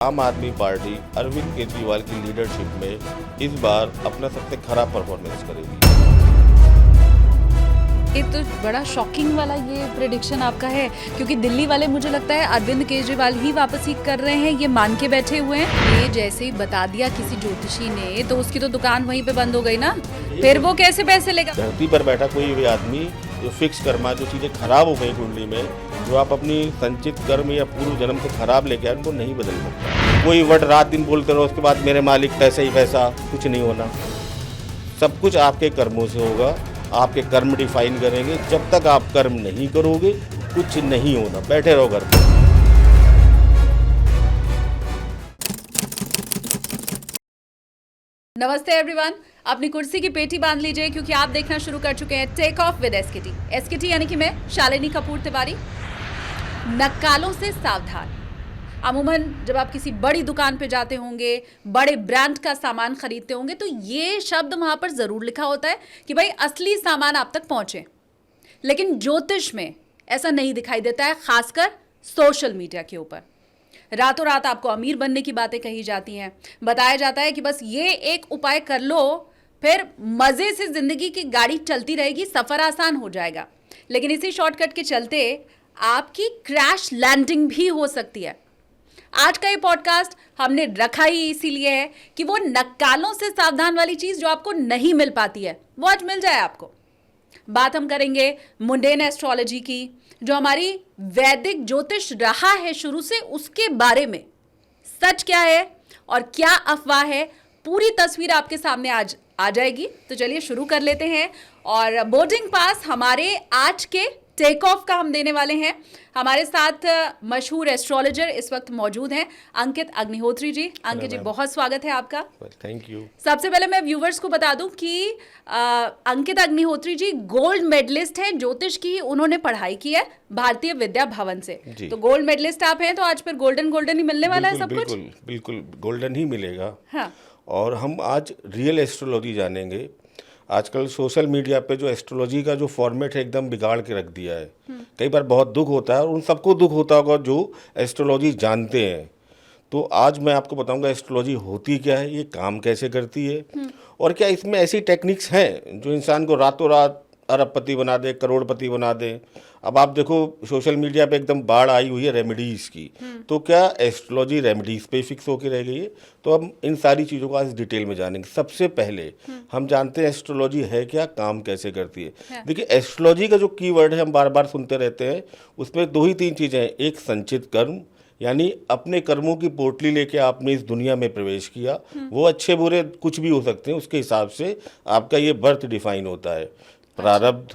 आम आदमी पार्टी अरविंद केजरीवाल की लीडरशिप में इस बार अपना सबसे खराब परफॉर्मेंस करेगी। ये तो बड़ा शॉकिंग वाला ये प्रेडिक्शन आपका है, क्योंकि दिल्ली वाले मुझे लगता है अरविंद केजरीवाल ही वापसी कर रहे हैं, ये मान के बैठे हुए हैं। ये जैसे ही बता दिया किसी ज्योतिषी ने तो उसकी तो दुकान वहीं पे बंद हो गई ना, फिर वो कैसे पैसे लेगा। धरती पर बैठा कोई भी आदमी जो फिक्स कर्मा, जो चीज़ें खराब हो गई कुंडली में, जो आप अपनी संचित कर्म या पूर्व जन्म से खराब लेके आए, उनको नहीं बदल सकता। कोई वर्ड रात दिन बोलते रहो, उसके बाद मेरे मालिक पैसे ही पैसा, कुछ नहीं होना। सब कुछ आपके कर्मों से होगा, आपके कर्म डिफाइन करेंगे। जब तक आप कर्म नहीं करोगे कुछ नहीं होना, बैठे रहो घर पर। नमस्ते एवरीवन, अपनी कुर्सी की पेटी बांध लीजिए क्योंकि आप देखना शुरू कर चुके हैं take off with SKT. SKT यानी कि मैं शालिनी कपूर तिवारी। नक्कालों से सावधान। अमूमन जब आप किसी बड़ी दुकान पे जाते होंगे, बड़े ब्रांड का सामान खरीदते होंगे, तो ये शब्द वहां पर जरूर लिखा होता है कि भाई असली सामान आप तक पहुंचे। लेकिन ज्योतिष में ऐसा नहीं दिखाई देता है, खासकर सोशल मीडिया के ऊपर। रातों रात आपको अमीर बनने की बातें कही जाती हैं, बताया जाता है कि बस ये एक उपाय कर लो, फिर मजे से जिंदगी की गाड़ी चलती रहेगी, सफर आसान हो जाएगा। लेकिन इसी शॉर्टकट के चलते आपकी क्रैश लैंडिंग भी हो सकती है। आज का ये पॉडकास्ट हमने रखा ही इसीलिए है कि वो नक्कालों से सावधान वाली चीज जो आपको नहीं मिल पाती है, वो आज मिल जाए आपको। बात हम करेंगे मुंडेन एस्ट्रोलॉजी की, जो हमारी वैदिक ज्योतिष रहा है शुरू से, उसके बारे में सच क्या है और क्या अफवाह है, पूरी तस्वीर आपके सामने आज आ जाएगी। तो चलिए शुरू कर लेते हैं। और बोर्डिंग पास हमारे आज के टेक ऑफ का हम देने वाले हैं। हमारे साथ मशहूर एस्ट्रोलॉजर इस वक्त मौजूद हैं, अंकित अग्निहोत्री जी। अंकित जी, बहुत स्वागत है आपका। Thank you. सबसे पहले मैं व्यूवर्स को बता दूं कि अंकित अग्निहोत्री जी गोल्ड मेडलिस्ट हैं ज्योतिष की, उन्होंने पढ़ाई की है भारतीय विद्या भवन से। तो गोल्ड मेडलिस्ट आप हैं, तो आज फिर गोल्डन ही मिलने वाला है सब कुछ। बिल्कुल गोल्डन ही मिलेगा। हाँ। और हम आज रियल एस्ट्रोलॉजी जानेंगे। आजकल सोशल मीडिया पे जो एस्ट्रोलॉजी का जो फॉर्मेट है एकदम बिगाड़ के रख दिया है। कई बार बहुत दुख होता है, और उन सबको दुख होता होगा जो एस्ट्रोलॉजी जानते हैं। तो आज मैं आपको बताऊंगा एस्ट्रोलॉजी होती क्या है, ये काम कैसे करती है, और क्या इसमें ऐसी टेक्निक्स हैं जो इंसान को रातों रात अरबपति बना दे, करोड़पति बना दे। अब आप देखो सोशल मीडिया पे एकदम बाढ़ आई हुई है रेमेडीज़ की, तो क्या एस्ट्रोलॉजी रेमेडीज़ पे फिक्स होकर रह गई है? तो हम इन सारी चीज़ों को आज डिटेल में जानेंगे। सबसे पहले हम जानते हैं एस्ट्रोलॉजी है क्या, काम कैसे करती है। देखिए, एस्ट्रोलॉजी का जो कीवर्ड है हम बार बार सुनते रहते हैं, उसमें दो ही तीन चीज़ें हैं। एक संचित कर्म, यानी अपने कर्मों की पोटली लेके आपने इस दुनिया में प्रवेश किया, वो अच्छे बुरे कुछ भी हो सकते हैं, उसके हिसाब से आपका ये बर्थ डिफाइन होता है, प्रारब्ध।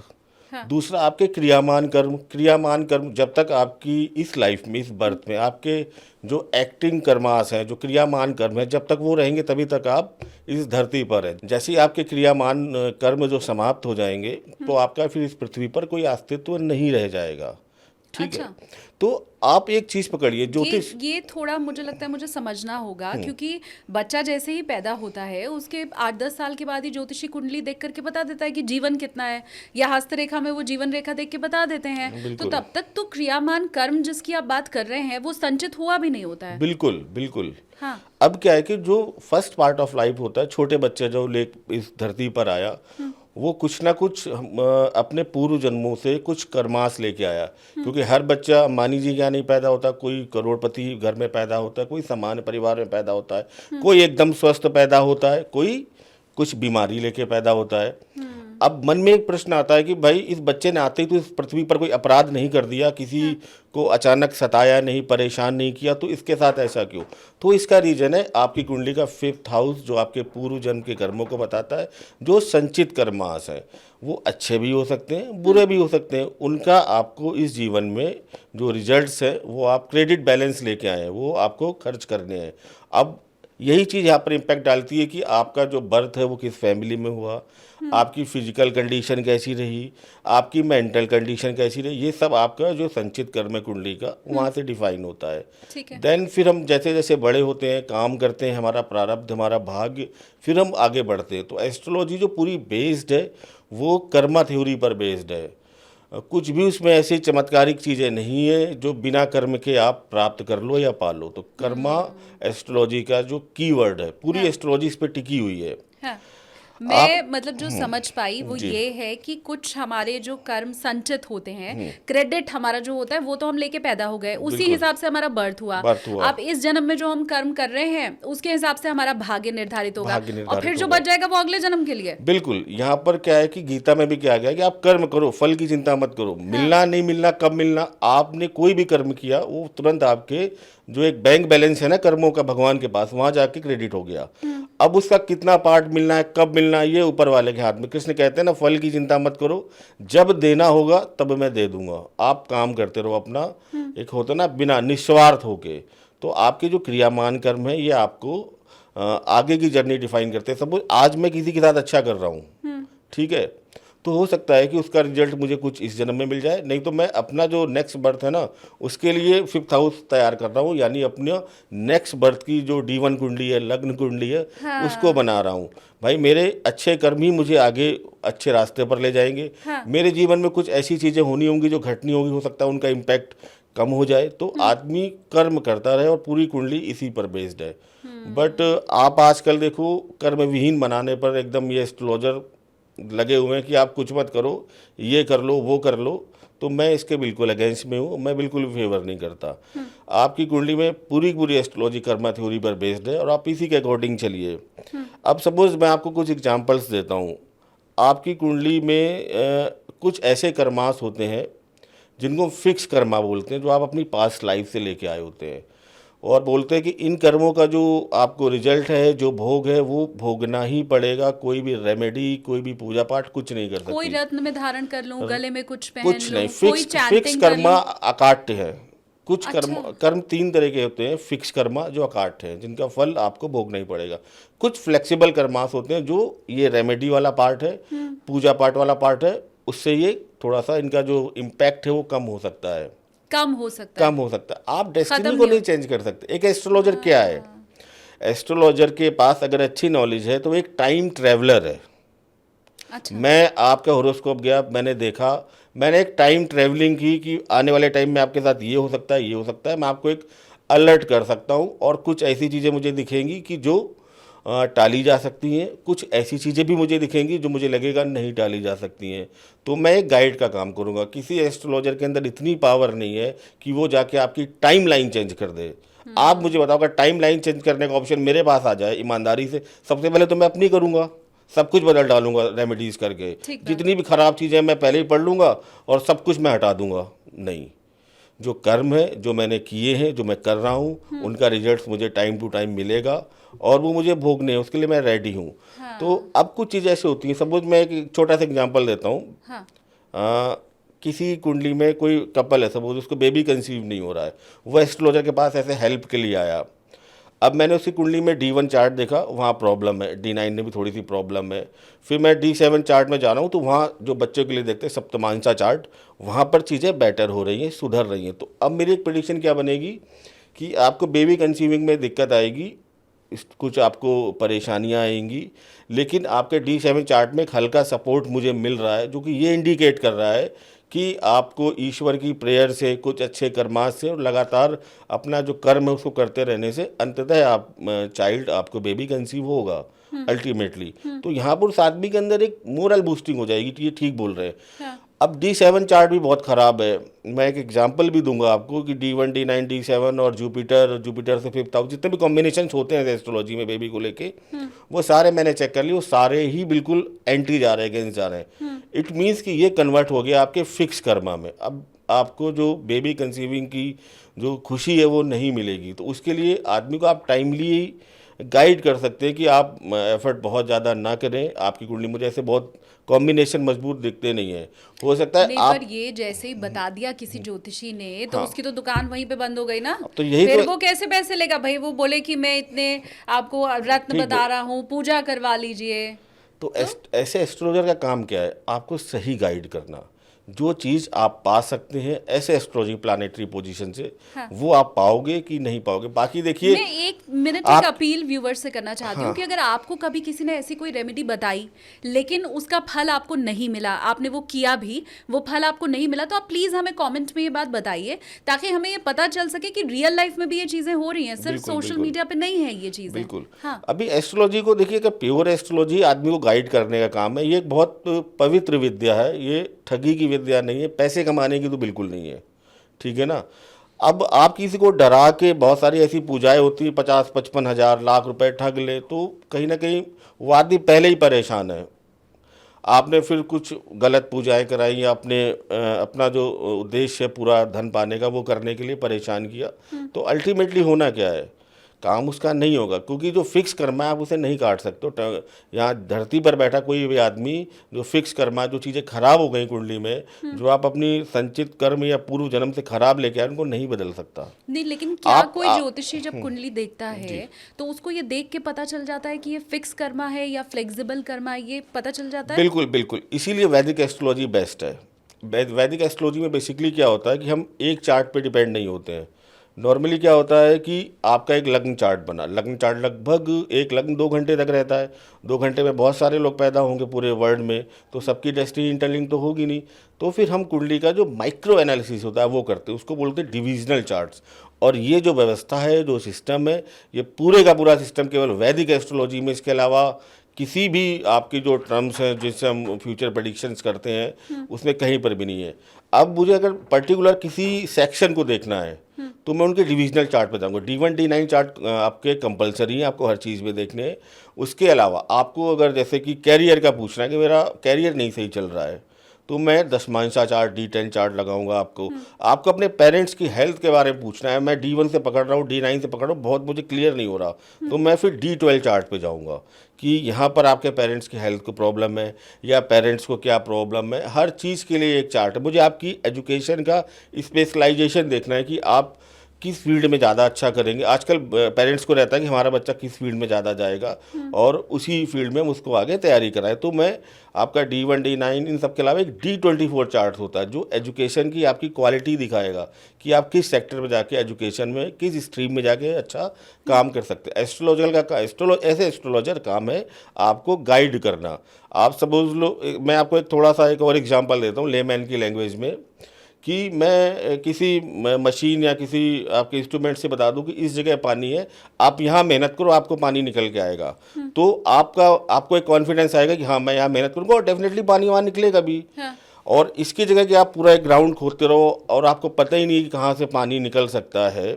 हाँ। दूसरा आपके क्रियामान कर्म जब तक आपकी इस लाइफ में, इस बर्थ में आपके जो एक्टिंग कर्मास हैं, जो क्रियामान कर्म है, जब तक वो रहेंगे तभी तक आप इस धरती पर हैं। जैसे ही आपके क्रियामान कर्म जो समाप्त हो जाएंगे, तो आपका फिर इस पृथ्वी पर कोई अस्तित्व नहीं रह जाएगा। ठीक है। तो आप एक चीज पकड़िए, ज्योतिष ये थोड़ा मुझे लगता है मुझे समझना होगा, क्योंकि बच्चा जैसे ही पैदा होता है उसके 8-10 साल के बाद ही ज्योतिषी कुंडली देख करके बता देता है कि जीवन कितना है, या हस्तरेखा में वो जीवन रेखा देख के बता देते हैं। तो तब तक तो क्रियामान कर्म जिसकी आप बात कर रहे हैं वो संचित हुआ भी नहीं होता है। बिल्कुल। हाँ। अब क्या है कि जो फर्स्ट पार्ट ऑफ लाइफ होता है, छोटे बच्चे जो इस धरती पर आया, वो कुछ ना कुछ अपने पूर्व जन्मों से कुछ कर्मास लेके आया। क्योंकि हर बच्चा अंबानी जी क्या नहीं पैदा होता, कोई करोड़पति घर में पैदा होता है, कोई सामान्य परिवार में पैदा होता है, कोई एकदम स्वस्थ पैदा होता है, कोई कुछ बीमारी लेके पैदा होता है। अब मन में एक प्रश्न आता है कि भाई इस बच्चे ने आते ही तो इस पृथ्वी पर कोई अपराध नहीं कर दिया, किसी को अचानक सताया नहीं, परेशान नहीं किया, तो इसके साथ ऐसा क्यों? तो इसका रीजन है आपकी कुंडली का 5th हाउस, जो आपके पूर्व जन्म के कर्मों को बताता है। जो संचित कर्मास हैं वो अच्छे भी हो सकते हैं, बुरे भी हो सकते हैं। उनका आपको इस जीवन में जो रिजल्ट्स है वो आप क्रेडिट बैलेंस लेके आए हैं, वो आपको खर्च करने हैं। अब यही चीज़ यहाँ पर इम्पैक्ट डालती है कि आपका जो बर्थ है वो किस फैमिली में हुआ, आपकी फिजिकल कंडीशन कैसी रही, आपकी मेंटल कंडीशन कैसी रही, ये सब आपका जो संचित कर्म कुंडली का वहाँ से डिफाइन होता है। ठीक है। देन फिर हम जैसे जैसे बड़े होते हैं, काम करते हैं, हमारा प्रारब्ध, हमारा भाग्य, फिर हम आगे बढ़ते हैं। तो एस्ट्रोलॉजी जो पूरी बेस्ड है वो कर्मा थ्योरी पर बेस्ड है। कुछ भी उसमें ऐसी चमत्कारिक चीज़ें नहीं है जो बिना कर्म के आप प्राप्त कर लो या पालो। तो कर्मा एस्ट्रोलॉजी का जो कीवर्ड है, पूरी एस्ट्रोलॉजी इस पे टिकी हुई है। हाँ, मैं मतलब जो समझ पाई वो जी। ये है कि कुछ हमारे जो कर्म संचित होते हैं, क्रेडिट हमारा जो होता है वो तो हम लेके पैदा हो गए, उसी बिल्कुल। हिसाब से हमारा बर्थ हुआ। बर्थ हुआ। अब इस जन्म में जो हम कर्म कर रहे हैं उसके हिसाब से हमारा भाग्य निर्धारित होगा, भाग्य और निर्धारित फिर जो होगा। बच जाएगा वो अगले जन्म के लिए। बिल्कुल, यहाँ पर क्या है कि गीता में भी क्या गया है कि आप कर्म करो, फल की चिंता मत करो। मिलना नहीं मिलना, कब मिलना, आपने कोई भी कर्म किया वो तुरंत आपके जो एक बैंक बैलेंस है ना कर्मों का भगवान के पास, वहां जाके क्रेडिट हो गया। अब उसका कितना पार्ट मिलना है, कब मिलना है, ये ऊपर वाले के हाथ में। कृष्ण कहते हैं ना, फल की चिंता मत करो, जब देना होगा तब मैं दे दूंगा, आप काम करते रहो अपना। एक होता ना बिना निस्वार्थ होके। तो आपके जो क्रियामान कर्म है ये आपको आगे की जर्नी डिफाइन करते हैं। सपोज आज मैं किसी के साथ अच्छा कर रहा हूँ, ठीक है, तो हो सकता है कि उसका रिजल्ट मुझे कुछ इस जन्म में मिल जाए, नहीं तो मैं अपना जो नेक्स्ट बर्थ है ना उसके लिए 5th हाउस तैयार कर रहा हूँ, यानी अपने नेक्स्ट बर्थ की जो D1 कुंडली है, लग्न कुंडली है, उसको बना रहा हूँ। भाई मेरे अच्छे कर्म ही मुझे आगे अच्छे रास्ते पर ले जाएंगे। मेरे जीवन में कुछ ऐसी चीज़ें होनी होंगी जो घटनी होगी, हो सकता है उनका इम्पैक्ट कम हो जाए। तो आदमी कर्म करता रहे और पूरी कुंडली इसी पर बेस्ड है। बट आप आजकल देखो कर्म विहीन बनाने पर एकदम ये एस्ट्रोलॉजर लगे हुए हैं कि आप कुछ मत करो, ये कर लो, वो कर लो। तो मैं इसके बिल्कुल अगेंस्ट में हूँ, मैं बिल्कुल फेवर नहीं करता। आपकी कुंडली में पूरी पूरी एस्ट्रोलॉजी कर्मा थ्योरी पर बेस्ड है और आप इसी के अकॉर्डिंग चलिए। अब सपोज मैं आपको कुछ एग्जांपल्स देता हूँ। आपकी कुंडली में कुछ ऐसे कर्मास होते हैं जिनको फिक्स कर्मा बोलते हैं, जो आप अपनी पास्ट लाइफ से लेके आए होते हैं, और बोलते हैं कि इन कर्मों का जो आपको रिजल्ट है, जो भोग है, वो भोगना ही पड़ेगा। कोई भी रेमेडी, कोई भी पूजा पाठ कुछ नहीं कर कोई सकती। रत्न में धारण कर लूं, गले में कुछ पहन कुछ लूं, नहीं, कोई फिक्स चैंटिंग कर कर्मा लूं। अकाट्य है। कुछ अच्छा। कर्म 3 तरह के होते हैं फिक्स कर्मा जो अकाट्य है, जिनका फल आपको भोगना ही पड़ेगा। कुछ फ्लेक्सिबल कर्मास होते हैं जो ये रेमेडी वाला पार्ट है, पूजा पाठ वाला पार्ट है, उससे ये थोड़ा सा इनका जो इम्पैक्ट है वो कम हो सकता है। कम हो सकता कम हो सकता है। आप डेस्टिनी खत्म को नहीं नहीं चेंज कर सकते। एक एस्ट्रोलॉजर क्या है? एस्ट्रोलॉजर के पास अगर अच्छी नॉलेज है तो वो एक टाइम ट्रैवलर है। है। अच्छा। मैं आपका होरोस्कोप गया, मैंने देखा, मैंने एक टाइम ट्रैवलिंग की कि आने वाले टाइम में आपके साथ ये हो सकता है, ये हो सकता है। मैं आपको एक अलर्ट कर सकता हूँ, और कुछ ऐसी चीज़ें मुझे दिखेंगी कि जो टाली जा सकती हैं, कुछ ऐसी चीज़ें भी मुझे दिखेंगी जो मुझे लगेगा नहीं टाली जा सकती हैं। तो मैं एक गाइड का काम करूँगा। किसी एस्ट्रोलॉजर के अंदर इतनी पावर नहीं है कि वो जाके आपकी टाइम लाइन चेंज कर दे। आप मुझे बताओ, अगर टाइम लाइन चेंज करने का ऑप्शन मेरे पास आ जाए ईमानदारी से, सबसे पहले तो मैं अपनी करूँगा, सब कुछ बदल डालूंगा रेमेडीज़ करके। ठीक है। जितनी भी खराब चीज़ें मैं पहले ही पढ़ लूँगा और सब कुछ मैं हटा दूंगा। नहीं, जो कर्म है, जो मैंने किए हैं, जो मैं कर रहा हूँ, उनका रिजल्ट मुझे टाइम टू टाइम मिलेगा और वो मुझे भोगने हैं, उसके लिए मैं रेडी हूँ। तो अब कुछ चीज़ें ऐसी होती हैं, सपोज मैं एक छोटा सा एग्जांपल देता हूँ। हाँ। किसी कुंडली में कोई कपल है, सपोज उसको बेबी कंसीव नहीं हो रहा है, वो एस्ट्रोलॉजर के पास ऐसे हेल्प के लिए आया। अब मैंने उसकी कुंडली में D1 चार्ट देखा, वहाँ प्रॉब्लम है, D9 में भी थोड़ी सी प्रॉब्लम है। फिर मैं D7 चार्ट में जा रहा हूँ, तो वहाँ जो बच्चों के लिए देखते हैं सप्तमांसा चार्ट, वहाँ पर चीज़ें बेटर हो रही हैं, सुधर रही हैं। तो अब मेरी एक प्रेडिक्शन क्या बनेगी कि आपको बेबी कंसीविंग में दिक्कत आएगी, कुछ आपको परेशानियां आएंगी, लेकिन आपके D7 चार्ट में एक हल्का सपोर्ट मुझे मिल रहा है, जो कि ये इंडिकेट कर रहा है कि आपको ईश्वर की प्रेयर से, कुछ अच्छे कर्मास से और लगातार अपना जो कर्म है उसको करते रहने से अंततः आप चाइल्ड, आपको बेबी कंसीव होगा अल्टीमेटली। तो यहाँ पर उस आदमी के अंदर एक मोरल बूस्टिंग हो जाएगी कि ये ठीक बोल रहे हैं। हाँ। अब D7 चार्ट भी बहुत ख़राब है। मैं एक एग्जांपल भी दूंगा आपको कि D1, D9, D7 और जुपिटर से 5th हाउस, जितने भी कॉम्बिनेशंस होते हैं एस्ट्रोलॉजी में बेबी को लेके, वो सारे मैंने चेक कर लिए, वो सारे ही बिल्कुल एंटी जा रहे हैं, अगेंस्ट जा रहे हैं। इट मीन्स कि ये कन्वर्ट हो गया आपके फिक्स कर्मा में। अब आपको जो बेबी कंसीविंग की जो खुशी है वो नहीं मिलेगी। तो उसके लिए आदमी को आप टाइमली गाइड कर सकते हैं कि आप एफर्ट बहुत ज़्यादा ना करें। आपकी कुंडली मुझे ऐसे बहुत कॉम्बिनेशन मजबूत दिखते नहीं है, हो सकता है नहीं, आप पर ये जैसे ही बता दिया किसी ज्योतिषी ने, तो हाँ। उसकी तो दुकान वहीं पे बंद हो गई ना। तो यही फिर तो वो कैसे पैसे लेगा भाई? वो बोले कि मैं इतने आपको रत्न ठीक बता रहा हूँ, पूजा करवा लीजिए। तो ऐसे एस्ट्रोलॉजर का काम क्या है? आपको सही गाइड करना। जो चीज़ आप पा सकते हैं ऐसे एस्ट्रोलॉजी प्लानेटरी पोजीशन से, हाँ। वो आप पाओगे कि नहीं पाओगे। बाकी देखिए, मैं 1 मिनट एक आप अपील व्यूवर से करना चाहती हूँ कि अगर आपको कभी किसी ने ऐसी कोई रेमेडी बताई लेकिन उसका फल आपको नहीं मिला, आपने वो किया भी, वो फल आपको नहीं मिला, तो आप प्लीज हमें कमेंट में ये बात बताइए ताकि हमें ये पता चल सके कि रियल लाइफ में भी ये चीजें हो रही हैं, सिर्फ बिल्कुल, सोशल बिल्कुल। मीडिया पे नहीं है ये चीजें। बिल्कुल। हाँ। अभी एस्ट्रोलॉजी को देखिए कि प्योर एस्ट्रोलॉजी आदमी को गाइड करने का काम है। ये एक बहुत पवित्र विद्या है, ये ठगी की विद्या नहीं है, पैसे कमाने की तो बिल्कुल नहीं है, ठीक है ना। अब आप किसी को डरा के, बहुत सारी ऐसी पूजाएं होती हैं 50-55 हज़ार लाख रुपए ठग ले, तो कहीं ना कहीं वो आदमी पहले ही परेशान है। आपने फिर कुछ गलत पूजाएं कराई या अपना जो उद्देश्य है पूरा धन पाने का वो करने के लिए परेशान किया, तो अल्टीमेटली होना क्या है, काम उसका नहीं होगा, क्योंकि जो फिक्स कर्मा है आप उसे नहीं काट सकते हो। यहाँ धरती पर बैठा कोई भी आदमी जो फिक्स कर्मा, जो चीज़ें खराब हो गई कुंडली में, जो आप अपनी संचित कर्म या पूर्व जन्म से खराब लेके आए, उनको नहीं बदल सकता। नहीं, लेकिन क्या कोई ज्योतिषी जब कुंडली देखता है तो उसको ये देख के पता चल जाता है कि ये फिक्स कर्मा है या फ्लेक्सिबल कर्मा है, ये पता चल जाता है? बिल्कुल बिल्कुल, इसीलिए वैदिक एस्ट्रोलॉजी बेस्ट है। वैदिक एस्ट्रोलॉजी में बेसिकली क्या होता है कि हम एक चार्ट पे डिपेंड नहीं होते हैं। नॉर्मली क्या होता है कि आपका एक लग्न चार्ट बना, लग्न चार्ट लगभग एक लग्न 2 घंटे तक रहता है। 2 घंटे में बहुत सारे लोग पैदा होंगे पूरे वर्ल्ड में, तो सबकी डेस्टिनी इंटरलिंक तो होगी नहीं। तो फिर हम कुंडली का जो माइक्रो एनालिसिस होता है वो करते हैं, उसको बोलते हैं डिविजनल चार्ट्स। और ये जो व्यवस्था है, जो सिस्टम है, ये पूरे का पूरा सिस्टम केवल वैदिक एस्ट्रोलॉजी में, इसके अलावा किसी भी आपकी जो टर्म्स हैं जिससे हम फ्यूचर प्रेडिक्शंस करते हैं उसमें कहीं पर भी नहीं है। अब मुझे अगर पर्टिकुलर किसी सेक्शन को देखना है तो मैं उनके डिविजनल चार्ट पे जाऊँगा। D1 D9 चार्ट आपके कंपलसरी हैं, आपको हर चीज़ में देखने हैं। उसके अलावा आपको अगर जैसे कि कैरियर का पूछना है कि मेरा कैरियर नहीं सही चल रहा है, तो मैं दशमांशा चार्ट D10 चार्ट लगाऊंगा। आपको अपने पेरेंट्स की हेल्थ के बारे में पूछना है, मैं D1 से पकड़ रहा हूँ, D9 से पकड़ रहा हूँ, बहुत मुझे क्लियर नहीं हो रहा, तो मैं फिर D12 चार्ट पे जाऊंगा कि यहाँ पर आपके पेरेंट्स की हेल्थ को प्रॉब्लम है या पेरेंट्स को क्या प्रॉब्लम है। हर चीज़ के लिए एक चार्ट है। मुझे आपकी एजुकेशन का स्पेशलाइजेशन देखना है कि आप किस फील्ड में ज़्यादा अच्छा करेंगे। आजकल पेरेंट्स को रहता है कि हमारा बच्चा किस फील्ड में ज़्यादा जाएगा और उसी फील्ड में हम उसको आगे तैयारी कराएं। तो मैं आपका D1 D9 इन सब के अलावा एक D24 चार्ट होता है जो एजुकेशन की आपकी क्वालिटी दिखाएगा कि आप किस सेक्टर में जाके, एजुकेशन में किस स्ट्रीम में जाके अच्छा काम कर सकते हैं। एस्ट्रोलॉजिकल का ऐसे एस्ट्रोलॉजर काम है आपको गाइड करना। आप सपोज लो, मैं आपको एक और एग्जाम्पल देता हूँ लेमैन की लैंग्वेज में, कि मैं किसी मशीन या किसी आपके इंस्ट्रूमेंट से बता दूं कि इस जगह पानी है, आप यहाँ मेहनत करो, आपको पानी निकल के आएगा। तो आपको एक कॉन्फिडेंस आएगा कि हाँ मैं यहाँ मेहनत करूँगा और डेफिनेटली पानी वहाँ निकलेगा भी। हाँ। और इसकी जगह कि आप पूरा एक ग्राउंड खोदते रहो और आपको पता ही नहीं कि कहाँ से पानी निकल सकता है,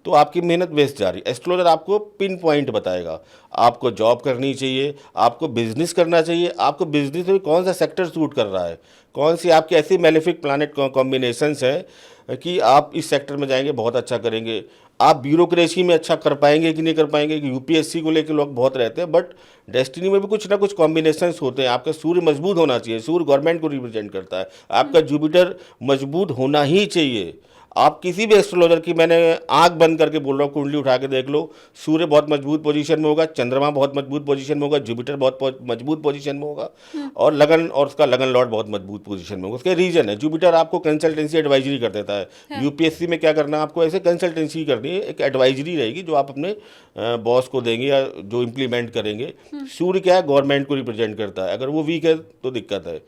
तो आपकी मेहनत वेस्ट जा रही है। एस्ट्रोलॉजर आपको पिन पॉइंट बताएगा, आपको जॉब करनी चाहिए, आपको बिजनेस करना चाहिए, आपको बिजनेस में कौन सा सेक्टर सूट कर रहा है, कौन सी आपकी ऐसी मेलेफिक प्लैनेट कॉम्बिनेशंस हैं कि आप इस सेक्टर में जाएंगे बहुत अच्छा करेंगे। आप ब्यूरोक्रेसी में अच्छा कर पाएंगे कि नहीं कर पाएंगे, कि यूपीएससी को लेकर लोग बहुत रहते हैं, बट डेस्टिनी में भी कुछ ना कुछ कॉम्बिनेशंस होते हैं। आपका सूर्य मजबूत होना चाहिए, सूर्य गवर्नमेंट को रिप्रेजेंट करता है, आपका जुपिटर मजबूत होना ही चाहिए। आप किसी भी एस्ट्रोलॉजर की, मैंने आंख बंद करके बोल रहा हूँ, कुंडली उठा के देख लो, सूर्य बहुत मजबूत पोजीशन में होगा, चंद्रमा बहुत मजबूत पोजीशन में होगा, जुपिटर बहुत मजबूत पोजीशन में होगा, और उसका लगन लॉर्ड बहुत मजबूत पोजीशन में होगा। उसके रीजन है, जुपिटर आपको कंसल्टेंसी एडवाइजरी कर देता है। हाँ। यूपीएससी में क्या करना है, आपको ऐसे कंसल्टेंसी करनी है, एक एडवाइजरी रहेगी जो आप अपने बॉस को देंगे या जो इम्प्लीमेंट करेंगे। सूर्य क्या है, गवर्नमेंट को रिप्रेजेंट करता है, अगर वो वीक है तो दिक्कत है।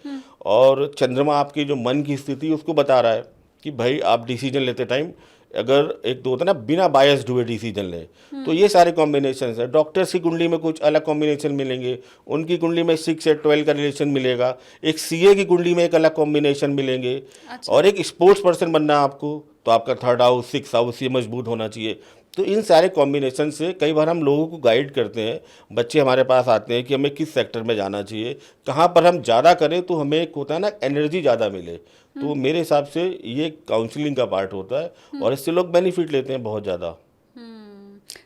और चंद्रमा आपकी जो मन की स्थिति उसको बता रहा है कि भाई आप डिसीजन लेते टाइम अगर एक तो होता है ना बिना बायस्ड हुए डिसीजन ले, तो ये सारे कॉम्बिनेशन है। डॉक्टर्स की कुंडली में कुछ अलग कॉम्बिनेशन मिलेंगे, उनकी कुंडली में 6 से 12 का रिलेशन मिलेगा, एक सीए की कुंडली में एक अलग कॉम्बिनेशन मिलेंगे। अच्छा। और एक स्पोर्ट्स पर्सन बनना है आपको, तो आपका 3rd हाउस 6th हाउस ये मजबूत होना चाहिए। तो इन सारे कॉम्बिनेशन से कई बार हम लोगों को गाइड करते हैं, बच्चे हमारे पास आते हैं कि हमें किस सेक्टर में जाना चाहिए, कहाँ पर हम ज़्यादा करें तो हमें एक होता है ना एनर्जी ज़्यादा मिले। तो मेरे हिसाब से ये काउंसलिंग का पार्ट होता है और इससे लोग बेनिफिट लेते हैं बहुत ज़्यादा।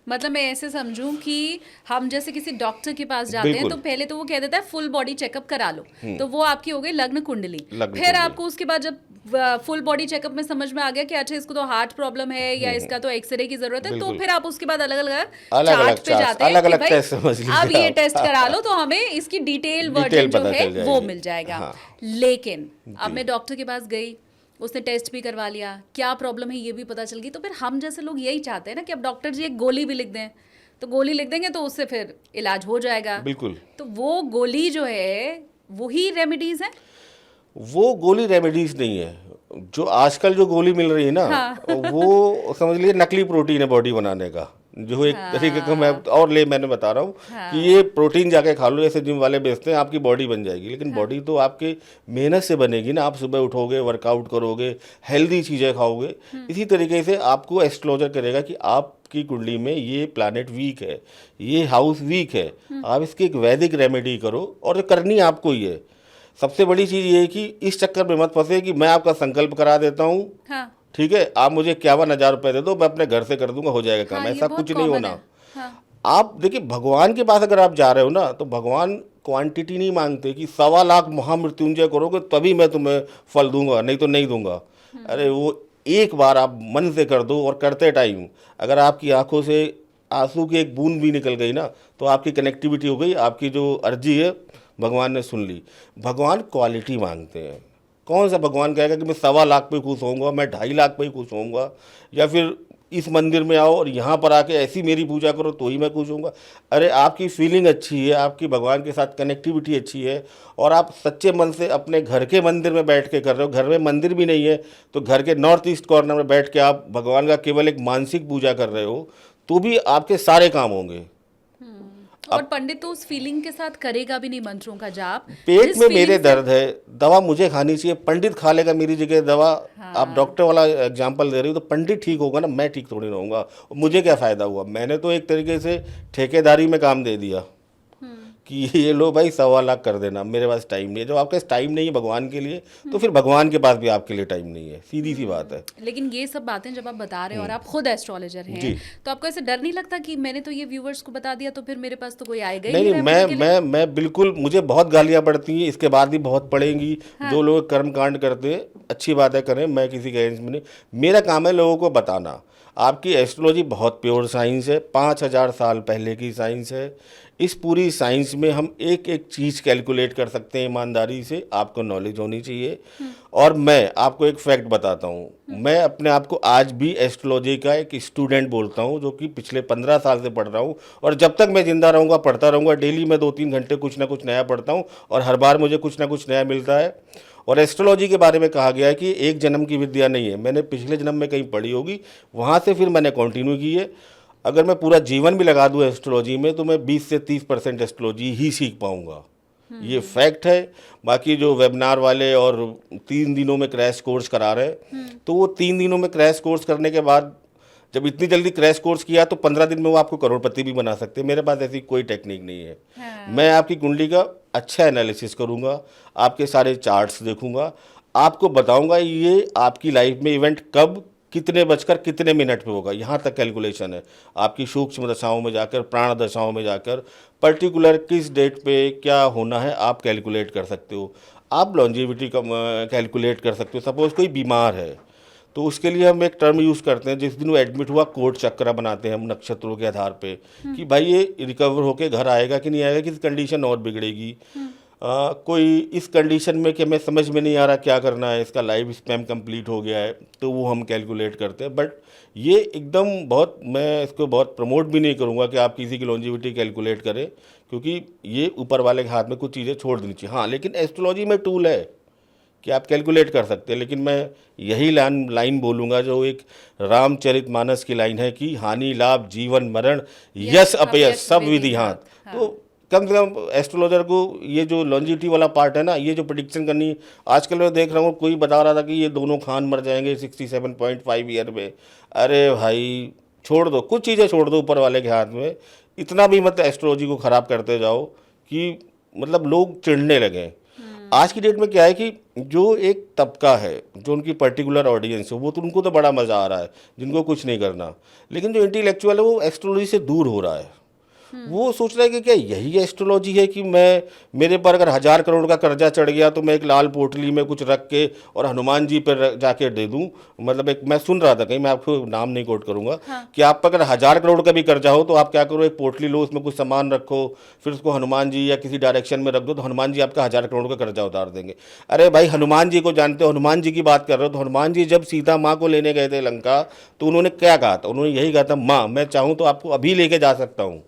मतलब मैं ऐसे समझूं कि हम जैसे किसी डॉक्टर के पास जाते हैं तो पहले तो वो कह देता है फुल बॉडी चेकअप करा लो, तो वो आपकी हो गई लग्न कुंडली। फिर आपको उसके बाद जब फुल बॉडी चेकअप में समझ में आ गया कि अच्छा इसको तो हार्ट प्रॉब्लम है या इसका तो एक्सरे की जरूरत है, तो बिल्कुल। फिर आप उसके बाद अलग अलग अलग-अलग चार्ट पे चार्ट्स, जाते हैं कि अलग-अलग भाई टेस्ट समझ लीजिए अब ये आप। टेस्ट करा लो तो हमें इसकी डिटेल वर्जन डिटेल जो पता है चल वो जाएगी। मिल जाएगा। हाँ। लेकिन अब मैं डॉक्टर के पास गई, उसने टेस्ट भी करवा लिया, क्या प्रॉब्लम है ये भी पता चल गई, तो फिर हम जैसे लोग यही चाहते हैं ना कि अब डॉक्टर जी एक गोली भी लिख दें, तो गोली लिख देंगे तो उससे फिर इलाज हो जाएगा। बिल्कुल। तो वो गोली जो है वही रेमेडीज है। वो गोली रेमेडीज नहीं है। जो आजकल जो गोली मिल रही है ना, वो समझ लीजिए नकली प्रोटीन है बॉडी बनाने का, जो एक तरीके का मैं और मैंने बता रहा हूँ कि ये प्रोटीन जाके खा लो, जैसे जिम वाले बेचते हैं, आपकी बॉडी बन जाएगी। लेकिन बॉडी तो आपके मेहनत से बनेगी ना, आप सुबह उठोगे, वर्कआउट करोगे, हेल्दी चीज़ें खाओगे। इसी तरीके से आपको एस्ट्रोलॉजर करेगा कि आपकी कुंडली में ये प्लैनेट वीक है, ये हाउस वीक है, आप इसकी एक वैदिक रेमेडी करो, और करनी आपको ही है। सबसे बड़ी चीज़ ये है कि इस चक्कर में मत फंसे कि मैं आपका संकल्प करा देता हूँ, हाँ, ठीक है, आप मुझे 51,000 रुपये दे दो, मैं अपने घर से कर दूंगा, हो जाएगा काम। हाँ, ये ऐसा बहुत कुछ नहीं common होना। है। हाँ, आप देखिए, भगवान के पास अगर आप जा रहे हो ना, तो भगवान क्वांटिटी नहीं मांगते कि 1.25 महामृत्युंजय करोगे तभी मैं तुम्हें फल दूंगा, नहीं तो नहीं दूंगा। अरे वो एक बार आप मन से कर दो, और करते टाइम अगर आपकी आंखों से आंसू की एक बूंद भी निकल गई ना, तो आपकी कनेक्टिविटी हो गई, आपकी जो अर्जी है भगवान ने सुन ली। भगवान क्वालिटी मांगते हैं। कौन सा भगवान कहेगा कि मैं 1.25 पे खुश होऊंगा, मैं 2.5 लाख पे ही खुश होऊंगा, या फिर इस मंदिर में आओ और यहाँ पर आके ऐसी मेरी पूजा करो तो ही मैं खुश होऊंगा। अरे आपकी फीलिंग अच्छी है, आपकी भगवान के साथ कनेक्टिविटी अच्छी है, और आप सच्चे मन से अपने घर के मंदिर में बैठ के कर रहे हो, घर में मंदिर भी नहीं है तो घर के नॉर्थ ईस्ट कॉर्नर में बैठ के आप भगवान का केवल एक मानसिक पूजा कर रहे हो, तो भी आपके सारे काम होंगे। और पंडित तो उस फीलिंग के साथ करेगा भी नहीं मंत्रों का जाप। पेट जिस में feeling मेरे से- दर्द है, दवा मुझे खानी चाहिए, पंडित खा लेगा मेरी जगह दवा। आप डॉक्टर वाला एग्जांपल दे रही हो, तो पंडित ठीक होगा ना, मैं ठीक थोड़ी रहूँगा। मुझे क्या फ़ायदा हुआ? मैंने तो एक तरीके से ठेकेदारी में काम दे दिया कि ये लो भाई 1.25 कर देना, मेरे पास टाइम नहीं है। जब आपके पास टाइम नहीं है भगवान के लिए, तो फिर भगवान के पास भी आपके लिए टाइम नहीं है, सीधी सी बात है। लेकिन ये सब बातें जब आप बता रहे हो और आप खुद एस्ट्रोलॉजर हैं, जी। तो आपको ऐसे डर नहीं लगता कि मैंने तो ये व्यूअर्स को बता दिया तो फिर मेरे पास तो कोई आएगा ही नहीं नहीं, रेमेडी के लिए? मैं बिल्कुल, मुझे बहुत गालियाँ पड़ती हैं, इसके बाद भी बहुत पड़ेंगी। जो लोग कर्म कांड करते हैं, अच्छी बात है, करें, मैं किसी के अगेंस्ट में नहीं। मेरा काम है लोगों को बताना। आपकी एस्ट्रोलॉजी बहुत प्योर साइंस है, 5,000 साल पहले की साइंस है। इस पूरी साइंस में हम एक एक चीज़ कैलकुलेट कर सकते हैं ईमानदारी से, आपको नॉलेज होनी चाहिए। और मैं आपको एक फैक्ट बताता हूँ, मैं अपने आप को आज भी एस्ट्रोलॉजी का एक स्टूडेंट बोलता हूँ, जो कि पिछले 15 साल से पढ़ रहा हूँ, और जब तक मैं जिंदा रहूँगा पढ़ता रहूँगा। डेली मैं 2-3 घंटे कुछ ना कुछ नया पढ़ता हूँ, और हर बार मुझे कुछ ना कुछ नया मिलता है। और एस्ट्रोलॉजी के बारे में कहा गया है कि एक जन्म की विद्या नहीं है, मैंने पिछले जन्म में कहीं पढ़ी होगी, वहाँ से फिर मैंने कंटिन्यू की है। अगर मैं पूरा जीवन भी लगा दूँ एस्ट्रोलॉजी में, तो मैं 20 से 30% एस्ट्रोलॉजी ही सीख पाऊँगा। ये फैक्ट है। बाकी जो वेबिनार वाले और 3 दिनों में क्रैश कोर्स करा रहे हैं, तो वो 3 दिनों में क्रैश कोर्स करने के बाद, जब इतनी जल्दी क्रैश कोर्स किया, तो 15 दिन में वो आपको करोड़पति भी बना सकते हैं। मेरे पास ऐसी कोई टेक्निक नहीं है। मैं आपकी कुंडली का अच्छा एनालिसिस करूंगा, आपके सारे चार्ट्स देखूंगा, आपको बताऊंगा ये आपकी लाइफ में इवेंट कब, कितने बजकर कितने मिनट पे होगा, यहाँ तक कैलकुलेशन है। आपकी सूक्ष्म दशाओं में जाकर, प्राण दशाओं में जाकर, पर्टिकुलर किस डेट पे क्या होना है आप कैलकुलेट कर सकते हो। आप लॉन्जिविटी का कैलकुलेट कर सकते हो। सपोज कोई बीमार है, तो उसके लिए हम एक टर्म यूज़ करते हैं, जिस दिन वो एडमिट हुआ कोट चक्र बनाते हैं हम नक्षत्रों के आधार पे, कि भाई ये रिकवर होके घर आएगा कि नहीं आएगा, किस कंडीशन और बिगड़ेगी। कोई इस कंडीशन में कि हमें समझ में नहीं आ रहा क्या करना है, इसका लाइफ स्पैन कंप्लीट हो गया है, तो वो हम कैलकुलेट करते हैं। बट ये एकदम बहुत, मैं इसको बहुत प्रमोट भी नहीं करूँगा कि आप किसी की लॉन्जिविटी कैलकुलेट करें, क्योंकि ये ऊपर वाले के हाथ में कुछ चीज़ें छोड़ देनी चाहिए। हाँ, लेकिन एस्ट्रोलॉजी में टूल है कि आप कैलकुलेट कर सकते हैं। लेकिन मैं यही लाइन बोलूँगा जो एक रामचरितमानस की लाइन है कि हानि लाभ जीवन मरण यश अपयश सब विधि हाथ। तो कम से कम एस्ट्रोलॉजर को ये जो लॉन्जिविटी वाला पार्ट है ना, ये जो प्रेडिक्शन करनी, आजकल मैं देख रहा हूँ कोई बता रहा था कि ये दोनों खान मर जाएंगे 67.5 ईयर में। अरे भाई छोड़ दो, कुछ चीज़ें छोड़ दो ऊपर वाले के हाथ में। इतना भी मत एस्ट्रोलॉजी को ख़राब करते जाओ कि मतलब लोग चिढ़ने लगें। आज की डेट में क्या है कि जो एक तबका है, जो उनकी पर्टिकुलर ऑडियंस है, वो तो उनको तो बड़ा मज़ा आ रहा है, जिनको कुछ नहीं करना। लेकिन जो इंटेलेक्चुअल है वो एस्ट्रोलॉजी से दूर हो रहा है। वो सोच रहे हैं कि क्या यही एस्ट्रोलॉजी है कि मैं मेरे पर अगर 1000 करोड़ का कर्जा चढ़ गया तो मैं एक लाल पोटली में कुछ रख के और हनुमान जी पर जाके दे दूं। मतलब एक मैं सुन रहा था कहीं, मैं आपको नाम नहीं कोट करूंगा, कि आप पर अगर 1000 करोड़ का भी कर्जा हो तो आप क्या करो, एक पोटली लो, उसमें कुछ सामान रखो, फिर उसको हनुमान जी या किसी डायरेक्शन में रख दो, तो हनुमान जी आपका 1000 करोड़ का कर्जा उतार देंगे। अरे भाई, हनुमान जी को जानते हो, हनुमान जी की बात कर रहे हो, तो हनुमान जी जब सीता माँ को लेने गए थे लंका तो उन्होंने क्या कहा था? उन्होंने यही कहा था, माँ मैं चाहूँ तो आपको अभी लेके जा सकता हूँ,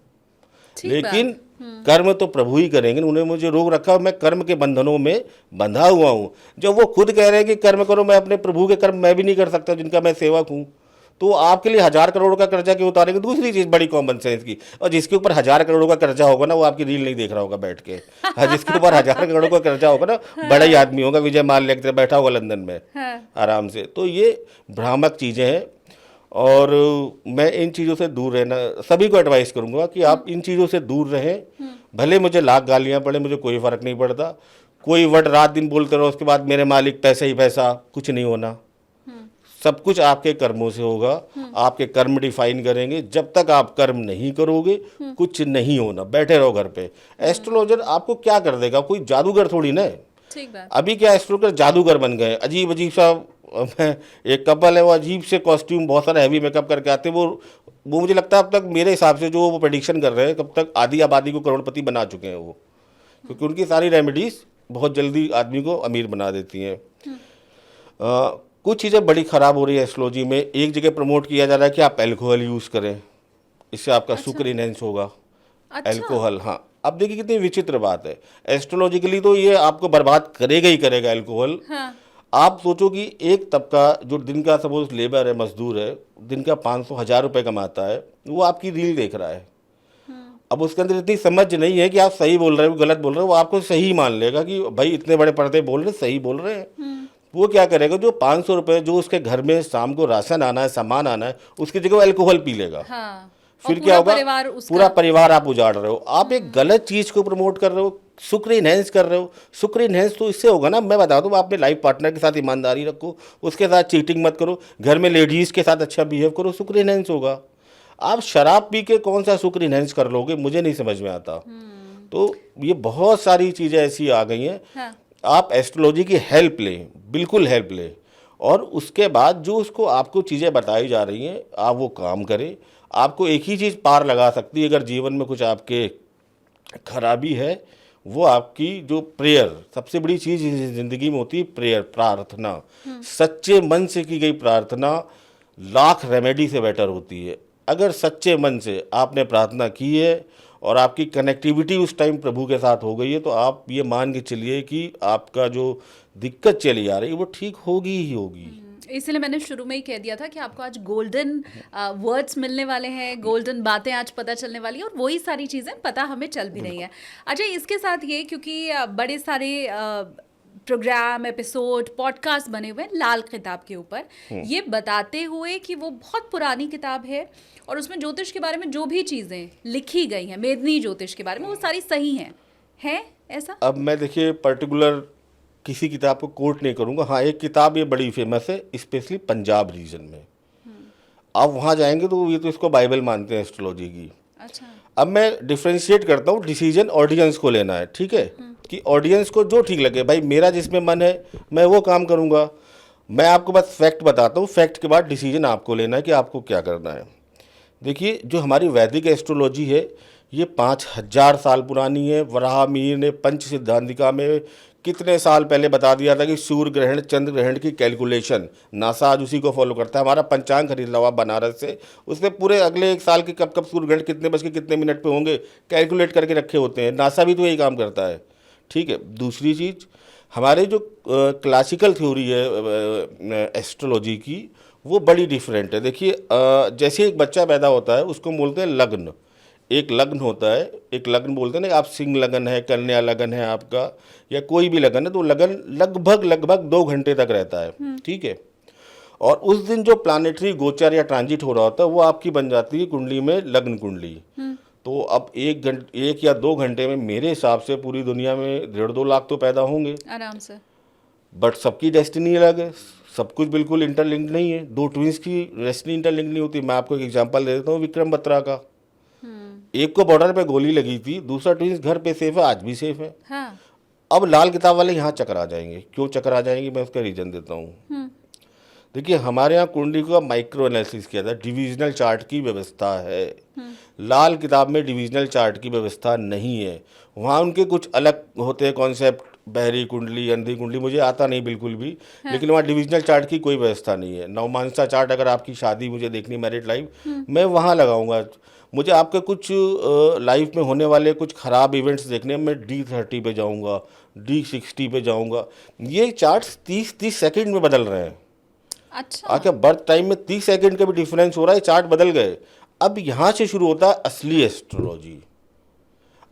लेकिन कर्म तो प्रभु ही करेंगे। उन्होंने मुझे रोक रखा, मैं कर्म के बंधनों में बंधा हुआ हूँ। जब वो खुद कह रहे हैं कि कर्म करो, मैं अपने प्रभु के कर्म मैं भी नहीं कर सकता जिनका मैं सेवक हूँ, तो आपके लिए 1000 करोड़ का कर्जा क्यों उतारेंगे? दूसरी चीज़ बड़ी कॉमन सेंस की, और जिसके ऊपर 1000 करोड़ का कर्जा होगा ना, वो आपकी रील नहीं देख रहा होगा बैठ के। जिसके ऊपर 1000 करोड़ का कर्जा होगा ना, बड़ा ही आदमी होगा, विजय माल्या की तरह बैठा होगा लंदन में आराम से। तो ये भ्रामक चीज़ें हैं, और मैं इन चीज़ों से दूर रहना सभी को एडवाइस करूंगा कि आप इन चीज़ों से दूर रहें। भले मुझे लाख गालियां पड़े, मुझे कोई फ़र्क नहीं पड़ता। कोई वर्ड रात दिन बोलते रहो, उसके बाद मेरे मालिक पैसा ही पैसा, कुछ नहीं होना। सब कुछ आपके कर्मों से होगा, आपके कर्म डिफाइन करेंगे। जब तक आप कर्म नहीं करोगे कुछ नहीं होना, बैठे रहो घर पे। एस्ट्रोलॉजर आपको क्या कर देगा? कोई जादूगर थोड़ी ना है। ठीक बात। अभी क्या एस्ट्रोलॉजर जादूगर बन गए, अजीब अजीब सा। एक कपल है, वो अजीब से कॉस्ट्यूम, बहुत सारा हैवी मेकअप करके आते हैं। वो मुझे लगता है अब तक मेरे हिसाब से जो वो प्रेडिक्शन कर रहे हैं, कब तक आधी आबादी को करोड़पति बना चुके हैं वो, क्योंकि उनकी सारी रेमेडीज बहुत जल्दी आदमी को अमीर बना देती हैं। कुछ चीज़ें बड़ी ख़राब हो रही है एस्ट्रोलॉजी में। एक जगह प्रमोट किया जा रहा है कि आप अल्कोहल यूज़ करें, इससे आपका शुक्र इनहेंस होगा। अल्कोहल, हाँ। अब देखिए कितनी विचित्र बात है, एस्ट्रोलॉजिकली तो ये आपको बर्बाद करेगा ही करेगा अल्कोहल। आप सोचो कि एक तबका जो दिन का सपोज लेबर है, मजदूर है, दिन का 500-1000 रुपये कमाता है, वो आपकी रील देख रहा है। अब उसके अंदर इतनी समझ नहीं है कि आप सही बोल रहे हो गलत बोल रहे हो, वो आपको सही मान लेगा कि भाई इतने बड़े पर्दे बोल रहे, सही बोल रहे हैं। वो क्या करेगा, जो 500 रुपये जो उसके घर में शाम को राशन आना है, सामान आना है, उसकी जगह वो अल्कोहल पी लेगा। फिर क्या होगा? पूरा परिवार आप उजाड़ रहे हो। आप एक गलत चीज को प्रमोट कर रहे हो, शुक्र इनहेंस कर रहे हो। शुक्र इनहेंस तो इससे होगा ना, मैं बता दूं, आप अपने लाइफ पार्टनर के साथ ईमानदारी रखो, उसके साथ चीटिंग मत करो, घर में लेडीज के साथ अच्छा बिहेव करो, शुक्र इनहेंस होगा। आप शराब पी के कौन सा शुक्र इनहेंस कर लोगे, मुझे नहीं समझ में आता। तो ये बहुत सारी चीजें ऐसी आ गई हैं। आप एस्ट्रोलॉजी की हेल्प लें, बिल्कुल हेल्प लें, और उसके बाद जो उसको आपको चीज़ें बताई जा रही हैं आप वो काम करें। आपको एक ही चीज़ पार लगा सकती है, अगर जीवन में कुछ आपके खराबी है, वो आपकी जो प्रेयर, सबसे बड़ी चीज़ ज़िंदगी में होती है प्रेयर, प्रार्थना। सच्चे मन से की गई प्रार्थना लाख रेमेडी से बेटर होती है। अगर सच्चे मन से आपने प्रार्थना की है और आपकी कनेक्टिविटी उस टाइम प्रभु के साथ हो गई है, तो आप ये मान के चलिए कि आपका जो दिक्कत चली आ रही है वो ठीक होगी ही होगी। इसलिए मैंने शुरू में ही कह दिया था कि आपको आज गोल्डन वर्ड्स मिलने वाले हैं, गोल्डन बातें आज पता चलने वाली है, और वही सारी चीज़ें पता हमें चल भी रही है। अच्छा, इसके साथ ये, क्योंकि बड़े सारे प्रोग्राम, एपिसोड, पॉडकास्ट बने हुए हैं लाल किताब के ऊपर, ये बताते हुए कि वो बहुत पुरानी किताब है और उसमें ज्योतिष के बारे में जो भी चीज़ें लिखी गई हैं, मेदनी ज्योतिष के बारे में, वो सारी सही हैं। है ऐसा? अब मैं देखिए पर्टिकुलर किसी किताब को कोट नहीं करूँगा। हाँ, एक किताब ये बड़ी फेमस है, स्पेशली पंजाब रीजन में। आप वहाँ जाएंगे तो ये तो इसको बाइबल मानते हैं एस्ट्रोलॉजी की। अच्छा। अब मैं डिफ्रेंशिएट करता हूँ, डिसीजन ऑडियंस को लेना है, ठीक है, कि ऑडियंस को जो ठीक लगे। भाई मेरा जिसमें मन है मैं वो काम करूँगा। मैं आपको बस फैक्ट बताता हूँ, फैक्ट के बाद डिसीजन आपको लेना है कि आपको क्या करना है। देखिए, जो हमारी वैदिक एस्ट्रोलॉजी है ये 5000 साल पुरानी है। वराहमिहिर ने पंच सिद्धांतिका में कितने साल पहले बता दिया था कि सूर्य ग्रहण, चंद्र ग्रहण की कैलकुलेशन, नासा आज उसी को फॉलो करता है। हमारा पंचांग खरीद लो आप बनारस से, उसमें पूरे अगले एक साल के कब कब सूर्य ग्रहण कितने बज के कितने मिनट पे होंगे कैलकुलेट करके रखे होते हैं। नासा भी तो यही काम करता है, ठीक है। दूसरी चीज़, हमारे जो क्लासिकल थ्योरी है एस्ट्रोलॉजी की, वो बड़ी डिफरेंट है। देखिए, जैसे एक बच्चा पैदा होता है उसको बोलते हैं लग्न। एक लग्न होता है, एक लग्न बोलते हैं ना, आप सिंह लगन है, कन्या लगन है आपका, या कोई भी लगन है, तो लगन लगभग 2 घंटे तक रहता है, ठीक है। और उस दिन जो प्लानिटरी गोचर या ट्रांजिट हो रहा होता है वो आपकी बन जाती है कुंडली में लग्न कुंडली। तो अब 1 या 2 घंटे में मेरे हिसाब से पूरी दुनिया में 1.5-2 लाख तो पैदा होंगे आराम से। बट सबकी डेस्टिनी अलग है, सब कुछ बिल्कुल इंटरलिंक्ड नहीं है। 2 ट्विंस की डेस्टिनी इंटरलिंक्ड नहीं होती। मैं आपको एक एग्जांपल दे देता हूँ विक्रम बत्रा का। एक को बॉर्डर पे गोली लगी थी, दूसरा ट्विंस घर पे सेफ है, आज भी सेफ है। हाँ। अब लाल किताब वाले यहाँ चकरा जाएंगे, क्यों चकरा जाएंगे, मैं उसका रीजन देता हूँ। देखिए, हमारे यहाँ कुंडली का माइक्रो एनालिसिस किया था, डिविजनल चार्ट की व्यवस्था है। लाल किताब में डिविजनल चार्ट की व्यवस्था नहीं है। वहाँ उनके कुछ अलग होते हैं कॉन्सेप्ट, बहरी कुंडली, अंधी कुंडली, मुझे आता नहीं बिल्कुल भी। लेकिन वहाँ डिविजनल चार्ट की कोई व्यवस्था नहीं है। नवमांसा चार्ट, अगर आपकी शादी मुझे देखनी, मैरिड लाइफ, मैं वहाँ लगाऊंगा। मुझे आपके कुछ लाइफ में होने वाले कुछ ख़राब इवेंट्स देखने, मैं D30 पे जाऊँगा, D60 पे जाऊँगा। ये चार्ट्स 30-30 सेकेंड में बदल रहे हैं। अच्छा। आके बर्थ टाइम में 30 सेकंड का भी डिफरेंस हो रहा है, चार्ट बदल गए। अब यहाँ से शुरू होता है असली एस्ट्रोलॉजी।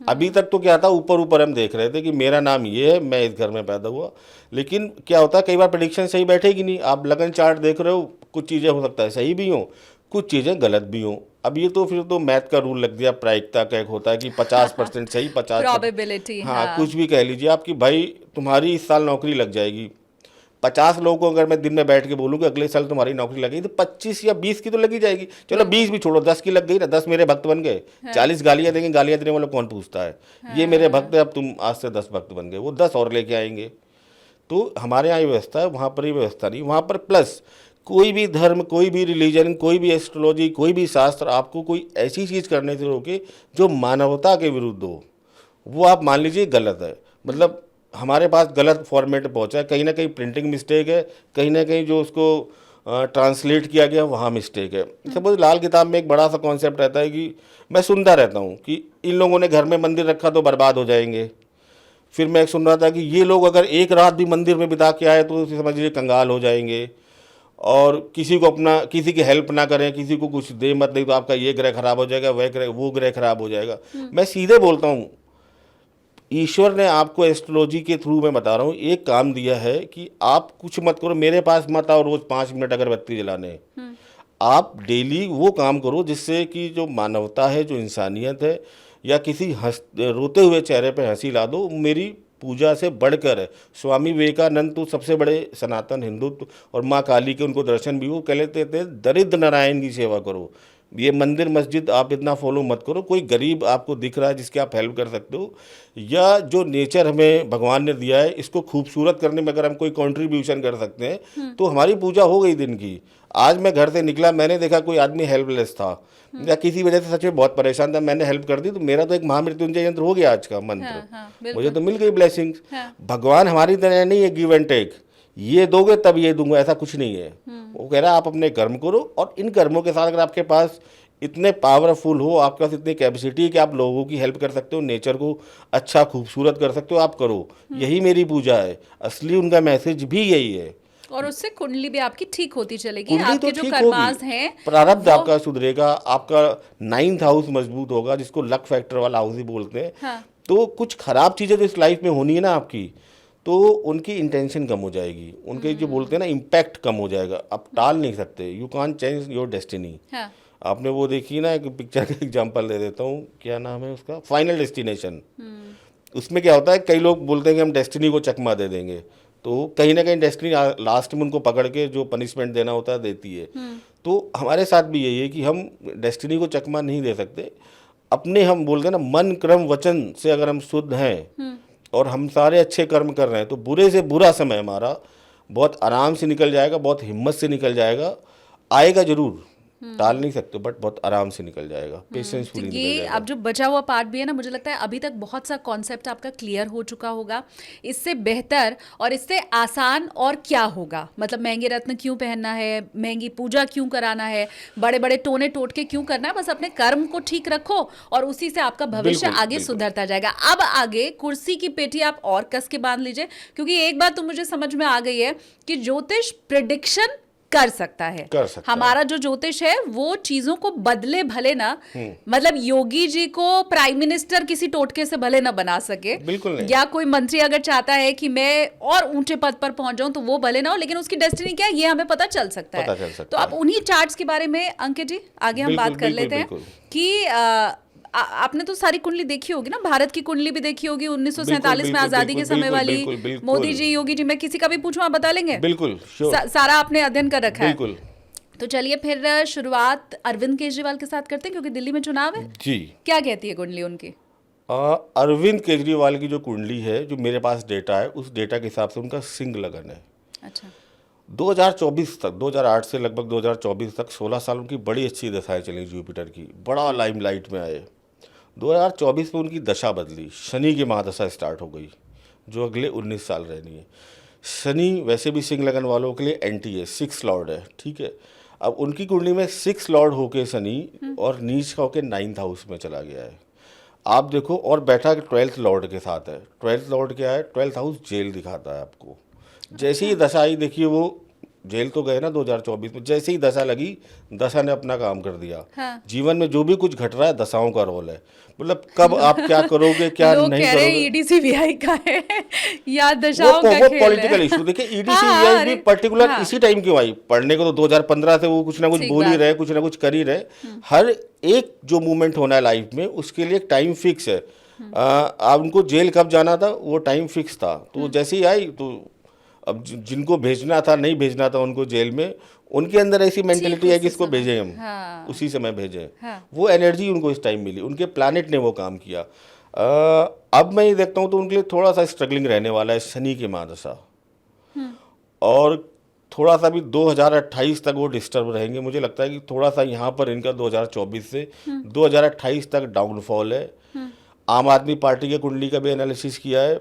अभी तक तो क्या था, ऊपर ऊपर हम देख रहे थे कि मेरा नाम ये है, मैं इस घर में पैदा हुआ। लेकिन क्या होता है, कई बार प्रेडिक्शन सही बैठेगी नहीं। आप लगन चार्ट देख रहे हो, कुछ चीज़ें हो सकता है सही भी हों, कुछ चीज़ें गलत भी हों। अब ये तो फिर तो मैथ का रूल लग दिया, प्रायिकता का एक होता है कि 50% सही, 50 प्रोबेबिलिटी। हाँ, कुछ भी कह लीजिए आप कि भाई तुम्हारी इस साल नौकरी लग जाएगी। 50 लोगों को अगर मैं दिन में बैठ के बोलूँ कि अगले साल तुम्हारी नौकरी लगेगी, तो 25 या 20 की तो लगी जाएगी। चलो 20 भी छोड़ो, 10 की लग गई ना, 10 मेरे भक्त बन गए। 40 गालियाँ देंगे, गालियाँ देने वाला कौन पूछता है। ये मेरे भक्त है, अब तुम आज से 10 भक्त बन गए, वो 10 और लेके आएंगे। तो हमारे यहाँ ये व्यवस्था है, वहाँ पर ये व्यवस्था नहीं। वहाँ पर प्लस कोई भी धर्म, कोई भी रिलीजन, कोई भी एस्ट्रोलॉजी, कोई भी शास्त्र आपको कोई ऐसी चीज़ करने से रोके जो मानवता के विरुद्ध हो, वो आप मान लीजिए गलत है। मतलब हमारे पास गलत फॉर्मेट पहुंचा है, कहीं ना कहीं प्रिंटिंग मिस्टेक है, कहीं ना कहीं जो उसको ट्रांसलेट किया गया वहाँ मिस्टेक है। सपोज लाल किताब में एक बड़ा सा कॉन्सेप्ट रहता है कि मैं सुनता रहता हूँ कि इन लोगों ने घर में मंदिर रखा तो बर्बाद हो जाएंगे। फिर मैं सुन रहा था कि ये लोग अगर एक रात भी मंदिर में बिता के आए तो समझ लीजिए कंगाल हो जाएंगे। और किसी को अपना, किसी की हेल्प ना करें, किसी को कुछ दे मत, नहीं तो आपका ये ग्रह खराब हो जाएगा, वो ग्रह खराब हो जाएगा। मैं सीधे बोलता हूँ, ईश्वर ने आपको एस्ट्रोलॉजी के थ्रू मैं बता रहा हूँ एक काम दिया है कि आप कुछ मत करो, मेरे पास मत आओ रोज 5 मिनट अगरबत्ती जलाने। आप डेली वो काम करो जिससे कि जो मानवता है, जो इंसानियत है, या किसी रोते हुए चेहरे पे हंसी ला दो। मेरी पूजा से बढ़कर है। स्वामी विवेकानंद तो सबसे बड़े सनातन हिंदू और माँ काली के उनको दर्शन भी, वो कह लेते थे दरिद्र नारायण की सेवा करो। ये मंदिर मस्जिद आप इतना फॉलो मत करो, कोई गरीब आपको दिख रहा है जिसके आप हेल्प कर सकते हो, या जो नेचर हमें भगवान ने दिया है इसको खूबसूरत करने में अगर हम कोई कंट्रीब्यूशन कर सकते हैं तो हमारी पूजा हो गई दिन की। आज मैं घर से निकला, मैंने देखा कोई आदमी हेल्पलेस था या किसी वजह से सच में बहुत परेशान था, मैंने हेल्प कर दी, तो मेरा तो एक महामृत्युंजय यंत्र हो गया आज का मंत्र। मुझे तो मिल गई ब्लेसिंग्स। भगवान हमारी तरह नहीं है गिव एंड टेक, ये दोगे तब ये दूंगा, ऐसा कुछ नहीं है। वो कह रहा है आप अपने कर्म करो, और इन कर्मों के साथ अगर आपके पास इतने पावरफुल हो, आपके पास इतनी कैपेसिटी है कि आप लोगों की हेल्प कर सकते हो, नेचर को अच्छा खूबसूरत कर सकते हो, आप करो। यही मेरी पूजा है, असली उनका मैसेज भी यही है। और उससे कुंडली भी आपकी ठीक होती चलेगी, कुंडली आपके तो जो ठीक कर्मास होगी, हैं प्रारब्ध आपका सुधरेगा, आपका 9th हाउस मजबूत होगा, जिसको लक फैक्टर वाला हाउस ही बोलते हैं। हाँ। तो कुछ खराब चीज़ें जो इस लाइफ में होनी है ना आपकी, तो उनकी इंटेंशन कम हो जाएगी, उनके जो बोलते हैं ना इम्पैक्ट कम हो जाएगा। आप टाल नहीं सकते, you can't change your destiny. हाँ। आपने वो देखी ना, एक पिक्चर का एग्जांपल दे देता हूँ, क्या नाम है उसका, फाइनल डेस्टिनेशन। उसमें क्या होता है, कई लोग बोलते हैं कि हम डेस्टिनी को चकमा दे देंगे, तो कहीं ना कहीं डेस्टिनी लास्ट में उनको पकड़ के जो पनिशमेंट देना होता है देती है। तो हमारे साथ भी यही है कि हम डेस्टिनी को चकमा नहीं दे सकते। अपने, हम बोलते हैं ना, मन क्रम वचन से अगर हम शुद्ध हैं और हम सारे अच्छे कर्म कर रहे हैं, तो बुरे से बुरा समय हमारा बहुत आराम से निकल जाएगा, बहुत हिम्मत से निकल जाएगा। आएगा जरूर, टाल नहीं सकते, बट बहुत आराम से निकल जाएगा, पेशेंसफुली निकल ये जाएगा। अब जो बचा हुआ पार्ट भी है ना, मुझे लगता है अभी तक बहुत सा कॉन्सेप्ट आपका क्लियर हो चुका होगा। इससे बेहतर और इससे आसान और क्या होगा, मतलब महंगे रत्न क्यों पहनना है, महंगी पूजा क्यों कराना है, बड़े बड़े टोने टोटके क्यों करना है, बस अपने कर्म को ठीक रखो और उसी से आपका भविष्य बिल्कुल, आगे बिल्कुल। सुधरता जाएगा। अब आगे कुर्सी की पेटी आप और कस के बांध लीजिए, क्योंकि एक बात तो मुझे समझ में आ गई है कि ज्योतिष प्रिडिक्शन कर सकता है। कर सकता है। हमारा जो ज्योतिष है वो चीजों को बदले भले ना, मतलब योगी जी को प्राइम मिनिस्टर किसी टोटके से भले ना बना सके, बिल्कुल नहीं। या कोई मंत्री अगर चाहता है कि मैं और ऊंचे पद पर पहुंच जाऊं तो वो भले ना हो, लेकिन उसकी डेस्टिनी क्या है ये हमें पता चल सकता पता है। चल सकता तो आप उन्हीं चार्ट्स के बारे में अंकित जी आगे हम बिल्कुल, बात कर बिल्कुल, लेते हैं बिल्कुल। कि आपने तो सारी कुंडली देखी होगी ना, भारत की कुंडली भी देखी होगी 1947 में बिल्कुल, आजादी के बिल्कुल, समय वाली, बिल्कुल, बिल्कुल। मोदी जी, योगी जी, मैं किसी का भी पूछूं आप बता लेंगे? बिल्कुल श्योर, सारा आपने अध्ययन कर रखा है। बिल्कुल। तो चलिए फिर शुरुआत अरविंद केजरीवाल के साथ करते हैं, क्योंकि दिल्ली में चुनाव है। जी। क्या कहती है कुंडली उनकी? अरविंद केजरीवाल की जो कुंडली है, जो मेरे पास डेटा है, उस डेटा के हिसाब से उनका सिंह लगन है। अच्छा। 2024 तक, 2008 से लगभग 2024 तक 16 साल उनकी बड़ी अच्छी दशाएं चली जुपिटर की, बड़ा लाइमलाइट में आए। 2024 में उनकी दशा बदली, शनि की महादशा स्टार्ट हो गई, जो अगले 19 साल रहनी है। शनि वैसे भी सिंह लगन वालों के लिए एंटी है, 6 लॉर्ड है, ठीक है। अब उनकी कुंडली में 6 लॉर्ड होके शनि और नीच का होके 9th हाउस में चला गया है। आप देखो, और बैठा 12th लॉर्ड के साथ है। 12th लॉर्ड क्या है? 12th हाउस जेल दिखाता है आपको। जैसे ही दशा आई, देखिए वो जेल तो गए ना 2024 में, जैसे ही दशा लगी, दशा ने अपना काम कर दिया। हाँ। जीवन में जो भी कुछ घट रहा है, दशाओं का रोल है। मतलब कब आप क्या करोगे, क्या लोग नहीं कह रहे हैं करोगे, ईडी सीबीआई का है या दशाओं का वो खेल पॉलिटिकल है। इशू। देखिए ईडी हाँ, सीबीआई भी अरे, पर्टिकुलर हाँ। इसी टाइम क्यों आई? पढ़ने को तो 2015 से वो कुछ ना कुछ ठीक बोल ही बात। रहे, कुछ ना कुछ कर ही रहे। हर एक जो मूवमेंट होना है लाइफ में, उसके लिए एक टाइम फिक्स है। आप उनको जेल कब जाना था, वो टाइम फिक्स था। तो जैसे ही आई, तो अब जिनको भेजना था, नहीं भेजना था उनको जेल में, उनके अंदर ऐसी मेंटेलिटी है कि इसको भेजें हम, हाँ। उसी समय भेजें। हाँ। वो एनर्जी उनको इस टाइम मिली, उनके प्लैनेट ने वो काम किया। अब मैं ये देखता हूँ तो उनके लिए थोड़ा सा स्ट्रगलिंग रहने वाला है, शनि की महादशा। और थोड़ा सा भी 2028 तक वो डिस्टर्ब रहेंगे। मुझे लगता है कि थोड़ा सा यहाँ पर इनका 2024 से 2028 तक डाउनफॉल है। आम आदमी पार्टी के कुंडली का भी एनालिसिस किया है,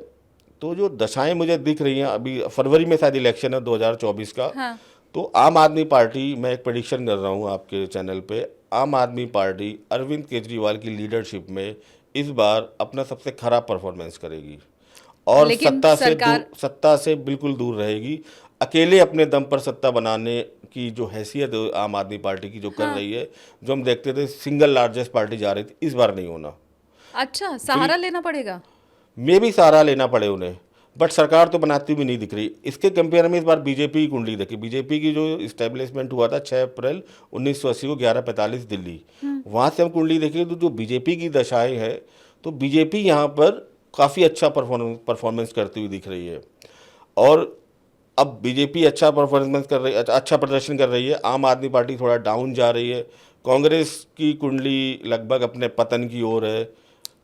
तो जो दशाएं मुझे दिख रही हैं, अभी फरवरी में शायद इलेक्शन है 2024 का। हाँ। तो आम आदमी पार्टी, मैं एक प्रेडिक्शन कर रहा हूँ आपके चैनल पे, आम आदमी पार्टी अरविंद केजरीवाल की लीडरशिप में इस बार अपना सबसे खराब परफॉर्मेंस करेगी और लेकिन सत्ता से बिल्कुल दूर रहेगी। अकेले अपने दम पर सत्ता बनाने की जो हैसियत आम आदमी पार्टी की जो कर रही है, जो हम देखते थे सिंगल लार्जेस्ट पार्टी जा रही थी, इस बार नहीं होना। अच्छा, सहारा लेना पड़ेगा। मे भी सहारा लेना पड़े उन्हें, बट सरकार तो बनाती हुई नहीं दिख रही। इसके कंपेयर में इस बार बीजेपी की कुंडली देखी। बीजेपी की जो इस्टेब्लिशमेंट हुआ था 6 अप्रैल 1980 को 11:45 दिल्ली, वहाँ से हम कुंडली देखिए तो जो बीजेपी की दशाएं हैं, तो बीजेपी यहाँ पर काफ़ी अच्छा परफॉर्मेंस करती हुई दिख रही है। और अब बीजेपी अच्छा परफॉर्मेंस कर रही है, अच्छा प्रदर्शन कर रही है, आम आदमी पार्टी थोड़ा डाउन जा रही है। कांग्रेस की कुंडली लगभग अपने पतन की ओर है,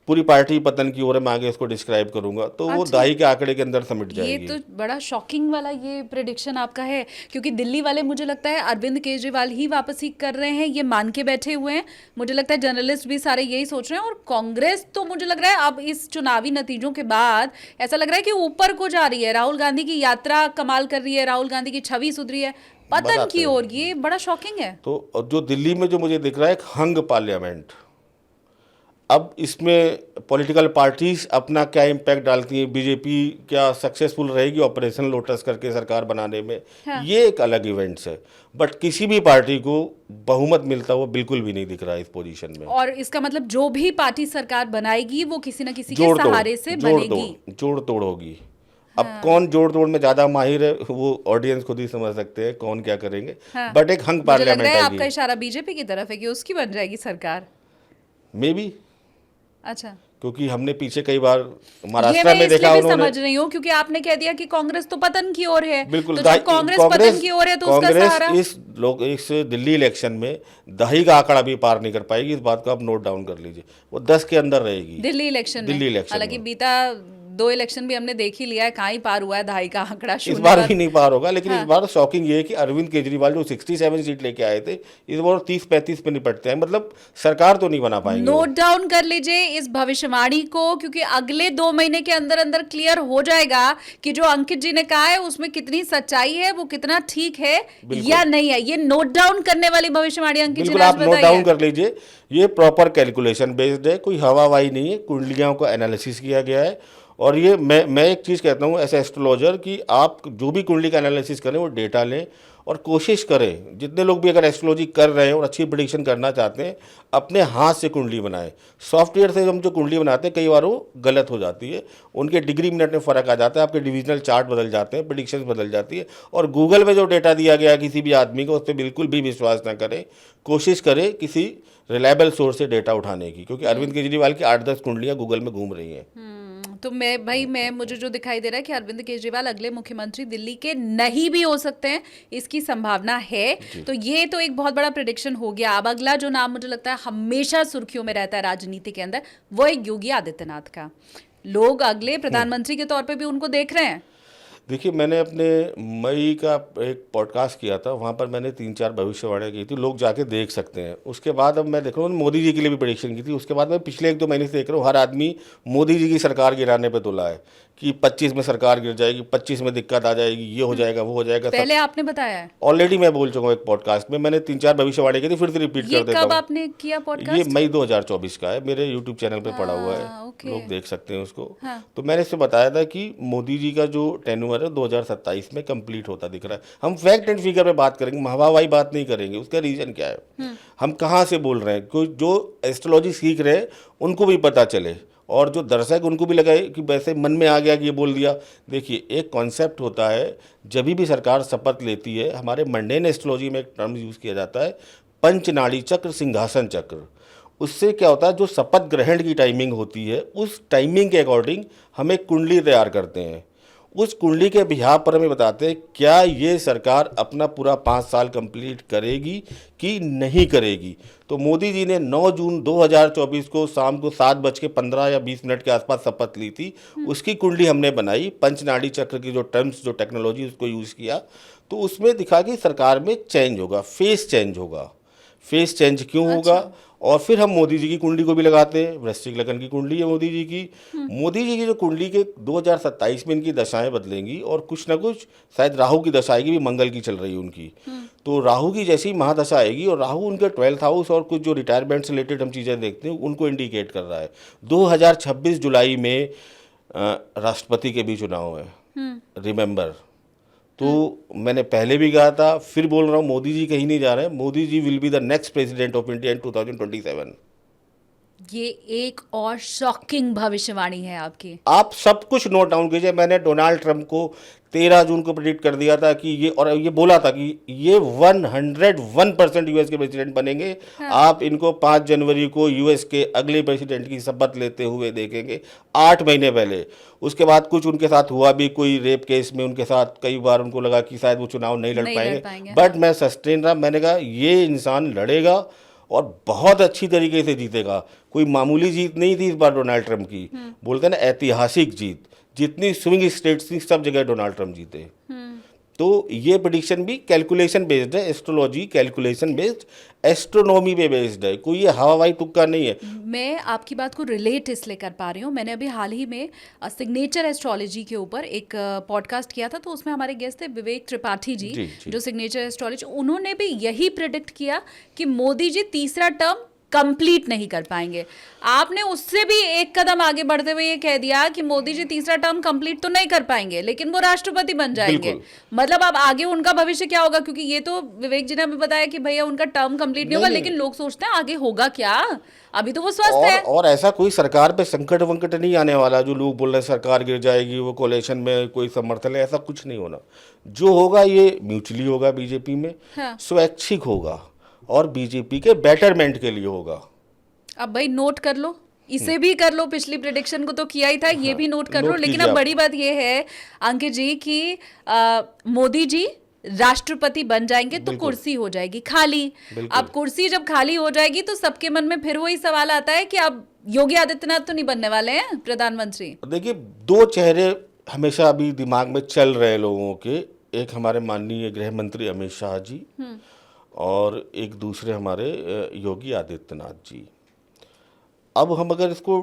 पूरी पार्टी पतन की ओर है। मैं आगे इसको डिस्क्राइब करूंगा, तो वो अच्छा। दाई के आंकड़े के अंदर समिट ये जाएगी। तो बड़ा शॉकिंग वाला ये प्रेडिक्शन आपका है, क्योंकि दिल्ली वाले मुझे लगता है अरविंद केजरीवाल ही वापसी कर रहे हैं, ये मान के बैठे हुए हैं। मुझे लगता है जर्नलिस्ट भी सारे यही सोच रहे हैं, और कांग्रेस तो मुझे लग रहा है अब इस चुनावी नतीजों के बाद ऐसा लग रहा है कि ऊपर को जा रही है। राहुल गांधी की यात्रा कमाल कर रही है, राहुल गांधी की छवि सुधरी है पतन बताते की हैं। ओर। ये बड़ा शॉकिंग है। तो और जो दिल्ली में जो मुझे दिख रहा है एक हंग पार्लियामेंट। अब इसमें पॉलिटिकल पार्टीज अपना क्या इम्पैक्ट डालती हैं, बीजेपी क्या सक्सेसफुल रहेगी ऑपरेशन लोटस करके सरकार बनाने में, हाँ। ये एक अलग इवेंट्स है। बट किसी भी पार्टी को बहुमत मिलता हुआ बिल्कुल भी नहीं दिख रहा है इस पोजीशन में। और इसका मतलब जो भी पार्टी सरकार बनाएगी वो किसी न किसी के सहारे से बनेगी, जोड़ तोड़ होगी। अब कौन जोड़ तोड़ में ज्यादा माहिर है, वो ऑडियंस खुद ही समझ सकते हैं कौन क्या करेंगे। हाँ। बट एक हंग मुझे लग रहा पार्लियामेंट है आपका आएगी, इशारा बीजेपी की तरफ है कि उसकी बन जाएगी सरकार। मे बी, अच्छा, क्योंकि हमने पीछे कई बार ये महाराष्ट्र मैं में देखा इसलिए भी उन्होंने। समझ रही हूँ क्योंकि आपने कह दिया कि कांग्रेस तो पतन की ओर है। बिल्कुल, तो जब कांग्रेस पतन की ओर है तो उसका सहारा। इस दिल्ली इलेक्शन में दही का आंकड़ा भी पार नहीं कर पाएगी। इस बात को आप नोट डाउन कर लीजिए, वो 10 के अंदर रहेगी दिल्ली इलेक्शन में। हालांकि बीता 2 इलेक्शन भी हमने देख ही लिया है, कहाँ ही पार हुआ है दहाई का आंकड़ा। इस बार भी नहीं पार होगा। लेकिन इस बार शॉकिंग ये है कि अरविंद केजरीवाल जो 67 सीट लेके आए थे, इस बार 30-35 पे निपटते हैं। मतलब सरकार तो नहीं बना पाएंगे। नोट डाउन कर लीजिए इस भविष्यवाणी को, क्योंकि अगले 2 महीने के अंदर अंदर क्लियर हो जाएगा कि जो अंकित जी ने कहा है उसमें कितनी सच्चाई है, वो कितना ठीक है या नहीं है। ये नोट डाउन करने वाली भविष्यवाणी अंकित जी बिल्कुल, ने आज आप नोट बताई डाउन है। कर लीजिए। ये प्रॉपर कैलकुलेशन बेस्ड है, कोई हवावाई नहीं है। कुंडलियों को एनालिसिस किया गया है। और ये मैं एक चीज़ कहता हूँ एज एस्ट्रोलॉजर कि आप जो भी कुंडली का एनालिसिस करें वो डेटा लें और कोशिश करें, जितने लोग भी अगर एस्ट्रोलॉजी कर रहे हैं और अच्छी प्रेडिक्शन करना चाहते हैं, अपने हाथ से कुंडली बनाएं। सॉफ्टवेयर से हम जो कुंडली बनाते हैं कई बार वो गलत हो जाती है, उनके डिग्री मिनट में फ़र्क आ जाता है, आपके डिविजनल चार्ट बदल जाते हैं, प्रेडिक्शंस बदल जाती है। और गूगल में जो डेटा दिया गया किसी भी आदमी को, उस पर बिल्कुल भी विश्वास ना करें। कोशिश करें किसी रिलायबल सोर्स से डेटा उठाने की, क्योंकि अरविंद केजरीवाल की 8-10 कुंडलियाँ गूगल में घूम रही हैं। तो मैं मुझे जो दिखाई दे रहा है कि अरविंद केजरीवाल अगले मुख्यमंत्री दिल्ली के नहीं भी हो सकते हैं, इसकी संभावना है। तो ये तो एक बहुत बड़ा प्रेडिक्शन हो गया। अब अगला जो नाम मुझे लगता है हमेशा सुर्खियों में रहता है राजनीति के अंदर, वो है योगी आदित्यनाथ का। लोग अगले प्रधानमंत्री के तौर पे भी उनको देख रहे हैं। देखिए, मैंने अपने मई का एक पॉडकास्ट किया था, वहाँ पर मैंने 3-4 भविष्यवाणियाँ की थी, लोग जाके देख सकते हैं। उसके बाद अब मैं देख रहा हूँ, मोदी जी के लिए भी प्रेडिक्शन की थी। उसके बाद मैं पिछले 1-2 महीने से देख रहा हूँ, हर आदमी मोदी जी की सरकार गिराने पे तुला है कि 25 में सरकार गिर जाएगी, 25 में दिक्कत आ जाएगी, ये हो जाएगा, वो हो जाएगा। पहले आपने बताया है ऑलरेडी मैं बोल चुका हूँ एक पॉडकास्ट में, मैंने 3-4 भविष्यवाणी की थी, फिर से रिपीट कर देता हूँ। कब आपने किया पॉडकास्ट? ये मई 2024 का है, मेरे यूट्यूब चैनल पे पड़ा हुआ है, लोग देख सकते हैं उसको। तो मैंने इससे बताया था कि मोदी जी का जो टेन्योर है 2027 में कंप्लीट होता दिख रहा है। हम फैक्ट एंड फिगर पे बात करेंगे, हवाई बात नहीं करेंगे। उसका रीजन क्या है, हम कहाँ से बोल रहे हैं, कोई जो एस्ट्रोलॉजी सीख रहे हैं उनको भी पता चले, और जो दर्शक उनको भी लगे कि वैसे मन में आ गया कि ये बोल दिया। देखिए, एक कॉन्सेप्ट होता है, जब भी सरकार शपथ लेती है, हमारे मंडेन एस्ट्रोलॉजी में एक टर्म यूज़ किया जाता है, पंचनाड़ी चक्र, सिंहासन चक्र। उससे क्या होता है, जो शपथ ग्रहण की टाइमिंग होती है, उस टाइमिंग के अकॉर्डिंग हम एक कुंडली तैयार करते हैं। उस कुंडली के बिहार पर हमें बताते हैं क्या ये सरकार अपना पूरा 5 साल कंप्लीट करेगी कि नहीं करेगी। तो मोदी जी ने 9 जून 2024 को शाम को 7:15 या 20 मिनट के आसपास शपथ ली थी। उसकी कुंडली हमने बनाई, पंचनाड़ी चक्र की जो टर्म्स, जो टेक्नोलॉजी, उसको यूज़ किया। तो उसमें दिखा कि सरकार में चेंज होगा, फेस चेंज होगा। फेस चेंज क्यों होगा, और फिर हम मोदी जी की कुंडली को भी लगाते हैं। वृश्चिक लगन की कुंडली है मोदी जी की। मोदी जी की जो कुंडली के 2027 में इनकी दशाएं बदलेंगी, और कुछ ना कुछ शायद राहु की दशा आएगी, भी मंगल की चल रही है उनकी। तो राहु की जैसी महादशा आएगी, और राहु उनके 12th हाउस और कुछ जो रिटायरमेंट से रिलेटेड हम चीज़ें देखते हैं उनको इंडिकेट कर रहा है। 2026 जुलाई में राष्ट्रपति के भी चुनाव है, रिमेंबर। तो मैंने पहले भी कहा था, फिर बोल रहा हूँ, मोदी जी कहीं नहीं जा रहे हैं। Modi ji will be the next president of India in 2027। ये एक और शॉकिंग भविष्यवाणी है आपकी। आप सब कुछ नोट डाउन कीजिए। मैंने डोनाल्ड ट्रंप को 13 जून को प्रेडिक्ट कर दिया था कि ये, और ये बोला था कि ये 101% यूएस के प्रेसिडेंट बनेंगे। आप इनको 5 जनवरी को यूएस के अगले प्रेसिडेंट की शपथ लेते हुए देखेंगे, 8 महीने पहले। उसके बाद कुछ उनके साथ हुआ भी, कोई रेप केस में उनके साथ कई बार उनको लगा कि शायद वो चुनाव नहीं लड़ पाएंगे, बट मैं सस्टेन रहा। मैंने कहा ये इंसान लड़ेगा और बहुत अच्छी तरीके से जीतेगा। कोई मामूली जीत नहीं थी इस बार डोनाल्ड ट्रंप की, बोलते हैं ना ऐतिहासिक जीत। जितनी स्विंग स्टेट्स थी सब जगह डोनाल्ड ट्रंप जीते। तो ये प्रेडिक्शन भी कैलकुलेशन बेस्ड है, एस्ट्रोलॉजी कैलकुलेशन बेस्ड, एस्ट्रोनॉमी पे बेस्ड है, कोई ये हवाई तुक्का नहीं है। मैं आपकी बात को रिलेट इसलिए कर पा रही हूँ, मैंने अभी हाल ही में सिग्नेचर एस्ट्रोलॉजी के ऊपर एक पॉडकास्ट किया था, तो उसमें हमारे गेस्ट थे विवेक त्रिपाठी जी, जो सिग्नेचर एस्ट्रोलॉजी, उन्होंने भी यही प्रेडिक्ट किया कि मोदी जी तीसरा टर्म कंप्लीट नहीं कर पाएंगे। आपने उससे भी एक कदम आगे बढ़ते हुए ये कह दिया कि मोदी जी तीसरा टर्म कंप्लीट तो नहीं कर पाएंगे, लेकिन वो राष्ट्रपति बन जाएंगे। मतलब अब आगे उनका भविष्य क्या होगा, क्योंकि ये तो विवेक जी ने हमें बताया कि भैया उनका टर्म कंप्लीट नहीं होगा, लेकिन लोग सोचते हैं आगे होगा क्या, अभी तो वो स्वस्थ है। और ऐसा कोई सरकार पे संकट वंकट नहीं आने वाला जो लोग बोल रहे हैं सरकार गिर जाएगी, वो कोalition में कोई समर्थन है, ऐसा कुछ नहीं होना। जो होगा ये म्यूचुअली होगा, बीजेपी में स्वैच्छिक होगा और बीजेपी के बेटरमेंट के लिए होगा। अब भाई नोट कर लो, इसे भी कर लो, पिछली प्रेडिक्शन को तो किया ही था, ये भी नोट कर लो। लेकिन अब बड़ी बात ये है अंकित जी कि मोदी जी राष्ट्रपति बन जाएंगे तो कुर्सी हो जाएगी खाली। अब कुर्सी जब खाली हो जाएगी तो सबके मन में फिर वही सवाल आता है कि अब योगी आदित्यनाथ तो नहीं बनने वाले हैं प्रधानमंत्री। देखिए, 2 चेहरे हमेशा अभी दिमाग में चल रहे लोगों के, एक हमारे माननीय गृह मंत्री अमित शाह जी और एक दूसरे हमारे योगी आदित्यनाथ जी। अब हम अगर इसको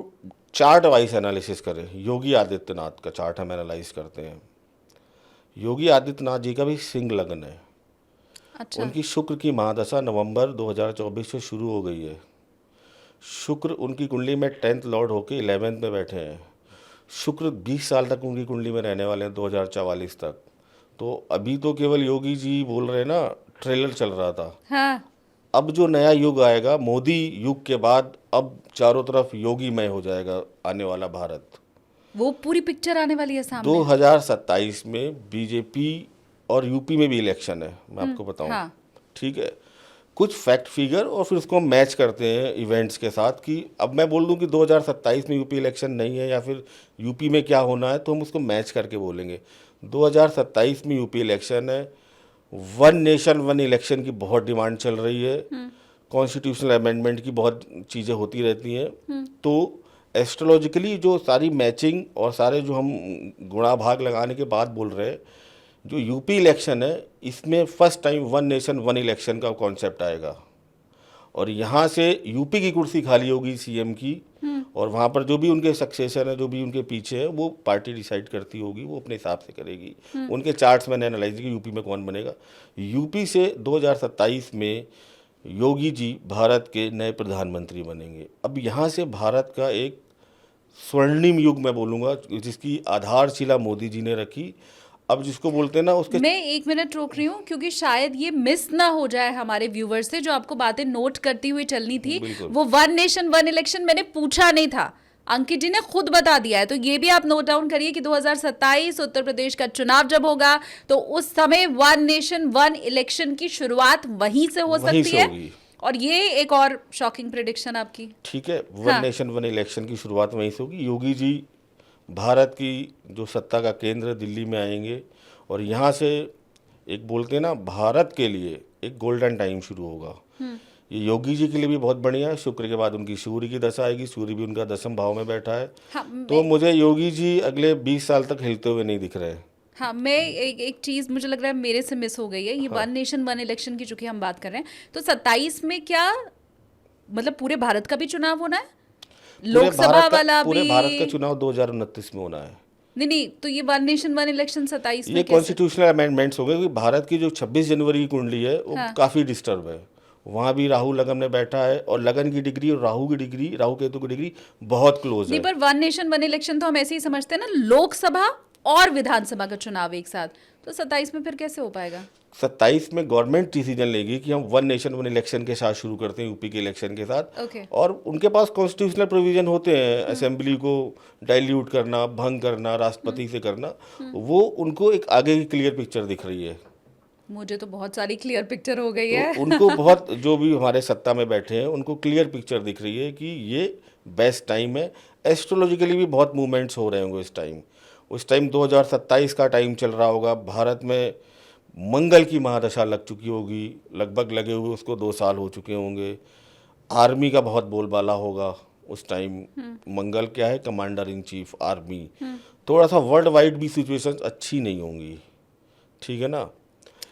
चार्ट वाइज एनालिसिस करें, योगी आदित्यनाथ का चार्ट हम एनालाइज करते हैं। योगी आदित्यनाथ जी का भी सिंह लगन है। अच्छा। उनकी शुक्र की महादशा नवंबर 2024 से शुरू हो गई है। शुक्र उनकी कुंडली में 10th लॉर्ड होके 11th में बैठे हैं। शुक्र 20 साल तक उनकी कुंडली में रहने वाले हैं, 2044 तक। तो अभी तो केवल योगी जी बोल रहे हैं ना, ट्रेलर चल रहा था। हाँ। अब जो नया युग आएगा, मोदी युग के बाद अब चारों तरफ योगीमय हो जाएगा आने वाला भारत। वो पूरी पिक्चर आने वाली है सामने। 2027 में बीजेपी और यूपी में भी इलेक्शन है, मैं आपको बताऊं। हाँ। ठीक है, कुछ फैक्ट फिगर और फिर उसको हम मैच करते हैं इवेंट्स के साथ कि अब मैं बोल दूं कि 2027 में यूपी इलेक्शन नहीं है या फिर यूपी में क्या होना है, तो हम उसको मैच करके बोलेंगे। 2027 में यूपी इलेक्शन है, वन नेशन वन इलेक्शन की बहुत डिमांड चल रही है, कॉन्स्टिट्यूशनल अमेंडमेंट की बहुत चीज़ें होती रहती हैं। तो एस्ट्रोलॉजिकली जो सारी मैचिंग और सारे जो हम गुणा भाग लगाने के बाद बोल रहे हैं, जो यूपी इलेक्शन है इसमें first time one nation one election का कॉन्सेप्ट आएगा और यहाँ से यूपी की कुर्सी खाली होगी सीएम की, और वहाँ पर जो भी उनके सक्सेसर है, जो भी उनके पीछे है, वो पार्टी डिसाइड करती होगी, वो अपने हिसाब से करेगी। उनके चार्ट्स मैंने एनालाइज की यूपी में कौन बनेगा। यूपी से 2027 में योगी जी भारत के नए प्रधानमंत्री बनेंगे। अब यहाँ से भारत का एक स्वर्णिम युग मैं बोलूँगा, जिसकी आधारशिला मोदी जी ने रखी। अब जिसको बोलते हैं ना उसके, मैं 1 मिनट रोक रही हूँ क्योंकि शायद ये मिस ना हो जाए हमारे व्यूवर्स से, जो आपको बातें नोट करती हुई चलनी थी। वो वन नेशन वन इलेक्शन मैंने पूछा नहीं था, अंकित जी ने खुद बता दिया है। तो ये भी आप नोट डाउन करिए कि 2027 उत्तर प्रदेश का चुनाव जब होगा तो उस समय वन नेशन वन इलेक्शन की शुरुआत वहीं से हो सकती है। और ये एक और शॉकिंग प्रेडिक्शन आपकी, ठीक है, वन नेशन वन इलेक्शन की शुरुआत वहीं से होगी। योगी जी भारत की जो सत्ता का केंद्र दिल्ली में आएंगे और यहाँ से एक बोलते हैं ना भारत के लिए एक गोल्डन टाइम शुरू होगा। ये योगी जी के लिए भी बहुत बढ़िया है। शुक्र के बाद उनकी सूर्य की दशा आएगी, सूर्य भी उनका 10वें भाव में बैठा है। तो मुझे योगी जी अगले 20 साल तक हिलते हुए नहीं दिख रहे हैं। हाँ, मैं एक चीज़ मुझे लग रहा है मेरे से मिस हो गई है। ये वन नेशन वन इलेक्शन की चूंकि हम बात कर रहे हैं, तो 27 में क्या मतलब पूरे भारत का भी चुनाव होना है? लोकसभा वाला पूरे भी? भारत का चुनाव 2029 में होना है। नहीं, तो ये वन नेशन वन इलेक्शन 27 में ये कॉन्स्टिट्यूशनल अमेंडमेंट्स हो गए, क्योंकि भारत की जो 26 जनवरी की कुंडली है वो काफ़ी डिस्टर्ब है। वहाँ भी राहु लगन में बैठा है और लगन की डिग्री और राहु की डिग्री, राहु केतु की डिग्री बहुत क्लोज है। पर वन नेशन वन इलेक्शन तो हम ऐसे ही समझते हैं ना, लोकसभा और विधानसभा का चुनाव एक साथ, तो 27 में फिर कैसे हो पाएगा? 27 में गवर्नमेंट डिसीजन लेगी कि हम वन नेशन वन इलेक्शन के साथ शुरू करते हैं, यूपी के इलेक्शन के साथ। और उनके पास कॉन्स्टिट्यूशनल प्रोविजन होते हैं, असेंबली को डाइल्यूट करना, भंग करना, राष्ट्रपति से करना। वो उनको एक आगे की क्लियर पिक्चर दिख रही है। मुझे तो बहुत सारी क्लियर पिक्चर हो गई है। तो उनको बहुत, जो भी हमारे सत्ता में बैठे हैं उनको क्लियर पिक्चर दिख रही है कि ये बेस्ट टाइम है। एस्ट्रोलॉजिकली भी बहुत मूवमेंट्स हो रहे होंगे उस टाइम 2027 का टाइम चल रहा होगा। भारत में मंगल की महादशा लग चुकी होगी, लगभग लगे हुए उसको 2 साल हो चुके होंगे। आर्मी का बहुत बोलबाला होगा उस टाइम। मंगल क्या है, कमांडर इन चीफ आर्मी। थोड़ा सा वर्ल्ड वाइड भी सिचुएशन अच्छी नहीं होंगी, ठीक है ना।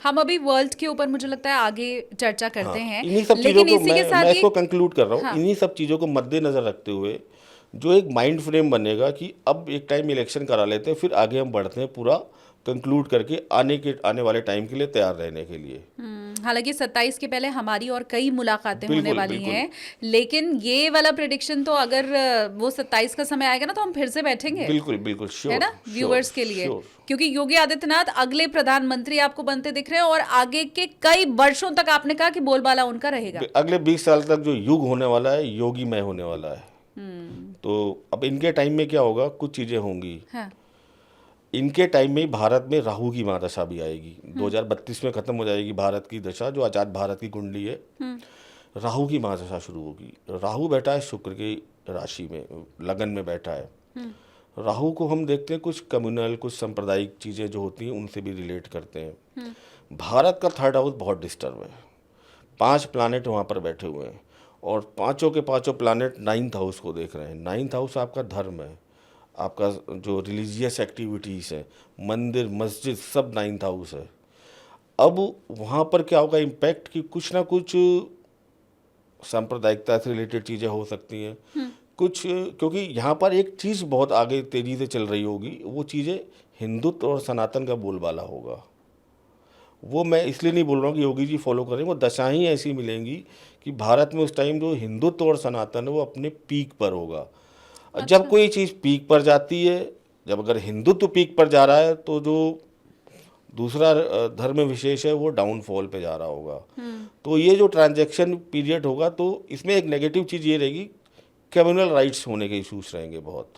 हम अभी वर्ल्ड के ऊपर मुझे लगता है आगे चर्चा करते हैं, इन्हीं सब चीज़ों को मैं इसको कंक्लूड कर रहा हूँ। इन्हीं सब चीज़ों को मद्देनजर रखते हुए जो एक माइंड फ्रेम बनेगा कि अब एक टाइम इलेक्शन करा लेते हैं, फिर आगे हम बढ़ते हैं, पूरा कंक्लूड करके आने वाले टाइम के लिए तैयार रहने के लिए। हालांकि 27 के पहले हमारी और कई मुलाकातें होने वाली हैं, लेकिन ये वाला प्रेडिक्शन तो अगर वो 27 का समय आएगा ना तो हम फिर से बैठेंगे, बिल्कुल श्योर, है ना, व्यूअर्स के लिए। क्योंकि योगी आदित्यनाथ अगले प्रधानमंत्री आपको बनते दिख रहे हैं और आगे के कई वर्षों तक आपने कहा कि बोलबाला उनका रहेगा। अगले 20 साल तक जो युग होने वाला है, योगीमय होने वाला है। तो अब इनके टाइम में क्या होगा, कुछ चीजें होंगी। इनके टाइम में भारत में राहु की महादशा भी आएगी। 2032 में खत्म हो जाएगी भारत की दशा, जो आजाद भारत की कुंडली है। राहु की महादशा शुरू होगी। राहु बैठा है शुक्र की राशि में, लगन में बैठा है। राहु को हम देखते हैं कुछ कम्युनल, कुछ सांप्रदायिक चीज़ें जो होती हैं उनसे भी रिलेट करते हैं। भारत का 3rd हाउस बहुत डिस्टर्ब है, 5 प्लानेट वहाँ पर बैठे हुए हैं और पांचों के पांचों प्लानेट 9th हाउस को देख रहे हैं। 9th हाउस आपका धर्म है, आपका जो रिलीजियस एक्टिविटीज़ है, मंदिर मस्जिद सब 9th हाउस है। अब वहाँ पर क्या होगा इम्पैक्ट कि कुछ ना कुछ सांप्रदायिकता से रिलेटेड चीज़ें हो सकती हैं कुछ, क्योंकि यहाँ पर एक चीज़ बहुत आगे तेज़ी से चल रही होगी, वो चीज़ें हिंदुत्व और सनातन का बोलबाला होगा। वो मैं इसलिए नहीं बोल रहा हूँ कि योगी जी फॉलो करें, वो दशा ही ऐसी मिलेंगी कि भारत में उस टाइम जो हिंदुत्व और सनातन है वो अपने पीक पर होगा। अच्छा। जब कोई चीज़ पीक पर जाती है, जब अगर हिंदुत्व पीक पर जा रहा है तो जो दूसरा धर्म विशेष है वो डाउनफॉल पे जा रहा होगा। तो ये जो ट्रांजैक्शन पीरियड होगा तो इसमें एक नेगेटिव चीज़ ये रहेगी, कम्युनल राइट्स होने के इशूज़ रहेंगे बहुत।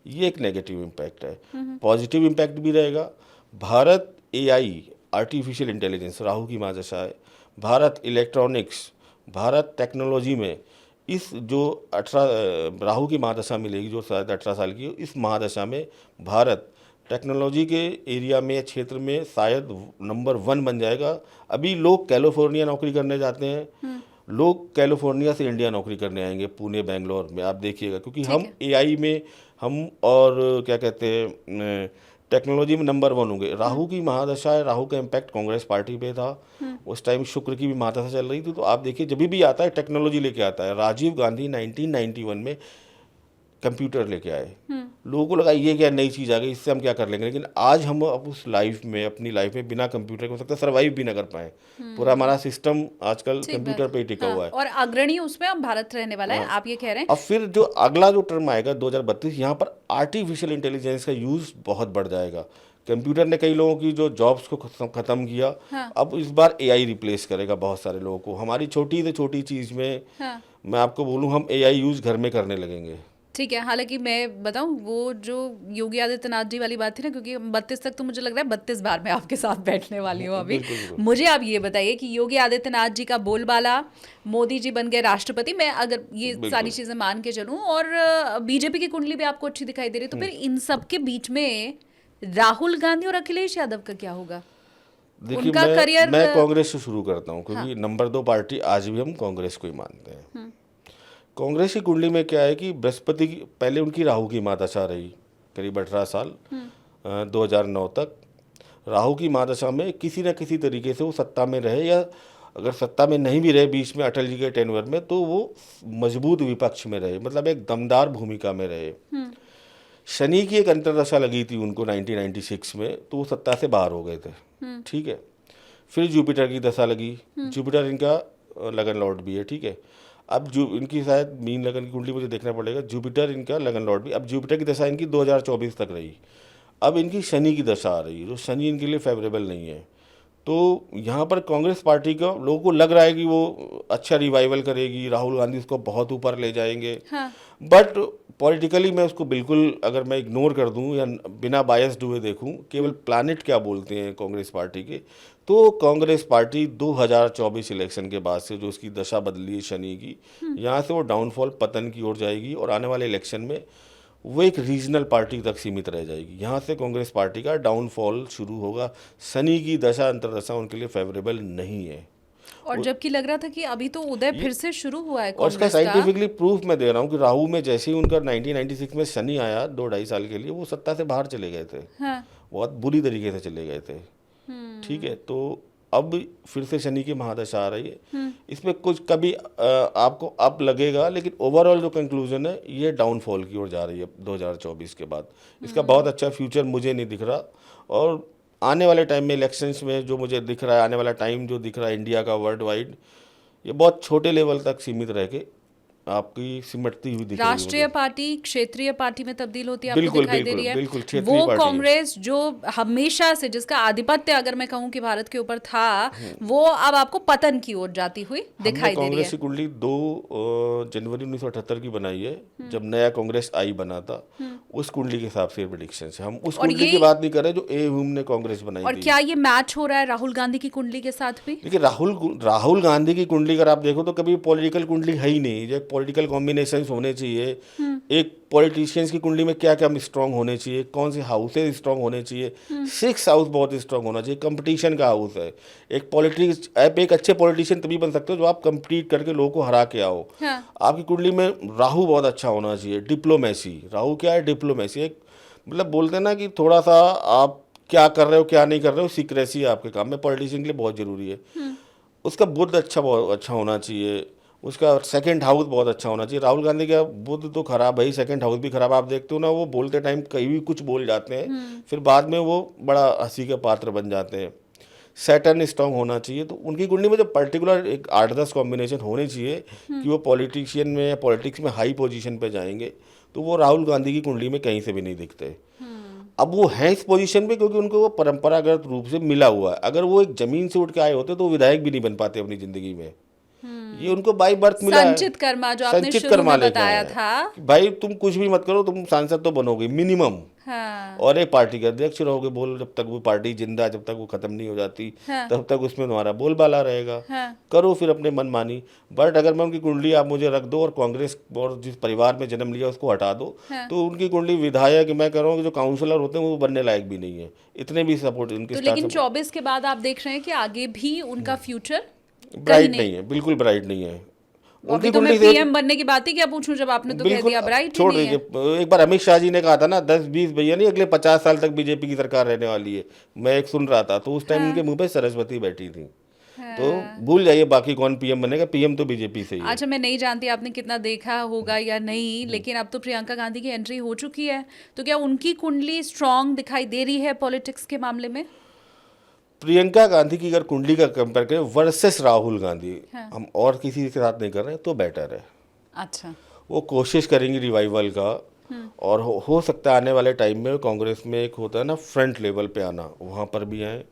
ये एक नेगेटिव इम्पैक्ट है। पॉजिटिव इम्पैक्ट भी रहेगा। Bharat AI artificial intelligence, Rahu की महादशा है, भारत इलेक्ट्रॉनिक्स, भारत टेक्नोलॉजी में इस जो 18 राहु की महादशा मिलेगी जो शायद 18 साल की, इस महादशा में भारत टेक्नोलॉजी के एरिया में क्षेत्र में शायद नंबर 1 बन जाएगा। अभी लोग कैलिफोर्निया नौकरी करने जाते हैं, लोग कैलिफोर्निया से इंडिया नौकरी करने आएंगे, पुणे बेंगलोर में, आप देखिएगा, क्योंकि हम एआई में हम और क्या कहते हैं टेक्नोलॉजी में नंबर 1 होंगे। राहु की महादशा है, राहु का इम्पैक्ट कांग्रेस पार्टी पे था, उस टाइम शुक्र की भी महादशा चल रही थी, तो आप देखिए जब भी आता है टेक्नोलॉजी लेके आता है। राजीव गांधी 1991 में कंप्यूटर लेके आए, लोगों को लगा ये क्या नई चीज़ आ गई, इससे हम क्या कर लेंगे, लेकिन आज हम अब उस लाइफ में, अपनी लाइफ में बिना कंप्यूटर के हो सकता है सर्वाइव भी ना कर पाए। पूरा हमारा सिस्टम आजकल कंप्यूटर पे ही टिका हुआ है, और अग्रणी उसमें अब भारत रहने वाला है, आप ये कह रहे हैं। अब फिर जो अगला जो टर्म आएगा 2032, यहाँ पर आर्टिफिशियल इंटेलिजेंस का यूज़ बहुत बढ़ जाएगा। कंप्यूटर ने कई लोगों की जो जॉब्स को खत्म किया, अब इस बार एआई रिप्लेस करेगा बहुत सारे लोगों को। हमारी छोटी से छोटी चीज़ में मैं आपको बोलूँ, हम एआई यूज़ घर में करने लगेंगे। ठीक है, हालांकि मैं बताऊं वो जो योगी आदित्यनाथ जी वाली बात थी ना, क्योंकि 32 तक तो मुझे लग रहा है 32 बार मैं आपके साथ बैठने वाली हूँ अभी। मुझे आप ये बताइए कि योगी आदित्यनाथ जी का बोलबाला, मोदी जी बन गए राष्ट्रपति, मैं अगर ये सारी चीजें मान के चलूं, और बीजेपी की कुंडली भी आपको अच्छी दिखाई दे रही, तो फिर इन सब के बीच में राहुल गांधी और अखिलेश यादव का क्या होगा? देखिए, मैं कांग्रेस से शुरू करता हूँ, क्योंकि नंबर 2 पार्टी आज भी हम कांग्रेस को ही मानते हैं। कांग्रेस की कुंडली में क्या है कि बृहस्पति की पहले उनकी राहु की महादशा रही करीब 18 साल, 2009 तक। राहु की महादशा में किसी न किसी तरीके से वो सत्ता में रहे, या अगर सत्ता में नहीं भी रहे बीच में अटल जी के टेन्योर में, तो वो मजबूत विपक्ष में रहे, मतलब एक दमदार भूमिका में रहे। शनि की एक अंतर्दशा लगी थी उनको 1996 में, तो वो सत्ता से बाहर हो गए थे, ठीक है। फिर जुपिटर की दशा लगी, जुपिटर इनका लगन लॉर्ड भी है, ठीक है। अब जो इनकी शायद मीन लगन की कुंडली मुझे देखना पड़ेगा, जुपिटर इनका लगन लॉर्ड भी, अब जुपिटर की दशा इनकी 2024 तक रही। अब इनकी शनि की दशा आ रही है, जो शनि इनके लिए फेवरेबल नहीं है। तो यहाँ पर कांग्रेस पार्टी का लोगों को लग रहा है कि वो अच्छा रिवाइवल करेगी, राहुल गांधी उसको बहुत ऊपर ले जाएंगे, बट पॉलिटिकली मैं उसको बिल्कुल, अगर मैं इग्नोर कर दूं या बिना बायस्ड हुए देखूं, केवल प्लैनेट क्या बोलते हैं कांग्रेस पार्टी के, तो कांग्रेस पार्टी 2024 इलेक्शन के बाद से जो उसकी दशा बदली है शनि की, यहाँ से वो डाउनफॉल, पतन की ओर जाएगी, और आने वाले इलेक्शन में वो एक रीजनल पार्टी तक सीमित रह जाएगी। यहाँ से कांग्रेस पार्टी का डाउनफॉल शुरू होगा। शनि की दशा अंतर्दशा उनके लिए फेवरेबल नहीं है, और जबकि लग रहा था कि अभी तो उदय फिर से शुरू हुआ है और इसका साइंटिफिकली प्रूफ मैं दे रहा हूँ कि राहु में जैसे ही उनका 1996 में शनि आया 2-2.5 साल के लिए, वो सत्ता से बाहर चले गए थे, बहुत बुरी तरीके से चले गए थे, ठीक है। तो अब फिर से शनि की महादशा आ रही है, इसमें कुछ कभी आपको अप लगेगा, लेकिन ओवरऑल जो कंक्लूजन है ये डाउनफॉल की ओर जा रही है 2024 के बाद। इसका बहुत अच्छा फ्यूचर मुझे नहीं दिख रहा, और आने वाले टाइम में इलेक्शंस में जो मुझे दिख रहा है, आने वाला टाइम जो दिख रहा है इंडिया का वर्ल्ड वाइड, ये बहुत छोटे लेवल तक सीमित रह के आपकी सिमटती हुई दिख रही है। राष्ट्रीय पार्टी क्षेत्रीय पार्टी में तब्दील होती है, बिल्कुल, दिखाई दे रही है। बिल्कुल, वो कांग्रेस जो हमेशा से, जिसका आधिपत्य अगर मैं कहूं कि भारत के ऊपर था, वो अब आपको पतन की ओर जाती हुई दिखाई दे रही है। कांग्रेस की कुंडली 2 जनवरी 1978 की बनाई है, जब नया कांग्रेस आई बना था, उस कुंडली के हिसाब से प्रेडिक्शन है। हम उस कुंडली की बात नहीं कर रहे जो ए ह्यूम ने कांग्रेस बनाई और थी। क्या ये मैच हो रहा है राहुल गांधी की कुंडली के साथ भी? देखिए, राहुल गांधी की कुंडली अगर आप देखो तो कभी पॉलिटिकल कुंडली है ही नहीं, जो पॉलिटिकल कॉम्बिनेशन होने चाहिए। एक पॉलिटिशियंस की कुंडली में क्या क्या स्ट्रांग होने चाहिए, कौन से हाउसेज स्ट्रांग होने चाहिए, 6 हाउस बहुत स्ट्रांग होना चाहिए, कंपटीशन का हाउस है। एक पॉलिटिक्स, आप एक अच्छे पॉलिटिशियन तभी बन सकते हो जो आप कंपीट करके लोगों को हरा के आओ। आपकी कुंडली में राहु बहुत अच्छा होना चाहिए, डिप्लोमेसी। राहु क्या है? डिप्लोमेसी। एक मतलब बोलते हैं ना कि थोड़ा सा आप क्या कर रहे हो क्या नहीं कर रहे हो, सीक्रेसी आपके काम में पॉलिटिशियन के लिए बहुत जरूरी है। उसका बुद्ध बहुत अच्छा होना चाहिए, उसका सेकंड हाउस बहुत अच्छा होना चाहिए। राहुल गांधी का बुद्ध तो खराब है ही, सेकंड हाउस भी खराब। आप देखते हो ना, वो बोलते टाइम कहीं भी कुछ बोल जाते हैं, फिर बाद में वो बड़ा हंसी के पात्र बन जाते हैं। सैटर्न स्ट्रांग होना चाहिए। तो उनकी कुंडली में जो पर्टिकुलर एक 8-10 कॉम्बिनेशन होने चाहिए कि वो पॉलिटिशियन में या पॉलिटिक्स में हाई पोजीशन पे जाएंगे, तो वो राहुल गांधी की कुंडली में कहीं से भी नहीं दिखते। अब वो हैं इस पोजीशन पे क्योंकि उनको वो परंपरागत रूप से मिला हुआ है। अगर वो एक जमीन से उठ के आए होते तो वो विधायक भी नहीं बन पाते अपनी ज़िंदगी में। ये उनको बाई बर्थ मिला है। संचित कर्मा जो आपने संचित शुरू कर्मा में लेके आए बताया हैं था। कि भाई तुम कुछ भी मत करो, तुम सांसद तो बनोगे मिनिमम, हाँ और एक पार्टी के अध्यक्ष रहोगे। बोल जब तक वो पार्टी जिंदा है, जब तक वो खत्म नहीं हो जाती, हाँ। तब तक उसमें तुम्हारा बोलबाला रहेगा। हाँ। करो फिर अपने मनमानी। बट अगर मैं उनकी कुंडली आप मुझे रख दो और कांग्रेस और जिस परिवार में जन्म लिया उसको हटा दो, हाँ। तो उनकी कुंडली विधायक, मैं कह रहा हूँ कि जो काउंसलर होते हैं वो बनने लायक भी नहीं है, इतने भी सपोर्ट उनके तो स्टार लेकिन सपोर्ट 24 के बाद आप देख रहे हैं कि आगे भी उनका फ्यूचर ब्राइट नहीं है, बिल्कुल ब्राइट नहीं है। अभी तो मैं पीएम बनने की बात ही क्या पूछूं, जब आपने तो कह बिल्कुल दिया ब्राइट ही छोड़ नहीं है। दीजिए। एक बार अमित शाह जी ने कहा था ना 10-20 भैया नहीं, अगले 50 साल तक बीजेपी की सरकार रहने वाली है। मैं एक सुन रहा था, तो उस टाइम उनके मुंह पे सरस्वती बैठी थी। तो भूल जाइए बाकी कौन पीएम बनेगा, पीएम तो बीजेपी से ही है। अच्छा, मैं नहीं जानती आपने कितना देखा होगा या नहीं, लेकिन अब तो प्रियंका गांधी की एंट्री हो चुकी है, तो क्या उनकी कुंडली स्ट्रांग दिखाई दे रही है पॉलिटिक्स के मामले में? प्रियंका गांधी की अगर कुंडली का कंपेयर करें वर्सेस राहुल गांधी, हाँ। हम और किसी के साथ नहीं कर रहे हैं, तो बेटर है। अच्छा। वो कोशिश करेंगी रिवाइवल का, और हो सकता है आने वाले टाइम में कांग्रेस में एक होता है ना फ्रंट लेवल पे आना, वहाँ पर भी आए।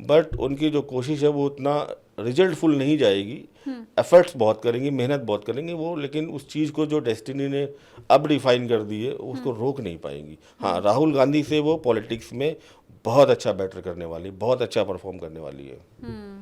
बट उनकी जो कोशिश है वो उतना रिजल्टफुल नहीं जाएगी। एफर्ट्स बहुत करेंगी, मेहनत बहुत करेंगी वो, लेकिन उस चीज़ को जो डेस्टिनी ने अब डिफाइन कर दी है उसको रोक नहीं पाएंगी। हाँ, राहुल गांधी से वो पॉलिटिक्स में बहुत अच्छा बेटर करने वाली, बहुत अच्छा परफॉर्म करने वाली है।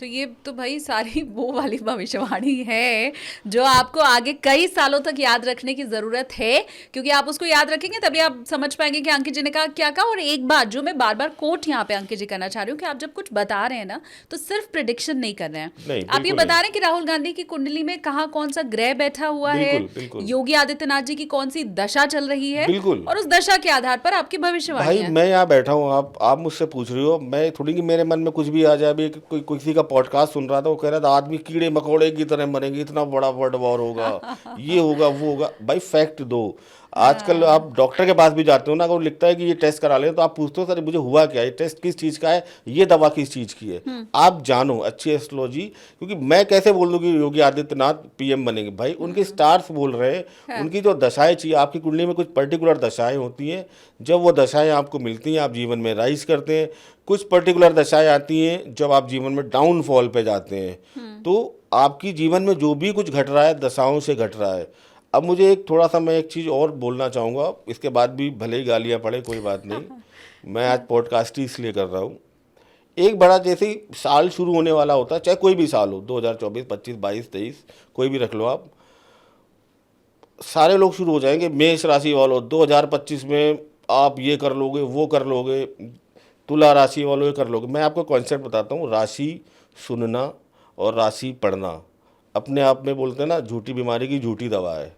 तो ये तो भाई सारी वो वाली भविष्यवाणी है जो आपको आगे कई सालों तक याद रखने की जरूरत है, क्योंकि आप उसको याद रखेंगे तभी आप समझ पाएंगे कि अंकित जी ने कहा क्या कहा। और एक बात जो मैं बार बार कोट यहाँ पे अंकित जी करना चाह रही हूँ कि आप जब कुछ बता रहे हैं ना, तो सिर्फ प्रिडिक्शन नहीं कर रहे हैं, नहीं, आप ये बिल्कुल बता रहे हैं कि राहुल गांधी की कुंडली में कहाँ कौन सा ग्रह बैठा हुआ है, बिल्कुल, बिल्कुल। योगी आदित्यनाथ जी की कौन सी दशा चल रही है, बिल्कुल। और उस दशा के आधार पर आपकी भविष्यवाणी भाई है। मैं यहाँ बैठा हूँ, आप मुझसे पूछ रही हो, मैं थोड़ी कि मेरे मन में कुछ भी आ जाए। अभी कोई किसी का पॉडकास्ट सुन रहा था, वो कह रहा था आदमी कीड़े मकोड़े की तरह मरेंगे, इतना बड़ा वर्ल्ड वॉर होगा, ये होगा वो होगा। भाई फैक्ट दो। आजकल आप डॉक्टर के पास भी जाते हो ना, अगर वो लिखता है कि ये टेस्ट करा लें, तो आप पूछते हो सर मुझे हुआ क्या, ये टेस्ट किस चीज़ का है, ये दवा किस चीज़ की है। आप जानो अच्छी एस्ट्रोलॉजी, क्योंकि मैं कैसे बोल दूँ कि योगी आदित्यनाथ पीएम बनेंगे। भाई उनके स्टार्स बोल रहे हैं, उनकी जो दशाएं चाहिए, आपकी कुंडली में कुछ पर्टिकुलर दशाएं होती हैं, जब वो दशाएं आपको मिलती हैं आप जीवन में राइज करते हैं। कुछ पर्टिकुलर दशाएं आती हैं जब आप जीवन में डाउनफॉल पे जाते हैं। तो आपकी जीवन में जो भी कुछ घट रहा है दशाओं से घट रहा है। अब मुझे एक थोड़ा सा मैं एक चीज़ और बोलना चाहूँगा, इसके बाद भी भले ही गालियाँ पड़े कोई बात नहीं। मैं आज पॉडकास्ट ही इसलिए कर रहा हूँ, एक बड़ा जैसे ही साल शुरू होने वाला होता है, चाहे कोई भी साल हो, 2024, 25, 22, 23, कोई भी रख लो आप, सारे लोग शुरू हो जाएंगे मेष राशि वालों 2025 में आप ये कर लोगे वो कर लोगे, तुला राशि वालों ये कर लोगे। मैं आपको कॉन्सेप्ट बताता हूँ, राशि सुनना और राशि पढ़ना अपने आप में बोलते हैं ना झूठी बीमारी की झूठी दवा है।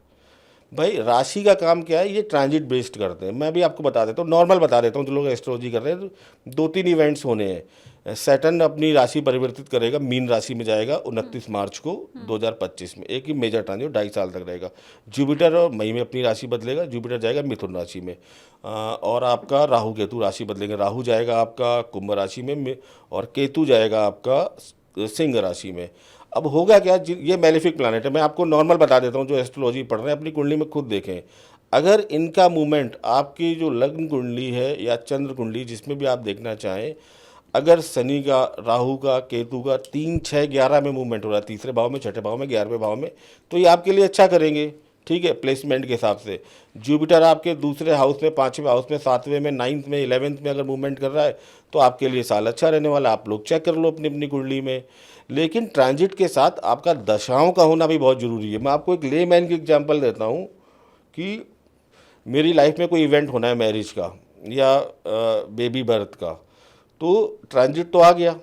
भाई राशि का काम क्या है, ये ट्रांजिट बेस्ड करते हैं। मैं भी आपको बता देता हूँ, नॉर्मल बता देता हूँ, जो लोग एस्ट्रोलॉजी कर रहे हैं, तो 2-3 इवेंट्स होने हैं। सैटर्न अपनी राशि परिवर्तित करेगा, मीन राशि में जाएगा 29 मार्च को 2025 में, एक ही मेजर ट्रांजिट 2.5 साल तक रहेगा। जुपिटर और मई में अपनी राशि बदलेगा, जुपिटर जाएगा मिथुन राशि में, और आपका राहु केतु राशि बदलेंगे। राहु जाएगा आपका कुंभ राशि में और केतु जाएगा आपका सिंह राशि में। अब होगा क्या, ये मैलेफिक प्लैनेट है, मैं आपको नॉर्मल बता देता हूँ, जो एस्ट्रोलॉजी पढ़ रहे हैं अपनी कुंडली में खुद देखें। अगर इनका मूवमेंट आपकी जो लग्न कुंडली है या चंद्र कुंडली जिसमें भी आप देखना चाहें, अगर शनि का, राहु का, केतु का 3, 6, 11 में मूवमेंट हो रहा है, तीसरे भाव में, छठे भाव में, 11वें भाव में, तो ये आपके लिए अच्छा करेंगे। ठीक है, प्लेसमेंट के हिसाब से। जुपिटर आपके दूसरे हाउस में, 5वें हाउस में, 7वें में, 9th में, 11th में अगर मूवमेंट कर रहा है तो आपके लिए साल अच्छा रहने वाला। आप लोग चेक कर लो अपनी अपनी कुंडली में। लेकिन ट्रांजिट के साथ आपका दशाओं का होना भी बहुत ज़रूरी है। मैं आपको एक लेमैन की एग्जांपल देता हूँ कि मेरी लाइफ में कोई इवेंट होना है मैरिज का या बेबी बर्थ का, तो ट्रांजिट तो आ गया,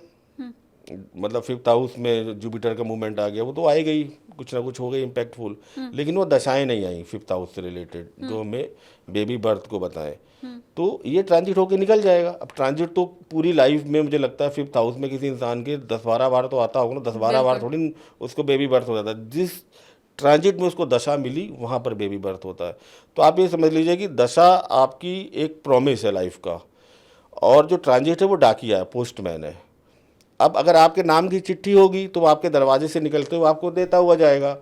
मतलब 5th हाउस में जुपिटर का मूवमेंट आ गया, वो तो आएगा ही, कुछ ना कुछ हो गई इम्पैक्टफुल। लेकिन वो दशाएं नहीं आई 5th हाउस से रिलेटेड जो हमें बेबी बर्थ को बताएं, तो ये ट्रांजिट होके निकल जाएगा। अब ट्रांजिट तो पूरी लाइफ में मुझे लगता है 5th हाउस में किसी इंसान के 10-12 बार तो आता होगा ना, 10-12 बार थोड़ी उसको बेबी बर्थ हो जाता है। जिस ट्रांजिट में उसको दशा मिली वहाँ पर बेबी बर्थ होता है। तो आप ये समझ लीजिए कि दशा आपकी एक प्रॉमिस है लाइफ का, और जो ट्रांजिट है वो डाकिया है, पोस्टमैन है। अब अगर आपके नाम की चिट्ठी होगी तो आपके दरवाजे से निकलते हुए आपको देता हुआ जाएगा।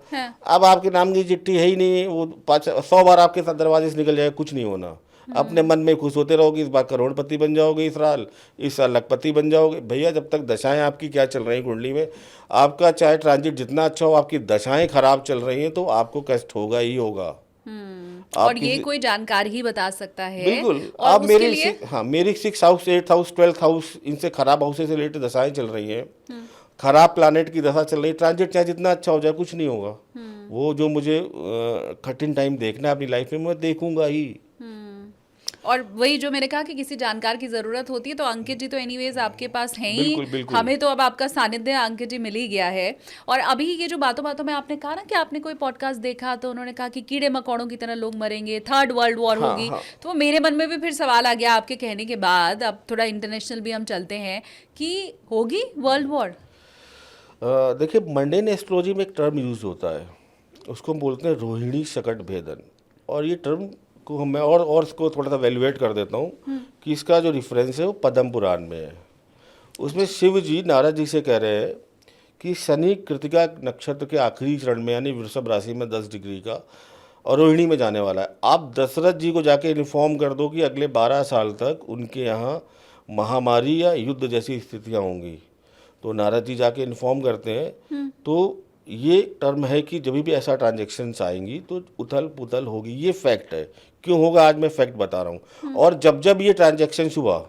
अब आपके नाम की चिट्ठी है ही नहीं, वो 100 बार आपके साथ दरवाजे से निकल जाएगा, कुछ नहीं होना। अपने मन में खुश होते रहोगे, इस बार करोड़पति बन जाओगे, इस साल लखपति बन जाओगे। भैया जब तक दशाएं आपकी क्या चल रही कुंडली में, आपका चाहे ट्रांजिट जितना अच्छा हो, आपकी दशाएं खराब चल रही हैं तो आपको कष्ट होगा ही होगा। और ये कोई जानकार ही बता सकता है। बिल्कुल। और आप उसके लिए मेरी 6 हाउस, 8 हाउस, 12th हाउस, इनसे खराब हाउसेस से रिलेटेड दशाएं चल रही हैं, खराब प्लानेट की दशा चल रही है, ट्रांजिट चाहे जितना अच्छा हो जाए कुछ नहीं होगा। वो जो मुझे कठिन टाइम देखना है अपनी लाइफ में, मैं देखूंगा ही। और वही जो मैंने कहा कि किसी जानकार की जरूरत होती है, तो अंकित जी तो एनीवेज आपके पास हैं ही। बिल्कुल, बिल्कुल। हमें तो अब आपका सानिध्य अंकित जी मिल ही गया है। और अभी ये जो बातों बातों में आपने कहा ना कि आपने कोई पॉडकास्ट देखा तो उन्होंने कहा कि कीड़े मकोड़ों की तरह लोग मरेंगे, 3rd वर्ल्ड वॉर हाँ, होगी। हाँ। तो मेरे मन में भी फिर सवाल आ गया आपके कहने के बाद। अब थोड़ा इंटरनेशनल भी हम चलते हैं कि होगी वर्ल्ड वॉर। देखिए, मंडेन एस्ट्रोलॉजी में एक टर्म यूज होता है, उसको हम बोलते हैं रोहिणी शकट भेदन। और ये टर्म को मैं और इसको थोड़ा सा वैल्यूएट कर देता हूँ कि इसका जो रेफरेंस है वो पद्म पुराण में है। उसमें शिव जी नारद जी से कह रहे हैं कि शनि कृतिका नक्षत्र के आखिरी चरण में यानी वृषभ राशि में 10 डिग्री का और रोहिणी में जाने वाला है। आप दशरथ जी को जाके इन्फॉर्म कर दो कि अगले 12 साल तक उनके यहाँ महामारी या युद्ध जैसी स्थितियाँ होंगी। तो नारद जी जाके इन्फॉर्म करते हैं। तो ये टर्म है कि जब भी ऐसा ट्रांजेक्शन्स आएंगी तो उथल पुथल होगी। ये फैक्ट है। क्यों होगा आज मैं फैक्ट बता रहा हूँ। और जब जब ये ट्रांजेक्शन हुआ,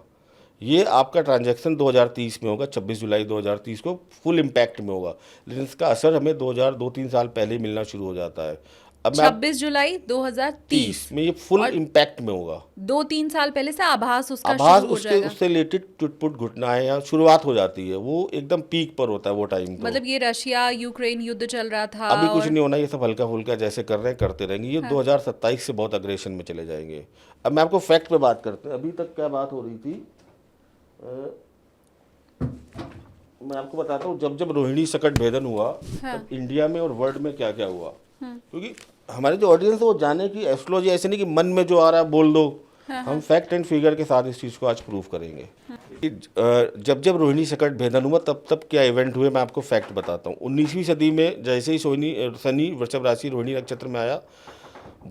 ये आपका ट्रांजैक्शन 2030 में होगा, 26 जुलाई 2030 को फुल इम्पैक्ट में होगा। लेकिन इसका असर हमें 2-3 साल पहले ही मिलना शुरू हो जाता है। अब 26 जुलाई 2030 में ये फुल इम्पैक्ट में होगा। 2-3 साल पहले से आभास उसका आभास शुरू हो उसके जाएगा। उससे रिलेटेड चुटपुट घटनाएं या शुरुआत हो जाती है। वो एकदम पीक पर होता है वो टाइम। तो मतलब ये रशिया यूक्रेन युद्ध चल रहा था, अभी कुछ और नहीं होना, ये सब हल्का फुल्का जैसे कर रहे हैं करते रहेंगे। ये 2027 से बहुत अग्रेशन में चले जाएंगे। अब मैं आपको फैक्ट पे बात करते हैं। अभी तक क्या बात हो रही थी, मैं आपको बताता हूँ। जब जब रोहिणी सकट भेदन हुआ, तब इंडिया में और वर्ल्ड में क्या क्या हुआ। क्योंकि हमारे जो ऑडियंस है वो जाने कि एस्ट्रोलॉजी ऐसे नहीं कि मन में जो आ रहा है बोल दो। हम फैक्ट एंड फिगर के साथ इस चीज़ को आज प्रूव करेंगे कि जब जब रोहिणी सकट भेदन हुआ तब तब क्या इवेंट हुए, मैं आपको फैक्ट बताता हूँ। 19वीं सदी में जैसे ही शनि वृषभ राशि रोहिणी नक्षत्र में आया,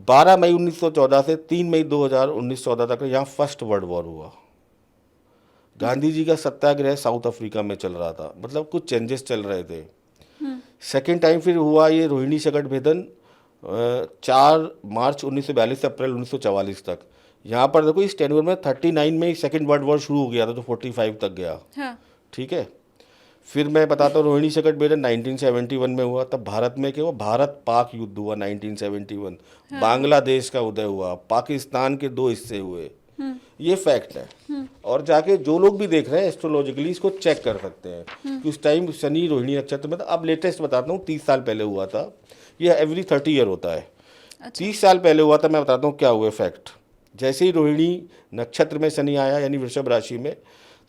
12 मई 1914 से 3 मई 2019-14 तक यहाँ फर्स्ट वर्ल्ड वॉर हुआ। गांधी जी का सत्याग्रह साउथ अफ्रीका में चल रहा था, मतलब कुछ चेंजेस चल रहे थे। सेकेंड टाइम फिर हुआ ये रोहिणी सकट भेदन 4 मार्च 1942 से अप्रैल 1944 तक। यहाँ पर देखो इस टेन्योर में 39 में सेकेंड वर्ल्ड वॉर शुरू हो गया था, तो 45 तक गया। हाँ। ठीक है। फिर मैं बताता हूँ रोहिणी सकट भेदन 1971 में हुआ। तब भारत में क्या हुआ, भारत पाक युद्ध हुआ 1971। बांग्लादेश का उदय हुआ, पाकिस्तान के 2 हिस्से हुए। ये फैक्ट है। और जाके जो लोग भी देख रहे हैं एस्ट्रोलॉजिकली इसको चेक कर सकते हैं कि उस टाइम शनि रोहिणी नक्षत्र में था। अब लेटेस्ट बताता हूँ, 30 साल पहले हुआ था। ये एवरी 30 ईयर होता है। 30 साल पहले हुआ था। मैं बताता हूँ क्या हुए फैक्ट। जैसे ही रोहिणी नक्षत्र में शनि आया यानी वृषभ राशि में,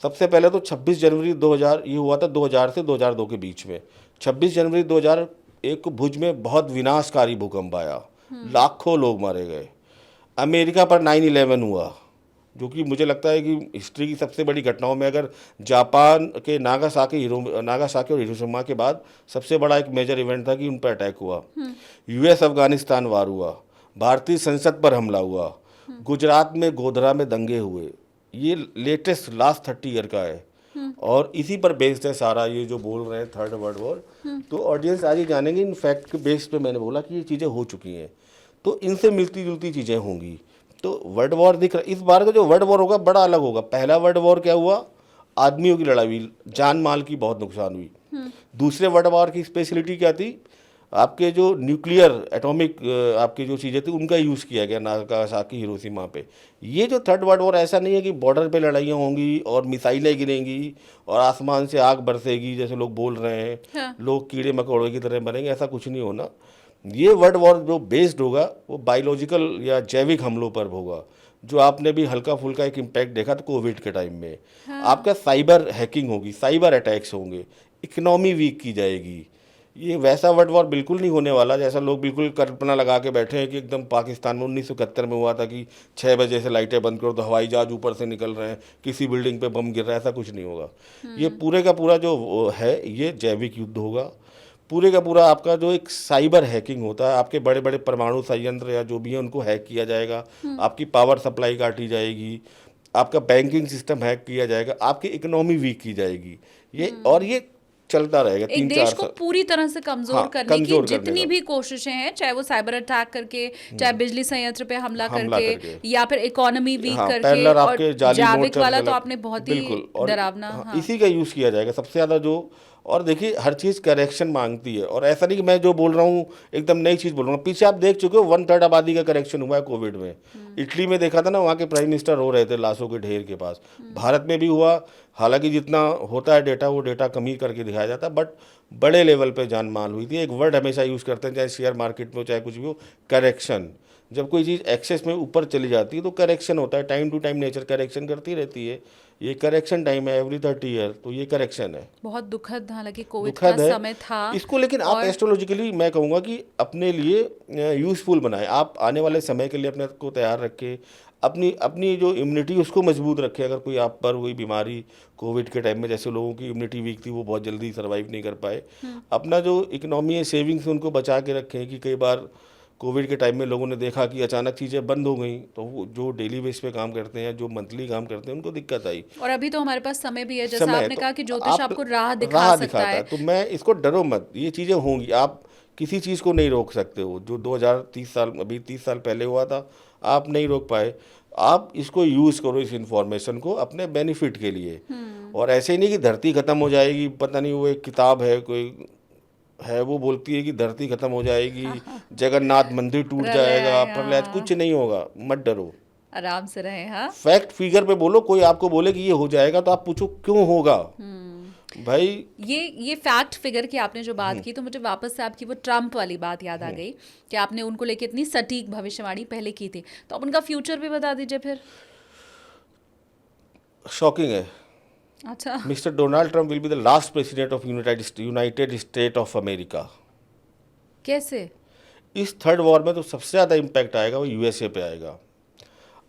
सबसे पहले तो 26 जनवरी 2000 ये हुआ था, 2000 से 2002 के बीच में। 26 जनवरी 2001 को भुज में बहुत विनाशकारी भूकंप आया, लाखों लोग मारे गए। अमेरिका पर 9/11 हुआ, जो कि मुझे लगता है कि हिस्ट्री की सबसे बड़ी घटनाओं में, अगर जापान के नागासाकी और हिरोशिमा के बाद सबसे बड़ा एक मेजर इवेंट था कि उन पर अटैक हुआ। यूएस अफगानिस्तान वार हुआ, भारतीय संसद पर हमला हुआ, गुजरात में गोधरा में दंगे हुए। ये लेटेस्ट लास्ट 30 ईयर का है। और इसी पर बेस्ड है सारा ये जो बोल रहे हैं 3rd वर्ल्ड वॉर। तो ऑडियंस आज ही जानेंगे इन फैक्ट के बेस पे मैंने बोला कि ये चीज़ें हो चुकी हैं, तो इनसे मिलती जुलती चीज़ें होंगी। तो वर्ल्ड वॉर दिख रहा, इस बार का जो वर्ल्ड वॉर होगा बड़ा अलग होगा। पहला वर्ल्ड वॉर क्या हुआ, आदमियों की लड़ाई हुई, जान माल की बहुत नुकसान हुई। दूसरे वर्ल्ड वॉर की स्पेशलिटी क्या थी, आपके जो न्यूक्लियर एटॉमिक आपकी जो चीज़ें थी उनका यूज़ किया गया नागासाकी हिरोशिमा पे। ये जो 3rd वर्ल्ड वॉर ऐसा नहीं है कि बॉर्डर पे लड़ाइयाँ होंगी और मिसाइलें गिरेंगी और आसमान से आग बरसेगी जैसे लोग बोल रहे हैं। हाँ। लोग कीड़े मकोड़ों की तरह मरेंगे, ऐसा कुछ नहीं होना। ये वर्ल्ड वॉर जो बेस्ड होगा वो बायोलॉजिकल या जैविक हमलों पर होगा, जो आपने भी हल्का फुल्का एक इम्पैक्ट देखा था कोविड के टाइम में। आपका साइबर हैकिंग होगी, साइबर अटैक्स होंगे, इकोनॉमी वीक की जाएगी। ये वैसा वर्ल्ड वॉर बिल्कुल नहीं होने वाला जैसा लोग बिल्कुल कल्पना लगा के बैठे हैं कि एकदम पाकिस्तान में 1971 में हुआ था कि 6 बजे से लाइटें बंद करो तो हवाई जहाज ऊपर से निकल रहे हैं, किसी बिल्डिंग पे बम गिर रहा है। ऐसा कुछ नहीं होगा। ये पूरे का पूरा जो है ये जैविक युद्ध होगा। पूरे का पूरा आपका जो एक साइबर हैकिंग होता है, आपके बड़े बड़े परमाणु संयंत्र या जो भी है उनको हैक किया जाएगा, आपकी पावर सप्लाई काटी जाएगी, आपका बैंकिंग सिस्टम हैक किया जाएगा, आपकी इकोनॉमी वीक की जाएगी। ये चलता रहेगा एक 3-4 देश को साल। पूरी तरह से कमजोर हाँ, करने की कमजोर करने जितनी का। भी कोशिशें हैं, चाहे वो साइबर अटैक करके, चाहे बिजली संयंत्र पे हमला हमला करके, करके। या फिर इकोनॉमी वीक हाँ, करके, पैरेलल और आपके जाली नोट जैविक चल वाला तो गलत। आपने बहुत ही बिल्कुल। और डरावना। हाँ, हाँ। इसी का यूज़ किया जाएगा सबसे ज़्यादा जो। और देखिए हर चीज़ करेक्शन मांगती है, और ऐसा नहीं कि मैं जो बोल रहा हूँ एकदम नई चीज़ बोल रहा हूँ। पीछे आप देख चुके हो 1/3 आबादी का करेक्शन हुआ है कोविड में। इटली में देखा था ना, वहाँ के प्राइम मिनिस्टर रो रहे थे लाशों के ढेर के पास। भारत में भी हुआ, हालांकि जितना होता है डेटा वो डेटा कम ही करके दिखाया जाता है, बट बड़े लेवल पे जान माल हुई थी। एक वर्ड हमेशा यूज़ करते हैं, चाहे शेयर मार्केट में हो चाहे कुछ भी हो, करेक्शन। जब कोई चीज़ एक्सेस में ऊपर चली जाती है तो करेक्शन होता है। Time to time nature correction करती रहती है। ये करेक्शन टाइम है एवरी 30 ईयर, तो ये करेक्शन है। बहुत दुखद, हालांकि कोविड का दुखद है समय था इसको, लेकिन आप एस्ट्रोलॉजिकली मैं कहूँगा कि अपने लिए यूज़फुल बनाएं। आप आने वाले समय के लिए अपने को तैयार रखें, अपनी अपनी जो इम्यूनिटी उसको मजबूत रखें। अगर कोई आप पर हुई बीमारी कोविड के टाइम में, जैसे लोगों की इम्यूनिटी वीक थी वो बहुत जल्दी सर्वाइव नहीं कर पाए, अपना जो इकोनॉमी है सेविंग्स उनको बचा के रखें। कि कई बार कोविड के टाइम में लोगों ने देखा कि अचानक चीज़ें बंद हो गई, तो वो जो डेली बेस पे काम करते हैं, जो मंथली काम करते हैं, उनको दिक्कत आई। और अभी तो हमारे पास समय भी है, जैसा समय आपने तो कहा कि ज्योतिष आपको राह दिखा राह सकता दिखाता है। है। तो मैं इसको डरो मत, ये चीज़ें होंगी। आप किसी चीज़ को नहीं रोक सकते हो। जो 2030 साल, अभी 30 साल पहले हुआ था, आप नहीं रोक पाए। आप इसको यूज़ करो, इस इंफॉर्मेशन को अपने बेनिफिट के लिए। और ऐसे ही नहीं कि धरती खत्म हो जाएगी। पता नहीं, वो एक किताब है कोई है, वो बोलती है कि धरती खत्म हो जाएगी, जगन्नाथ मंदिर टूट जाएगा, प्रलय, कुछ नहीं होगा। मत डरो, आराम से रहे। हाँ, फैक्ट फिगर पे बोलो। कोई आपको बोले कि ये हो जाएगा तो आप पूछो क्यों होगा भाई। ये फैक्ट फिगर की आपने जो बात की, तो मुझे वापस से आपकी वो ट्रम्प वाली बात याद आ गई कि आपने उनको लेके इतनी सटीक भविष्यवाणी पहले की थी। तो अब उनका फ्यूचर भी बता दीजिए फिर। शॉकिंग है। अच्छा, mister Donald Trump will be the last president of United state of America. कैसे? इस थर्ड वॉर में तो सबसे ज़्यादा इम्पैक्ट आएगा वो यूएसए पे आएगा।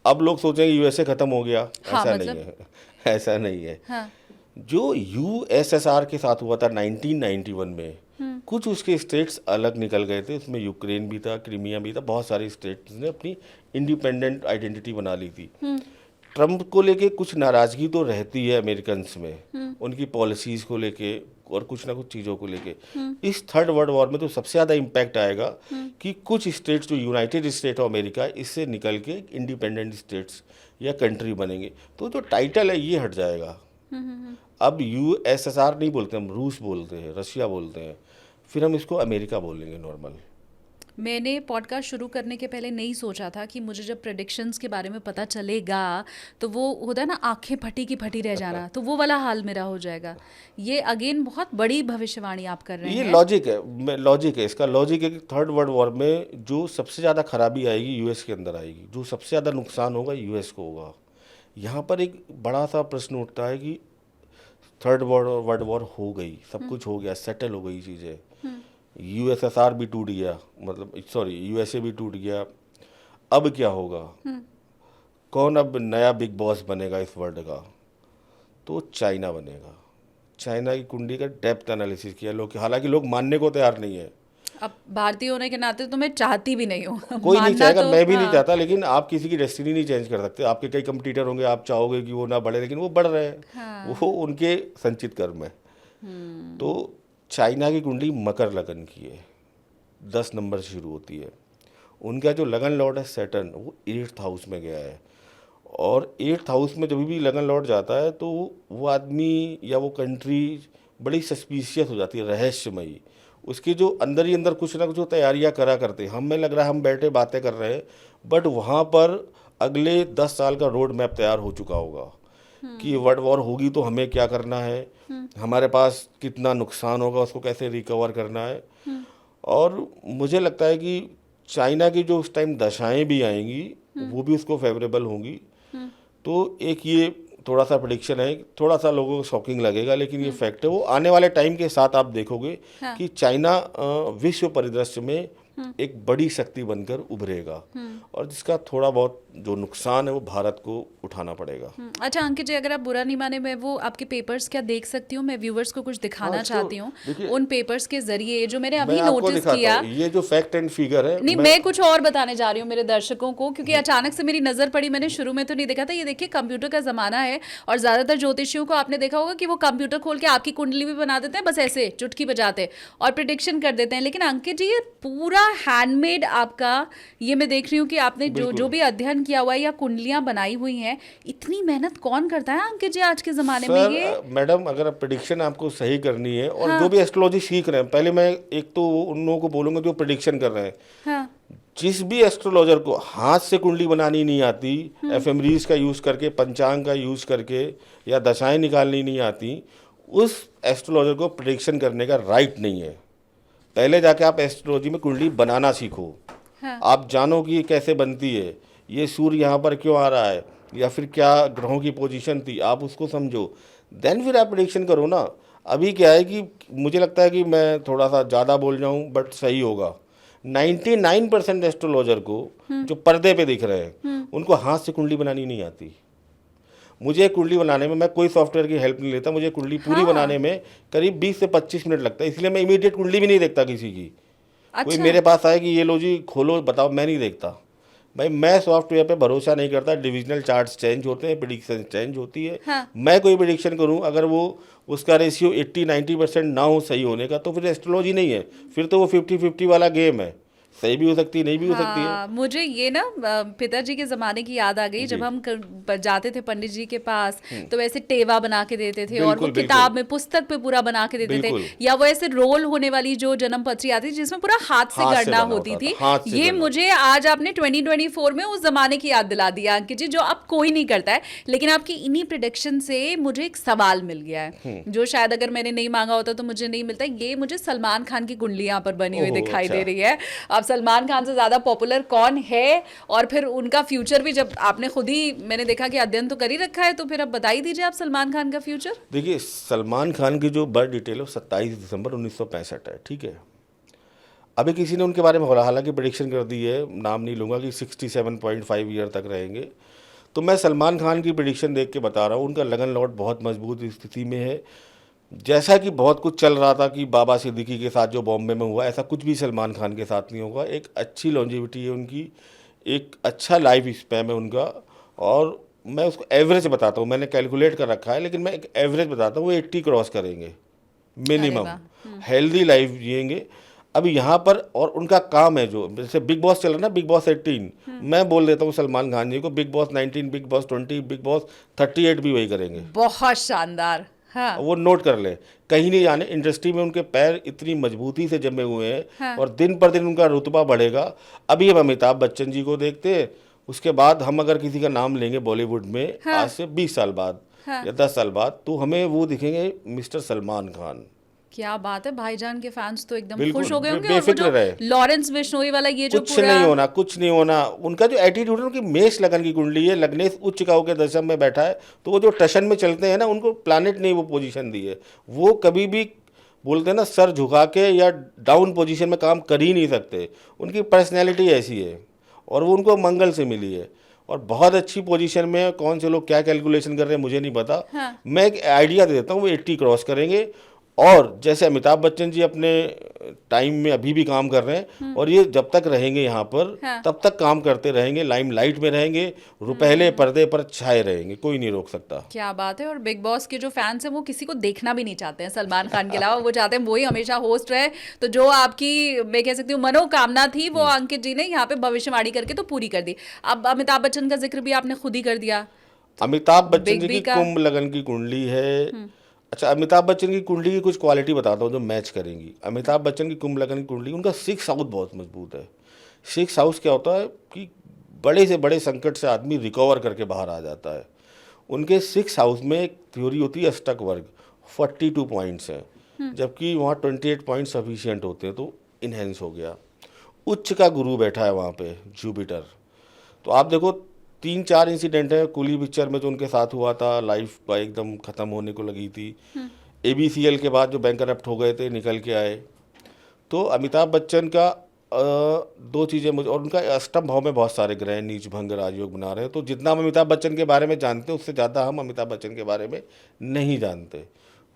अब लोग सोचेंगे यूएसए खत्म हो गया, हाँ, ऐसा मतलब? नहीं है। ऐसा नहीं है। हाँ, जो यूएसएसआर के साथ हुआ था 1991 में, कुछ उसके स्टेट्स अलग निकल गए थे। उसमें यूक्रेन भी था, क्रीमिया भी था, बहुत सारे स्टेट्स ने अपनी इंडिपेंडेंट आइडेंटिटी बना ली थी। ट्रंप को लेके कुछ नाराजगी तो रहती है अमेरिकन्स में, उनकी पॉलिसीज़ को लेके और कुछ ना कुछ चीज़ों को लेके। इस थर्ड वर्ल्ड वॉर में तो सबसे ज़्यादा इम्पैक्ट आएगा कि कुछ स्टेट्स जो यूनाइटेड स्टेट ऑफ अमेरिका, इससे निकल के इंडिपेंडेंट स्टेट्स या कंट्री बनेंगे। तो जो टाइटल है ये हट जाएगा। अब यूएसएसआर नहीं बोलते हम, रूस बोलते हैं, रशिया बोलते हैं, फिर हम इसको अमेरिका बोलेंगे नॉर्मल। मैंने पॉडकास्ट शुरू करने के पहले नहीं सोचा था कि मुझे जब प्रेडिक्शंस के बारे में पता चलेगा तो वो होता है ना, आंखें फटी की फटी रह जाना, तो वो वाला हाल मेरा हो जाएगा। ये अगेन बहुत बड़ी भविष्यवाणी आप कर रहे हैं। ये लॉजिक है, लॉजिक है इसका। लॉजिक है कि थर्ड वर्ल्ड वॉर में जो सबसे ज़्यादा खराबी आएगी यूएस के अंदर आएगी, जो सबसे ज़्यादा नुकसान होगा यूएस को होगा। यहाँ पर एक बड़ा सा प्रश्न उठता है कि थर्ड वर्ल्ड वॉर हो गई, सब कुछ हो गया, सेटल हो गई चीज़ें, यूएसएसआर भी टूट गया, मतलब सॉरी यूएसए भी टूट गया, अब क्या होगा? कौन अब नया बिग बॉस बनेगा इस वर्ल्ड का? तो चाइना बनेगा। चाइना की कुंडली का डेप्थ एनालिसिस किया लोग, हालांकि लोग मानने को तैयार नहीं है। अब भारतीय होने के नाते तो मैं चाहती भी नहीं हूँ। कोई नहीं चाहेगा, मैं भी नहीं हाँ। चाहता, लेकिन आप किसी की डेस्टिनी नहीं चेंज कर सकते। आपके कई कंपटीटर होंगे, आप चाहोगे कि वो ना बढ़े, लेकिन वो बढ़ रहे हैं। हाँ। वो उनके संचित कर्म है। तो चाइना की कुंडली मकर लगन की है, 10 नंबर से शुरू होती है। उनका जो लगन लॉर्ड है सैटर्न, वो 8th हाउस में गया है। और 8th हाउस में जब भी लगन लॉर्ड जाता है तो वो आदमी या वो कंट्री बड़ी सस्पिशियस हो जाती है, रहस्यमयी। उसके जो अंदर ही अंदर कुछ ना कुछ तैयारियां करा करते हैं। हमें लग रहा है हम बैठे बातें कर रहे हैं, बट वहाँ पर अगले 10 साल का रोड मैप तैयार हो चुका होगा कि वर्ल्ड वॉर होगी तो हमें क्या करना है, हमारे पास कितना नुकसान होगा, उसको कैसे रिकवर करना है। और मुझे लगता है कि चाइना की जो उस टाइम दशाएं भी आएंगी वो भी उसको फेवरेबल होंगी। तो एक ये थोड़ा सा प्रेडिक्शन है, थोड़ा सा लोगों को शॉकिंग लगेगा, लेकिन ये फैक्ट है। वो आने वाले टाइम के साथ आप देखोगे कि चाइना विश्व परिदृश्य में एक बड़ी शक्ति बनकर उभरेगा, और जिसका थोड़ा बहुत जो नुकसान है वो भारत को उठाना पड़ेगा। अच्छा अंकित जी, अगर आप बुरा नहीं माने, मैं वो आपके पेपर्स क्या देख सकती हूँ? मैं व्यूवर्स को कुछ दिखाना हाँ, चाहती हूँ देखिए, उन पेपर्स के जरिए जो मैंने मैं अभी आपको नोटिस दिखाता किया। हूँ, ये जो फैक्ट एंड फिगर है, नहीं, मैं कुछ और बताने जा रही हूँ मेरे दर्शकों को, क्योंकि अचानक से मेरी नजर पड़ी, मैंने शुरू में तो नहीं देखा था। ये देखिए, कंप्यूटर का जमाना है और ज्यादातर ज्योतिषियों को आपने देखा होगा कि वो कंप्यूटर खोल के आपकी कुंडली भी बना देते हैं, बस ऐसे चुटकी बजाते और प्रिडिक्शन कर देते हैं। लेकिन अंकित जी, ये पूरा हैंडमेड आपका, ये मैं देख रही हूँ कि आपने जो भी अध्ययन किया हुआ है या कुंडलियां बनाई हुई हैं, इतनी मेहनत कौन करता है अंकित जी आज के जमाने में? ये मैडम, अगर प्रिडिक्शन आपको सही करनी है, और जो भी एस्ट्रोलॉजी सीख रहे हैं, पहले मैं एक तो उन लोगों को बोलूंगा जो प्रिडिक्शन कर रहे हैं, हाँ, जिस भी एस्ट्रोलॉजर को हाथ से कुंडली बनानी नहीं आती, एफएमरीज का यूज़ करके, पंचांग का यूज़ करके, या दशाएं निकालनी नहीं आती, उस एस्ट्रोलॉजर को प्रिडिक्शन करने का राइट नहीं है। पहले जाके आप एस्ट्रोलॉजी में कुंडली बनाना सीखो। हाँ, आप जानो कि ये कैसे बनती है, ये सूर्य यहाँ पर क्यों आ रहा है, या फिर क्या ग्रहों की पोजीशन थी, आप उसको समझो, देन फिर आप प्रेडिक्शन करो ना। अभी क्या है कि मुझे लगता है कि मैं थोड़ा सा ज़्यादा बोल जाऊँ, बट सही होगा। 99% एस्ट्रोलॉजर को जो पर्दे पे दिख रहे हैं, उनको हाथ से कुंडली बनानी नहीं आती। मुझे कुंडली बनाने में, मैं कोई सॉफ्टवेयर की हेल्प नहीं लेता, मुझे कुंडली पूरी बनाने में करीब 20 से 25 मिनट लगता है, इसलिए मैं इमीडिएट कुंडली भी नहीं देखता किसी की। कोई अच्छा, मेरे पास आए कि ये लो जी खोलो बताओ, मैं नहीं देखता भाई। मैं सॉफ्टवेयर पे भरोसा नहीं करता। डिविजनल चार्ट्स चेंज होते हैं, प्रिडिक्शन चेंज होती है। हाँ। मैं कोई प्रिडिक्शन करूं, अगर वो उसका रेशियो 80-90% ना हो सही होने का, तो फिर एस्ट्रोलॉजी नहीं है, फिर तो वो 50-50 वाला गेम है। सही भी हो सकती है, नहीं भी हो सकती है। हाँ, मुझे ये ना पिताजी के ज़माने की याद आ गई, जब हम जाते थे पंडित जी के पास, तो वैसे टेवा बना के देते थे, और वो बिल्कुल, किताब में, पुस्तक पे पूरा बना के देते थे, बिल्कुल। या वो ऐसे रोल होने वाली जो जन्म पत्री आती थी जिसमें पूरा हाथ से हाथ से गणना बना होती होता थी। था, हाथ से ये गणना। मुझे आज आपने 2024 में उस जमाने की याद दिला दिया अंकित जी, जो अब कोई नहीं करता है। लेकिन आपकी इन्हीं प्रिडिक्शन से मुझे एक सवाल मिल गया है, जो शायद अगर मैंने नहीं मांगा होता तो मुझे नहीं मिलता। ये मुझे सलमान खान की कुंडली यहाँ पर बनी हुई ओहो, दिखाई दे अच्छा। रही है। अब सलमान खान से ज्यादा पॉपुलर कौन है, और फिर उनका फ्यूचर भी, जब आपने खुद ही, मैंने देखा कि अध्ययन तो कर ही रखा है, तो फिर अब बता ही दीजिए आप सलमान खान का फ्यूचर। देखिए, सलमान खान की जो बर्थ डिटेल है 27 दिसंबर 1965 है, ठीक है। अभी किसी ने उनके बारे में हालांकि प्रेडिक्शन कर दी है, नाम नहीं लूँगा, कि 67.5 ईयर तक रहेंगे। तो मैं सलमान खान की प्रेडिक्शन देख के बता रहा हूँ, उनका लगन लॉट बहुत मजबूत स्थिति में है। जैसा कि बहुत कुछ चल रहा था कि बाबा सिद्दीकी के साथ जो बॉम्बे में हुआ, ऐसा कुछ भी सलमान खान के साथ नहीं होगा। एक अच्छी लॉन्जिविटी है उनकी, एक अच्छा लाइफ स्पैम है उनका, और मैं उसको एवरेज बताता हूँ, मैंने कैलकुलेट कर रखा है, लेकिन मैं एक एवरेज बताता हूँ, वो 80 क्रॉस करेंगे मिनिमम, हेल्दी लाइफ जिएंगे। अभी यहाँ पर, और उनका काम है जो, जैसे बिग बॉस चल रहा है ना, बिग बॉस 18, मैं बोल देता हूँ सलमान खान जी को, big boss 19, big boss 20, big boss 38 भी वही करेंगे। बहुत शानदार। हाँ, वो नोट कर ले, कहीं नहीं जाने। इंडस्ट्री में उनके पैर इतनी मजबूती से जमे हुए हैं, हाँ। और दिन पर दिन उनका रुतबा बढ़ेगा। अभी हम अमिताभ बच्चन जी को देखते हैं, उसके बाद हम अगर किसी का नाम लेंगे बॉलीवुड में, हाँ। आज से 20 साल बाद, हाँ। या 10 साल बाद, तो हमें वो दिखेंगे मिस्टर सलमान खान। क्या बात है, भाईजान के फैंस तो एकदम बिल्कुल, खुश हो गए होंगे। और वो बेफिक्र जो रहे। लॉरेंस बिश्नोई वाला ये जो कुछ पूरा, नहीं होना, कुछ नहीं होना। उनका जो एटीट्यूड है, उनकी मेष लगन की कुंडली है, लग्नेश उच्च का होकर दशम में बैठा है, तो वो जो टशन में चलते हैं ना, उनको प्लानिट ने वो पोजीशन दी है। वो कभी भी बोलते हैं ना, सर झुका के या डाउन पोजीशन में काम कर ही नहीं सकते। उनकी पर्सनैलिटी ऐसी है, और वो उनको मंगल से मिली है, और बहुत अच्छी पोजीशन में है। कौन से लोग क्या कैलकुलेशन कर रहे हैं मुझे नहीं पता। हाँ। मैं एक आइडिया दे देता हूँ, वो 80 क्रॉस करेंगे। और जैसे अमिताभ बच्चन जी अपने टाइम में अभी भी काम कर रहे हैं, और ये जब तक रहेंगे यहाँ पर, हाँ। तब तक काम करते रहेंगे, लाइमलाइट में रहेंगे, रुपहले पर्दे पर छाए रहेंगे, कोई नहीं रोक सकता। क्या बात है। और बिग बॉस के जो फैंस हैं वो किसी को देखना भी नहीं चाहते हैं सलमान खान के अलावा, वो चाहते हैं वही हमेशा होस्ट रहे। तो जो आपकी, मैं कह सकती हूँ, मनोकामना थी, वो अंकित जी ने यहाँ पे भविष्यवाणी करके तो पूरी कर दी। अब अमिताभ बच्चन का जिक्र भी आपने खुद ही कर दिया। अमिताभ बच्चन बिग जी बी की का- कुंभ लगन की कुंडली है। अच्छा, अमिताभ बच्चन की कुंडली की कुछ क्वालिटी बताता हूँ जो मैच करेंगी। अमिताभ बच्चन की कुंभ लगन की कुंडली, उनका 6 हाउस बहुत मजबूत है। 6 हाउस क्या होता है कि बड़े से बड़े संकट से आदमी रिकवर करके बाहर आ जाता है। उनके 6 हाउस में एक थ्योरी होती है अष्टक वर्ग, 42 पॉइंट्स हैं, जबकि वहाँ 28 पॉइंट सफिशियंट होते हैं, तो इन्हेंस हो गया। उच्च का गुरु बैठा है वहाँ पे, जुपिटर। तो आप देखो, 3-4 इंसिडेंट है कुली पिक्चर में जो उनके साथ हुआ था, लाइफ का एकदम ख़त्म होने को लगी थी। ABCL के बाद जो बैंकरप्ट हो गए थे, निकल के आए। तो अमिताभ बच्चन का दो चीज़ें मुझे, और उनका अष्टम भाव में बहुत सारे ग्रह नीच भंग राजयोग बना रहे हैं, तो जितना हम अमिताभ बच्चन के बारे में जानते हैं उससे ज़्यादा हम अमिताभ बच्चन के बारे में नहीं जानते।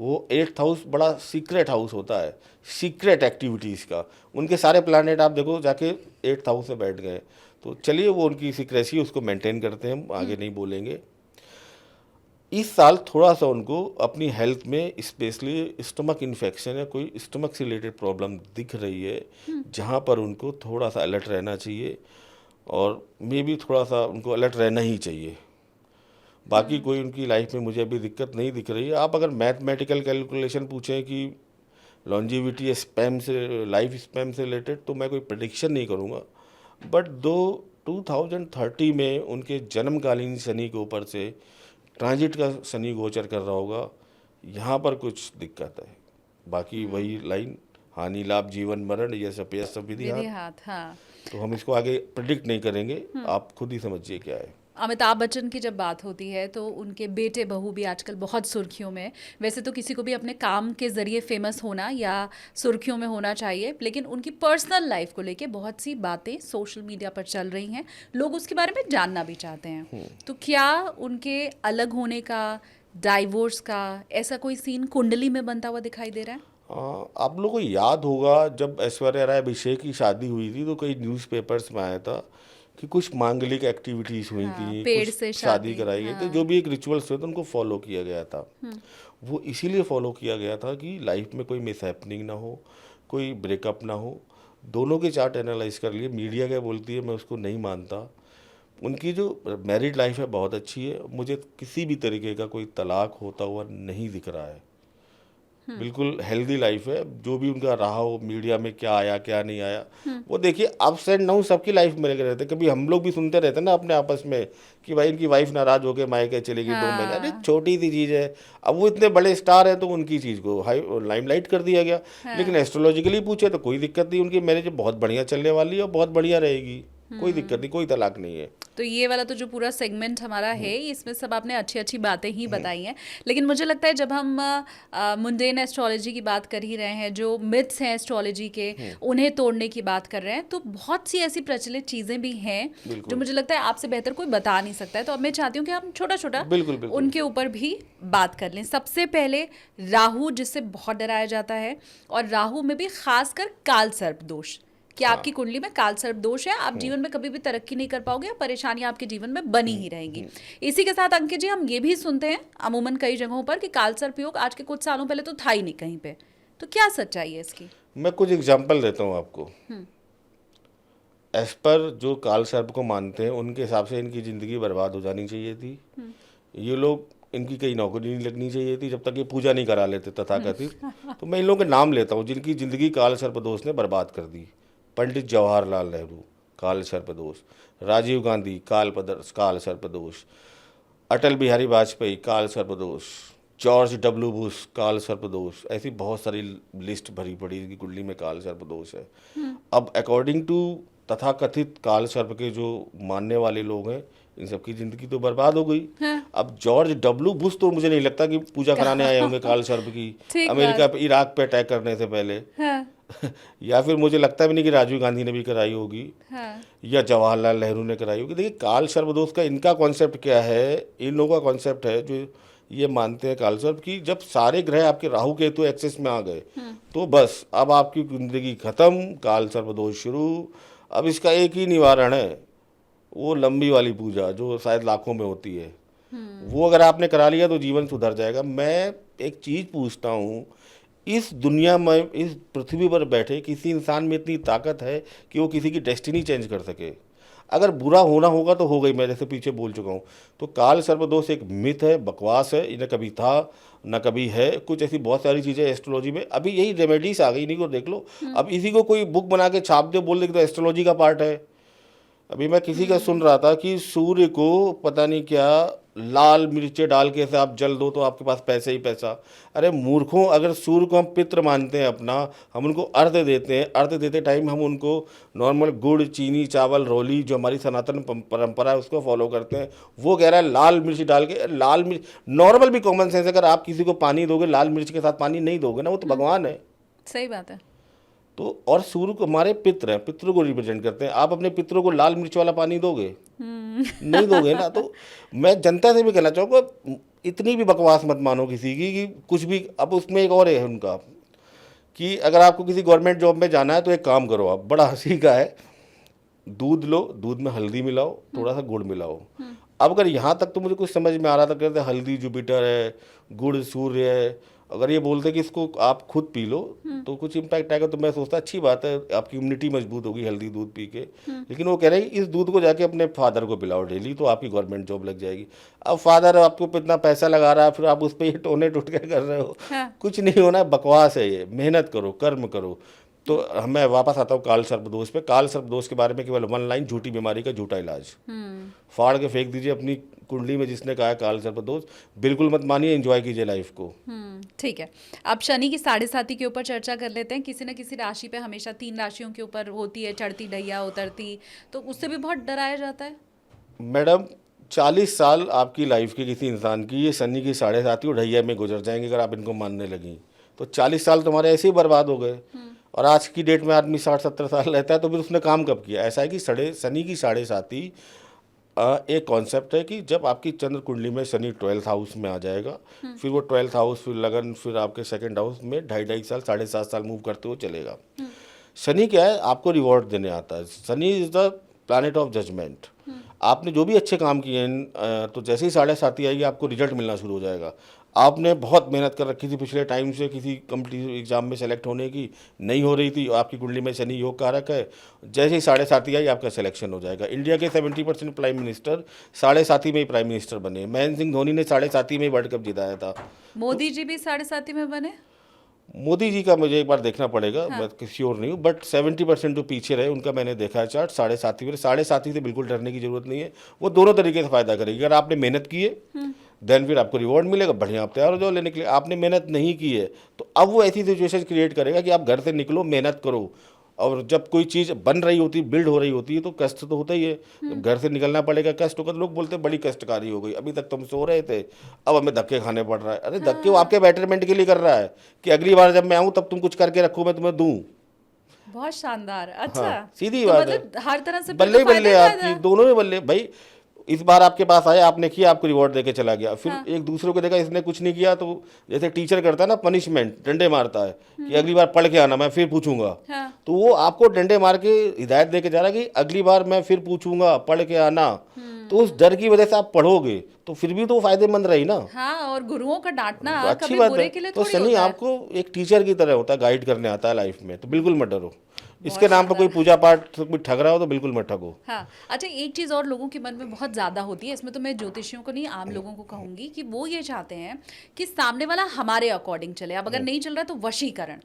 वो 8th हाउस बड़ा सीक्रेट हाउस होता है, सीक्रेट एक्टिविटीज़ का। उनके सारे प्लानेट आप देखो जाके 8th हाउस में बैठ गए। तो चलिए वो उनकी सीक्रेसी उसको मेंटेन करते हैं, हम आगे नहीं बोलेंगे। इस साल थोड़ा सा उनको अपनी हेल्थ में स्पेशली स्टमक इन्फेक्शन या कोई स्टमक से रिलेटेड प्रॉब्लम दिख रही है, जहाँ पर उनको थोड़ा सा अलर्ट रहना चाहिए, और मे बी थोड़ा सा उनको अलर्ट रहना ही चाहिए। बाकी कोई उनकी लाइफ में मुझे अभी दिक्कत नहीं दिख रही है। आप अगर मैथमेटिकल कैलकुलेशन पूछें कि लॉन्जिविटी स्पैम से, लाइफ स्पैम से रिलेटेड, तो मैं कोई प्रेडिक्शन नहीं करूँगा, बट 2030 में उनके जन्मकालीन शनि के ऊपर से ट्रांजिट का शनि गोचर कर रहा होगा, यहाँ पर कुछ दिक्कत है। बाकी वही लाइन, हानि लाभ जीवन मरण ये सब विधि हाथ, हाँ। तो हम इसको आगे प्रिडिक्ट नहीं करेंगे, आप खुद ही समझिए क्या है। अमिताभ बच्चन की जब बात होती है तो उनके बेटे बहू भी आजकल बहुत सुर्खियों में। वैसे तो किसी को भी अपने काम के ज़रिए फेमस होना या सुर्खियों में होना चाहिए, लेकिन उनकी पर्सनल लाइफ को लेके बहुत सी बातें सोशल मीडिया पर चल रही हैं, लोग उसके बारे में जानना भी चाहते हैं। तो क्या उनके अलग होने का, डाइवोर्स का ऐसा कोई सीन कुंडली में बनता हुआ दिखाई दे रहा है? आप लोगों को याद होगा जब ऐश्वर्या राय अभिषेक की शादी हुई थी तो कई न्यूज़पेपर्स में आया था कि कुछ मांगलिक एक्टिविटीज हुई थी, पेड़ कुछ से शादी कराई गई थी, जो भी एक रिचुअल्स हुए थे उनको फॉलो किया गया था। वो इसीलिए फॉलो किया गया था कि लाइफ में कोई मिसहैपनिंग ना हो, कोई ब्रेकअप ना हो। दोनों के चार्ट एनालाइज कर लिए, मीडिया क्या बोलती है मैं उसको नहीं मानता। उनकी जो मैरिड लाइफ है बहुत अच्छी है, मुझे किसी भी तरीके का कोई तलाक होता हुआ नहीं दिख रहा है। बिल्कुल हेल्दी लाइफ है। जो भी उनका रहा हो, मीडिया में क्या आया क्या नहीं आया, वो देखिए अप्स एंड डाउन सबकी लाइफ में लगे रहते हैं। कभी हम लोग भी सुनते रहते हैं ना अपने आपस में कि भाई इनकी वाइफ नाराज होकर मायके चली गई 2 महीने, अरे छोटी सी चीज़ है। अब वो इतने बड़े स्टार हैं तो उनकी चीज़ को हाई लाइमलाइट कर दिया गया। लेकिन एस्ट्रोलॉजिकली पूछे तो कोई दिक्कत नहीं, उनकी मैरिज बहुत बढ़िया चलने वाली है और बहुत बढ़िया रहेगी, कोई दिक्कत नहीं, कोई तलाक नहीं है। तो ये वाला तो जो पूरा सेगमेंट हमारा है इसमें सब आपने अच्छी अच्छी बातें ही बताई हैं, लेकिन मुझे लगता है जब हम मुंडेन एस्ट्रोलॉजी की बात कर ही रहे हैं, जो मिथ्स हैं एस्ट्रोलॉजी के उन्हें तोड़ने की बात कर रहे हैं, तो बहुत सी ऐसी प्रचलित चीज़ें भी हैं जो मुझे लगता है आपसे बेहतर कोई बता नहीं सकता है। तो अब मैं चाहती हूँ कि हम छोटा छोटा उनके ऊपर भी बात कर लें। सबसे पहले राहु, जिससे बहुत डराया जाता है, और राहु में भी खासकर काल सर्प दोष। कि आपकी कुंडली में काल सर्प दोष है, आप जीवन में कभी भी तरक्की नहीं कर पाओगे, परेशानियां आपके जीवन में बनी ही रहेंगी। इसी के साथ अंकित जी, हम ये भी सुनते हैं अमूमन कई जगहों पर कि काल सर्प योग आज के कुछ सालों पहले तो था ही नहीं कहीं पे। तो क्या सच्चाई है इसकी? मैं कुछ एग्जांपल देता हूँ आपको। एज पर जो काल सर्प को मानते हैं उनके हिसाब से इनकी ज़िंदगी बर्बाद हो जानी चाहिए थी। ये लोग, इनकी कहीं नौकरी नहीं लगनी चाहिए थी जब तक ये पूजा नहीं करा लेते तथाकथित। तो मैं इन लोगों के नाम लेता हूँ जिनकी ज़िंदगी काल सर्प दोष ने बर्बाद कर दी। पंडित जवाहरलाल नेहरू, काल सर्पदोष। राजीव गांधी, काल सर्पदोष। अटल बिहारी वाजपेयी, काल सर्पदोष। जॉर्ज डब्ल्यू बुश, काल सर्पदोष। ऐसी बहुत सारी लिस्ट भरी पड़ी इनकी कुंडली में काल सर्पदोष है। अब अकॉर्डिंग टू तथाकथित काल सर्प के जो मानने वाले लोग हैं, इन सबकी जिंदगी तो बर्बाद हो गई। अब जॉर्ज डब्ल्यू बुश तो मुझे नहीं लगता कि पूजा कराने आए होंगे काल सर्प की, अमेरिका पे इराक पे अटैक करने से पहले। या फिर मुझे लगता भी नहीं कि राजीव गांधी ने भी कराई होगी, या जवाहरलाल नेहरू ने कराई होगी। देखिए काल सर्पदोष का इनका कॉन्सेप्ट क्या है, इन लोगों का कॉन्सेप्ट है जो ये मानते हैं काल सर्प की, जब सारे ग्रह आपके राहु केतु एक्सेस में आ गए तो बस अब आपकी जिंदगी खत्म, काल सर्पदोष शुरू। अब इसका एक ही निवारण है, वो लंबी वाली पूजा जो शायद लाखों में होती है, वो अगर आपने करा लिया तो जीवन सुधर जाएगा। मैं एक चीज़ पूछता हूँ, इस दुनिया में, इस पृथ्वी पर बैठे किसी इंसान में इतनी ताकत है कि वो किसी की डेस्टिनी चेंज कर सके? अगर बुरा होना होगा तो हो गई, मैं जैसे पीछे बोल चुका हूँ। तो काल सर्पदोष एक मिथ है, बकवास है, इन्हें कभी था न कभी है। कुछ ऐसी बहुत सारी चीज़ें एस्ट्रोलॉजी में, अभी यही रेमेडीज आ गई, इन्हीं को देख लो। अब इसी को कोई बुक बना के छाप दे, बोल दे कि तो एस्ट्रोलॉजी का पार्ट है। अभी मैं किसी का सुन रहा था कि सूर्य को पता नहीं क्या लाल मिर्चें डाल के से आप जल दो तो आपके पास पैसे ही पैसा। अरे मूर्खों, अगर सूर्य को हम पितृ मानते हैं अपना, हम उनको अर्घ देते हैं, अर्घ देते टाइम हम उनको नॉर्मल गुड़, चीनी, चावल, रोली जो हमारी सनातन परंपरा है उसको फॉलो करते हैं। वो कह रहा है लाल मिर्च डाल के, लाल मिर्च नॉर्मल भी कॉमन सेंस, अगर आप किसी को पानी दोगे लाल मिर्च के साथ पानी नहीं दोगे ना, वो तो भगवान है। सही बात है। तो और सूर्य को हमारे पितृ हैं, पितृ को रिप्रेजेंट करते हैं। आप अपने पितरों को लाल मिर्च वाला पानी दोगे? नहीं दोगे ना। तो मैं जनता से भी कहना चाहूँगा, इतनी भी बकवास मत मानो किसी की कि कुछ भी। अब उसमें एक और है उनका कि अगर आपको किसी गवर्नमेंट जॉब में जाना है तो एक काम करो, आप बड़ा हंसी का है, दूध लो, दूध में हल्दी मिलाओ, थोड़ा सा गुड़ मिलाओो। अब अगर यहाँ तक तो मुझे कुछ समझ में आ रहा था, कहते हल्दी जुपिटर है, गुड़ सूर्य है, अगर ये बोलते कि इसको आप खुद पी लो तो कुछ इम्पैक्ट आएगा, तो मैं सोचता अच्छी बात है, आपकी इम्यूनिटी मजबूत होगी हेल्दी दूध पी के। लेकिन वो कह रहे हैं कि इस दूध को जाके अपने फादर को पिलाओ डेली, तो आपकी गवर्नमेंट जॉब लग जाएगी। अब फादर आपको इतना पैसा लगा रहा है, फिर आप उस पर ये टोने टूट के कर रहे हो। हाँ। कुछ नहीं होना, बकवास है ये। मेहनत करो, कर्म करो। तो मैं वापस आता हूँ काल सर्पदोष पे। काल सर्पदोष के बारे में केवल वन लाइन, झूठी बीमारी का झूठा इलाज। फाड़ के फेंक दीजिए अपनी कुंडली में जिसने कहा है काल सर्पदोष, बिल्कुल मत मानिए, एंजॉय कीजिए लाइफ को। ठीक है, अब शनि की साढ़े साती के ऊपर चर्चा कर लेते हैं। किसी न किसी राशि पे हमेशा 3 राशियों के ऊपर होती है चढ़ती ढैया उतरती, तो उससे भी बहुत डराया जाता है। मैडम 40 साल आपकी लाइफ की किसी इंसान की ये शनि की साढ़े साती और ढैया में गुजर जाएंगे अगर आप इनको मानने लगी, तो 40 साल तुम्हारे ऐसे ही बर्बाद हो गए। और आज की डेट में आदमी 60-70 साल रहता है, तो फिर उसने काम कब किया? ऐसा है कि शनि की साढ़े साती एक कॉन्सेप्ट है कि जब आपकी चंद्र कुंडली में शनि 12th हाउस में आ जाएगा, फिर वो 12th हाउस, फिर लगन, फिर आपके सेकंड हाउस में 2.5 साल 7.5 साल मूव करते हुए चलेगा। शनि क्या है? आपको रिवॉर्ड देने आता है। Shani is the planet of judgment. आपने जो भी अच्छे काम किए हैं, तो जैसे ही साढ़े साती आएगी आपको रिजल्ट मिलना शुरू हो जाएगा। आपने बहुत मेहनत कर रखी थी पिछले टाइम से किसी कम्पिटिटिव एग्जाम में सेलेक्ट होने की, नहीं हो रही थी, आपकी कुंडली में शनि योग कारक है, जैसे ही साढ़े साती आई आपका सिलेक्शन हो जाएगा। इंडिया के 70% प्राइम मिनिस्टर साढ़े साती में ही प्राइम मिनिस्टर बने। महेंद्र सिंह धोनी ने साढ़े साती में ही वर्ल्ड कप जिताया था। मोदी जी भी साढ़े साती में बने। मोदी जी का मुझे एक बार देखना पड़ेगा, मैं श्योर नहीं हूँ, बट 70% जो पीछे रहे उनका मैंने देखा है चार्ट। साढ़े साती से बिल्कुल डरने की जरूरत नहीं है। वो दोनों तरीके से फायदा करेगी। अगर आपने मेहनत की है देन फिर आपको रिवॉर्ड मिलेगा, बढ़िया, आप तैयार हो जाओ लेने के लिए। आपने मेहनत नहीं की है तो अब वो ऐसी सिचुएशन क्रिएट करेगा कि आप घर से निकलो, मेहनत करो। और जब कोई चीज़ बन रही होती है, बिल्ड हो रही होती है, तो कष्ट तो होता ही है। जब घर से निकलना पड़ेगा, कष्ट होगा। तो लोग बोलते हैं बड़ी कष्टकारी हो गई, अभी तक तुम सो रहे थे, अब हमें धक्के खाने पड़ रहा है। अरे धक्के वो आपके बेटरमेंट के लिए कर रहा है कि अगली बार जब मैं आऊँ तब तुम कुछ करके रखो, मैं तुम्हें दूँ। बहुत शानदार। अच्छा, हाँ, सीधी तो बात है। मतलब हर तरह से बल्ले फिर तो बल्ले फायदा ही फायदा आपकी है। दोनों में बल्ले। भाई इस बार आपके पास आया, आपने किया, आपको रिवॉर्ड देके चला गया। फिर एक दूसरे को देखा इसने कुछ नहीं किया, तो जैसे टीचर करता है ना पनिशमेंट, डंडे मारता है कि अगली बार पढ़ के आना, मैं फिर पूछूंगा। हाँ। तो वो आपको डंडे मार के हिदायत देके जा रहा है कि अगली बार मैं फिर पूछूंगा, पढ़ के आना। तो उस डर की वजह से आप पढ़ोगे तो फिर भी तो फायदेमंद रही ना। हाँ, और गुरुओं का डांटना अच्छी कभी बात बुरे है। के लिए तो थोड़ी शनि होता है। आपको एक टीचर की तरह होता है, गाइड करने आता है लाइफ में, तो बिल्कुल मत डरो। इसके नाम पर कोई पूजा पाठ कोई ठग रहा हो तो बिल्कुल मत ठगो। हाँ। अच्छा, एक चीज और लोगों के मन में बहुत ज्यादा होती है, इसमें तो मैं ज्योतिषियों को नहीं, आम लोगों को कहूंगी कि वो ये चाहते हैं कि सामने वाला हमारे अकॉर्डिंग चले। अब अगर नहीं चल रहा तो वशीकरण,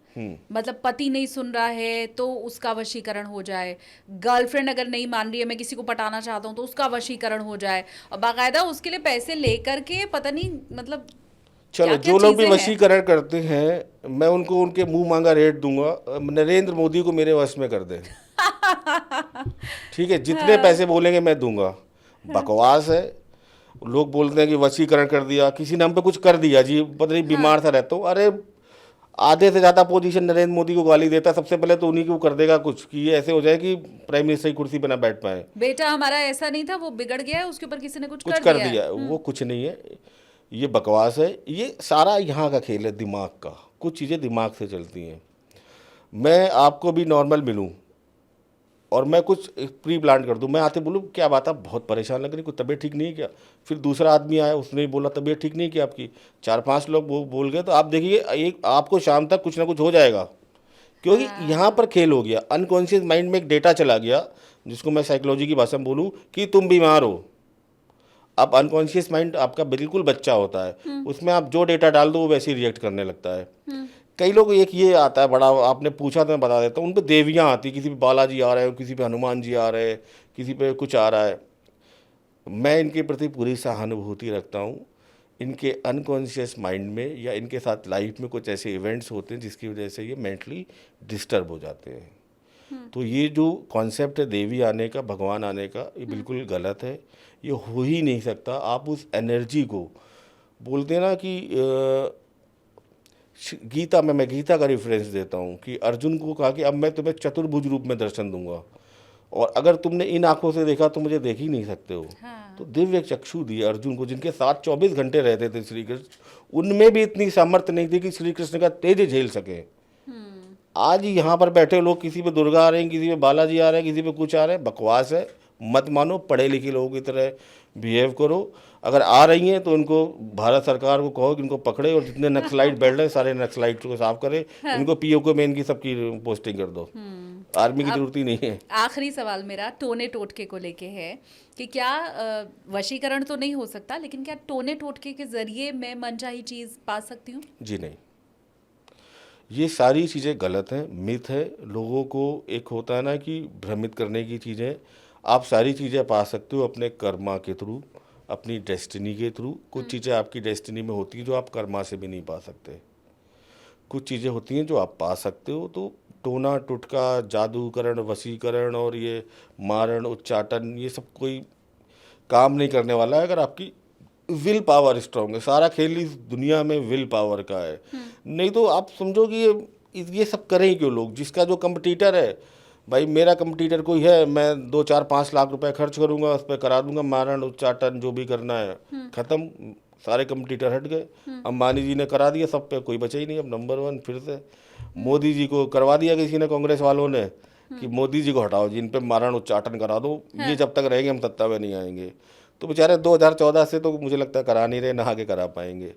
मतलब पति नहीं सुन रहा है तो उसका वशीकरण हो जाए। गर्लफ्रेंड अगर नहीं मान रही है, मैं किसी को पटाना चाहता हूँ, तो उसका वशीकरण हो जाए। और बाकायदा उसके लिए पैसे लेकर के पता नहीं मतलब चलो, क्या-क्या जो लोग भी चीजें हैं। वशीकरण करते हैं, मैं उनको उनके मुंह मांगा रेट दूंगा। नरेंद्र मोदी को मेरे वश में कर दे। ठीक है, जितने पैसे बोलेंगे मैं दूंगा। बकवास है। लोग बोलते हैं कि वशीकरण कर दिया, किसी ने हम पे कुछ कर दिया जी, पता नहीं बीमार सा रहता हूँ। अरे आधे से ज़्यादा पोजीशन नरेंद्र मोदी को गाली देता है, सबसे पहले तो उन्हीं को कर देगा कुछ कि ये ऐसे हो जाए कि प्राइम मिनिस्टर की कुर्सी पे ना बैठ पाए। बेटा हमारा ऐसा नहीं था, वो बिगड़ गया है, उसके ऊपर किसी ने कुछ कुछ कर कर दिया दिया है। वो कुछ नहीं है, ये बकवास है। ये सारा यहाँ का खेल है दिमाग का। कुछ चीज़ें दिमाग से चलती हैं। मैं आपको भी नॉर्मल मिलूं और मैं कुछ प्री प्लान कर दूं, मैं आते बोलूं क्या बात, आप बहुत परेशान लग रही, कुछ तबीयत ठीक नहीं है क्या? फिर दूसरा आदमी आया, उसने भी बोला तबीयत ठीक नहीं है क्या आपकी? 4-5 लोग वो बोल गए, तो आप देखिए एक आपको शाम तक कुछ ना कुछ हो जाएगा। क्योंकि यहाँ पर खेल हो गया, अनकॉन्शियस माइंड में एक डेटा चला गया, जिसको मैं साइकोलॉजी की भाषा में बोलूँ कि तुम बीमार हो। अब अनकॉन्शियस माइंड आपका बिल्कुल बच्चा होता है, उसमें आप जो डेटा डाल दो वो वैसे ही रिएक्ट करने लगता है। कई लोग एक ये आता है बड़ा, आपने पूछा तो मैं बता देता हूँ, उन पे देवियाँ आती, किसी पे बालाजी आ रहे हैं, किसी पे हनुमान जी आ रहे हैं, किसी पे कुछ आ रहा है। मैं इनके प्रति पूरी सहानुभूति रखता हूँ। इनके अनकॉन्शियस माइंड में या इनके साथ लाइफ में कुछ ऐसे इवेंट्स होते हैं जिसकी वजह से ये मेंटली डिस्टर्ब हो जाते हैं। तो ये जो कॉन्सेप्ट है देवी आने का, भगवान आने का, ये बिल्कुल गलत है। ये हो ही नहीं सकता। आप उस एनर्जी को बोलते हैं ना कि गीता में मैं गीता का रेफरेंस देता हूँ कि अर्जुन को कहा कि अब मैं तुम्हें चतुर्भुज रूप में दर्शन दूंगा, और अगर तुमने इन आंखों से देखा तो मुझे देख ही नहीं सकते हो। हाँ। तो दिव्य चक्षु दिए अर्जुन को, जिनके साथ 24 घंटे रहते थे श्री कृष्ण, उनमें भी इतनी सामर्थ्य नहीं थी कि श्री कृष्ण का तेज झेल सके। आज यहाँ पर बैठे लोग, किसी पे दुर्गा आ रहे हैं, किसी पे बालाजी आ रहे हैं, किसी पे कुछ आ रहे हैं, बकवास है। मत मानो, पढ़े लिखे लोगों की तरह बिहेव करो। अगर आ रही हैं तो उनको भारत सरकार को कहो कि इनको पकड़े, और जितने नक्सलाइट बैठ रहे सारे नक्सलाइट को साफ करे, इनको पीओके में इनकी सबकी पोस्टिंग कर दो। आर्मी की जरूरत ही नहीं है। आखिरी सवाल मेरा टोने टोटके को लेके है कि क्या वशीकरण तो नहीं हो सकता, लेकिन क्या टोने टोटके के जरिए मैं मनचाही चीज पा सकती हूँ? जी नहीं, ये सारी चीज़ें गलत हैं, मिथ है। लोगों को एक होता है ना कि भ्रमित करने की चीज़ें। आप सारी चीज़ें पा सकते हो अपने कर्मा के थ्रू, अपनी डेस्टिनी के थ्रू। कुछ चीज़ें आपकी डेस्टिनी में होती हैं जो आप कर्मा से भी नहीं पा सकते, कुछ चीज़ें होती हैं जो आप पा सकते हो। तो टोना टुटका, जादूकरण, वशीकरण और ये मारण, उच्चाटन, ये सब कोई काम नहीं करने वाला है अगर आपकी विल पावर स्ट्रांग है। सारा खेल इस दुनिया में विल पावर का है। नहीं तो आप समझो कि ये सब करें क्यों लोग? जिसका जो कंपटीटर है, भाई मेरा कंपटीटर कोई है, मैं 2-4-5 लाख रुपए खर्च करूंगा, उस पर करा दूंगा मारण उच्चाटन, जो भी करना है, खत्म। सारे कंपटीटर हट गए। अंबानी जी ने करा दिया सब पे, कोई बचा ही नहीं अब नंबर 1 फिर से। मोदी जी को करवा दिया किसी ने, कांग्रेस वालों ने, कि मोदी जी को हटाओ, जिन पे मारण उच्चाटन करा दो। ये जब तक रहेंगे हम सत्ता में नहीं आएंगे। तो बेचारे 2014 से तो मुझे लगता है करा नहीं रहे, ना आगे करा पाएंगे।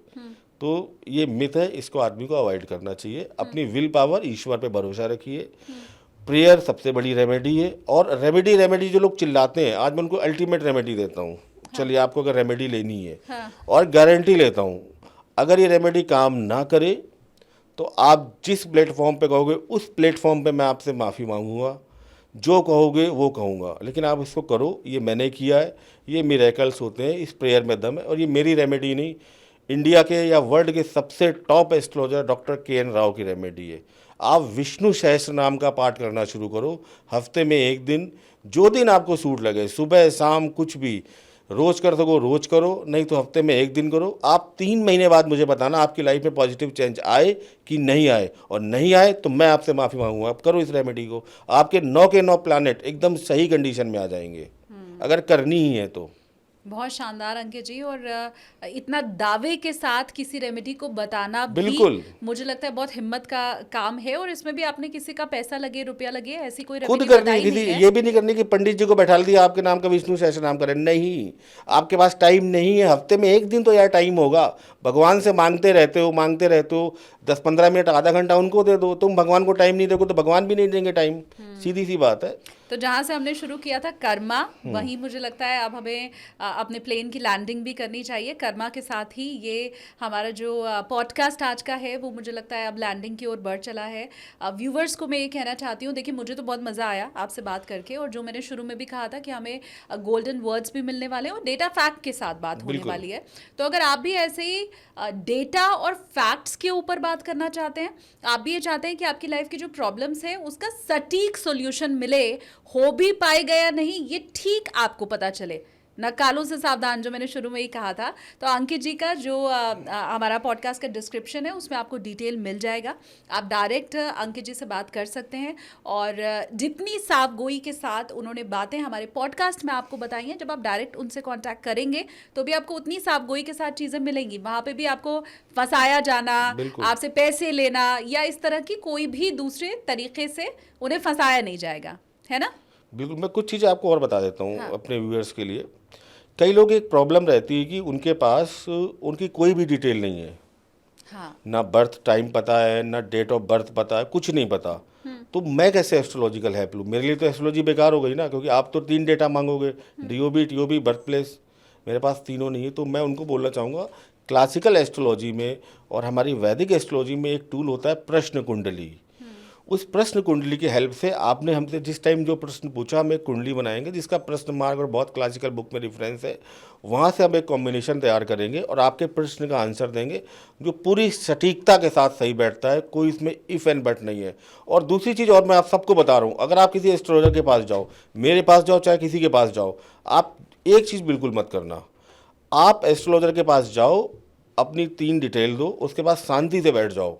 तो ये मिथ है, इसको आदमी को अवॉइड करना चाहिए। अपनी विल पावर, ईश्वर पे भरोसा रखिए। प्रेयर सबसे बड़ी रेमेडी है। और रेमेडी जो लोग चिल्लाते हैं, आज मैं उनको अल्टीमेट रेमेडी देता हूँ। चलिए, आपको अगर रेमेडी लेनी है, और गारंटी लेता हूँ, अगर ये रेमेडी काम ना करे तो आप जिस प्लेटफॉर्म पे कहोगे उस प्लेटफॉर्म पे मैं आपसे माफ़ी मांगूंगा। जो कहोगे वो कहूँगा, लेकिन आप इसको करो। ये मैंने किया है, ये मिरेकल्स होते हैं, इस प्रेयर में दम है। और ये मेरी रेमेडी नहीं, इंडिया के या वर्ल्ड के सबसे top astrologer doctor K. N.. Rao की रेमेडी है। आप विष्णु सहस्त्र नाम का पाठ करना शुरू करो, हफ्ते में 1 दिन, जो दिन आपको सूट लगे, सुबह शाम कुछ भी, रोज कर सको रोज करो, नहीं तो हफ्ते में 1 दिन करो। आप 3 महीने बाद मुझे बताना आपकी लाइफ में पॉजिटिव चेंज आए कि नहीं आए, और नहीं आए तो मैं आपसे माफ़ी मांगूंगा। आप करो इस रेमेडी को, आपके 9 के 9 प्लानेट एकदम सही कंडीशन में आ जाएंगे, अगर करनी ही है तो। बहुत शानदार अंकित जी, और इतना दावे के साथ किसी रेमेडी को बताना भी बिल्कुल, मुझे लगता है बहुत हिम्मत का काम है। और इसमें भी आपने किसी का पैसा लगे, रुपया लगे, ऐसी कोई खुद रेमेडी करनी बताई किसी, नहीं है। ये भी नहीं करनी कि पंडित जी को बैठा दिया आपके नाम का विष्णु सहस्त्र नाम करें। नहीं, आपके पास टाइम नहीं है। हफ्ते में 1 दिन तो यार टाइम होगा। भगवान से मांगते रहते हो 10-15 मिनट, आधा घंटा उनको दे दो। तुम भगवान को टाइम नहीं दोगे तो भगवान भी नहीं देंगे टाइम। सीधी सी बात है। तो जहाँ से हमने शुरू किया था कर्मा, वहीं मुझे लगता है अब हमें अपने प्लेन की लैंडिंग भी करनी चाहिए। कर्मा के साथ ही ये हमारा जो पॉडकास्ट आज का है, वो मुझे लगता है अब लैंडिंग की ओर बढ़ चला है। व्यूवर्स को मैं ये कहना चाहती हूँ, देखिए मुझे तो बहुत मज़ा आया आपसे बात करके, और जो मैंने शुरू में भी कहा था कि हमें गोल्डन वर्ड्स भी मिलने वाले हैं और डेटा फैक्ट के साथ बात होने वाली है। तो अगर आप भी ऐसे ही डेटा और फैक्ट्स के ऊपर बात करना चाहते हैं, आप भी ये चाहते हैं कि आपकी लाइफ की जो प्रॉब्लम्स हैं उसका सटीक सॉल्यूशन मिले, हो भी पाएगा या नहीं ये ठीक आपको पता चले, नकालों से सावधान, जो मैंने शुरू में ही कहा था। तो अंकित जी का जो हमारा पॉडकास्ट का डिस्क्रिप्शन है उसमें आपको डिटेल मिल जाएगा। आप डायरेक्ट अंकित जी से बात कर सकते हैं, और जितनी साफ गोई के साथ उन्होंने बातें हमारे पॉडकास्ट में आपको बताई हैं, जब आप डायरेक्ट उनसे कांटेक्ट करेंगे तो भी आपको उतनी साफ गोई के साथ चीज़ें मिलेंगी। वहाँ पे भी आपको फंसाया जाना, आपसे पैसे लेना या इस तरह की कोई भी दूसरे तरीके से उन्हें फंसाया नहीं जाएगा, है ना? बिल्कुल। मैं कुछ चीज़ें आपको और बता देता हूँ अपने व्यूअर्स के लिए। कई लोग एक प्रॉब्लम रहती है कि उनके पास उनकी कोई भी डिटेल नहीं है। ना बर्थ टाइम पता है, ना डेट ऑफ बर्थ पता है, कुछ नहीं पता। तो मैं कैसे एस्ट्रोलॉजिकल हेल्प लूँ? मेरे लिए तो एस्ट्रोलॉजी बेकार हो गई ना, क्योंकि आप तो 3 डेटा मांगोगे, DOB, TOB, बर्थ प्लेस। मेरे पास तीनों नहीं है। तो मैं उनको बोलना चाहूँगा, क्लासिकल एस्ट्रोलॉजी में और हमारी वैदिक एस्ट्रोलॉजी में एक टूल होता है प्रश्न कुंडली। उस प्रश्न कुंडली की हेल्प से आपने हमसे जिस टाइम जो प्रश्न पूछा, हम एक कुंडली बनाएंगे जिसका प्रश्न मार्ग और बहुत क्लासिकल बुक में रेफरेंस है। वहाँ से हम एक कॉम्बिनेशन तैयार करेंगे और आपके प्रश्न का आंसर देंगे, जो पूरी सटीकता के साथ सही बैठता है। कोई इसमें इफ़ एंड बट नहीं है। और दूसरी चीज़ और मैं आप सबको बता रहा हूँ, अगर आप किसी एस्ट्रोलॉजर के पास जाओ, मेरे पास जाओ, चाहे किसी के पास जाओ, आप एक चीज़ बिल्कुल मत करना। आप एस्ट्रोलॉजर के पास जाओ, अपनी 3 डिटेल दो, उसके बाद शांति से बैठ जाओ।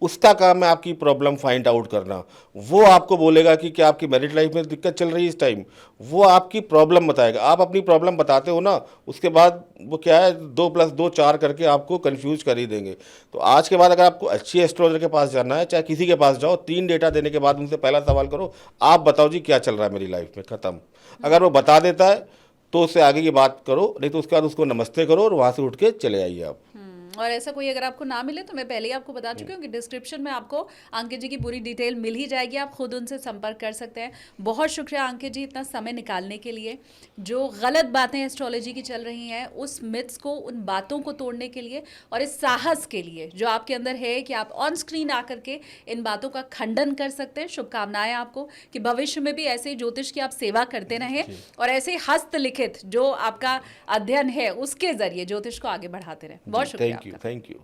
उसका काम है आपकी प्रॉब्लम फाइंड आउट करना। वो आपको बोलेगा कि क्या आपकी मैरिड लाइफ में दिक्कत चल रही है इस टाइम, वो आपकी प्रॉब्लम बताएगा। आप अपनी प्रॉब्लम बताते हो ना, उसके बाद वो क्या है 2+2 4 करके आपको कंफ्यूज कर ही देंगे। तो आज के बाद अगर आपको अच्छी एस्ट्रोलॉजर के पास जाना है, चाहे किसी के पास जाओ, 3 डेटा देने के बाद उनसे पहला सवाल करो, आप बताओ जी क्या चल रहा है मेरी लाइफ में, ख़त्म। अगर वो बता देता है तो उससे आगे की बात करो, नहीं तो उसके बाद उसको नमस्ते करो और वहाँ से उठ के चले आइए आप। और ऐसा कोई अगर आपको ना मिले तो मैं पहले ही आपको बता चुकी हूँ कि डिस्क्रिप्शन में आपको अंकित जी की पूरी डिटेल मिल ही जाएगी, आप खुद उनसे संपर्क कर सकते हैं। बहुत शुक्रिया अंकित जी इतना समय निकालने के लिए। जो गलत बातें एस्ट्रोलॉजी की चल रही हैं, उस मिथ्स को, उन बातों को तोड़ने के लिए और इस साहस के लिए जो आपके अंदर है कि आप ऑन स्क्रीन आकर के इन बातों का खंडन कर सकते हैं। शुभकामनाएं आपको कि भविष्य में भी ऐसे ही ज्योतिष की आप सेवा करते रहें और ऐसे ही हस्तलिखित जो आपका अध्ययन है उसके जरिए ज्योतिष को आगे बढ़ाते रहें। बहुत शुक्रिया। Thank you.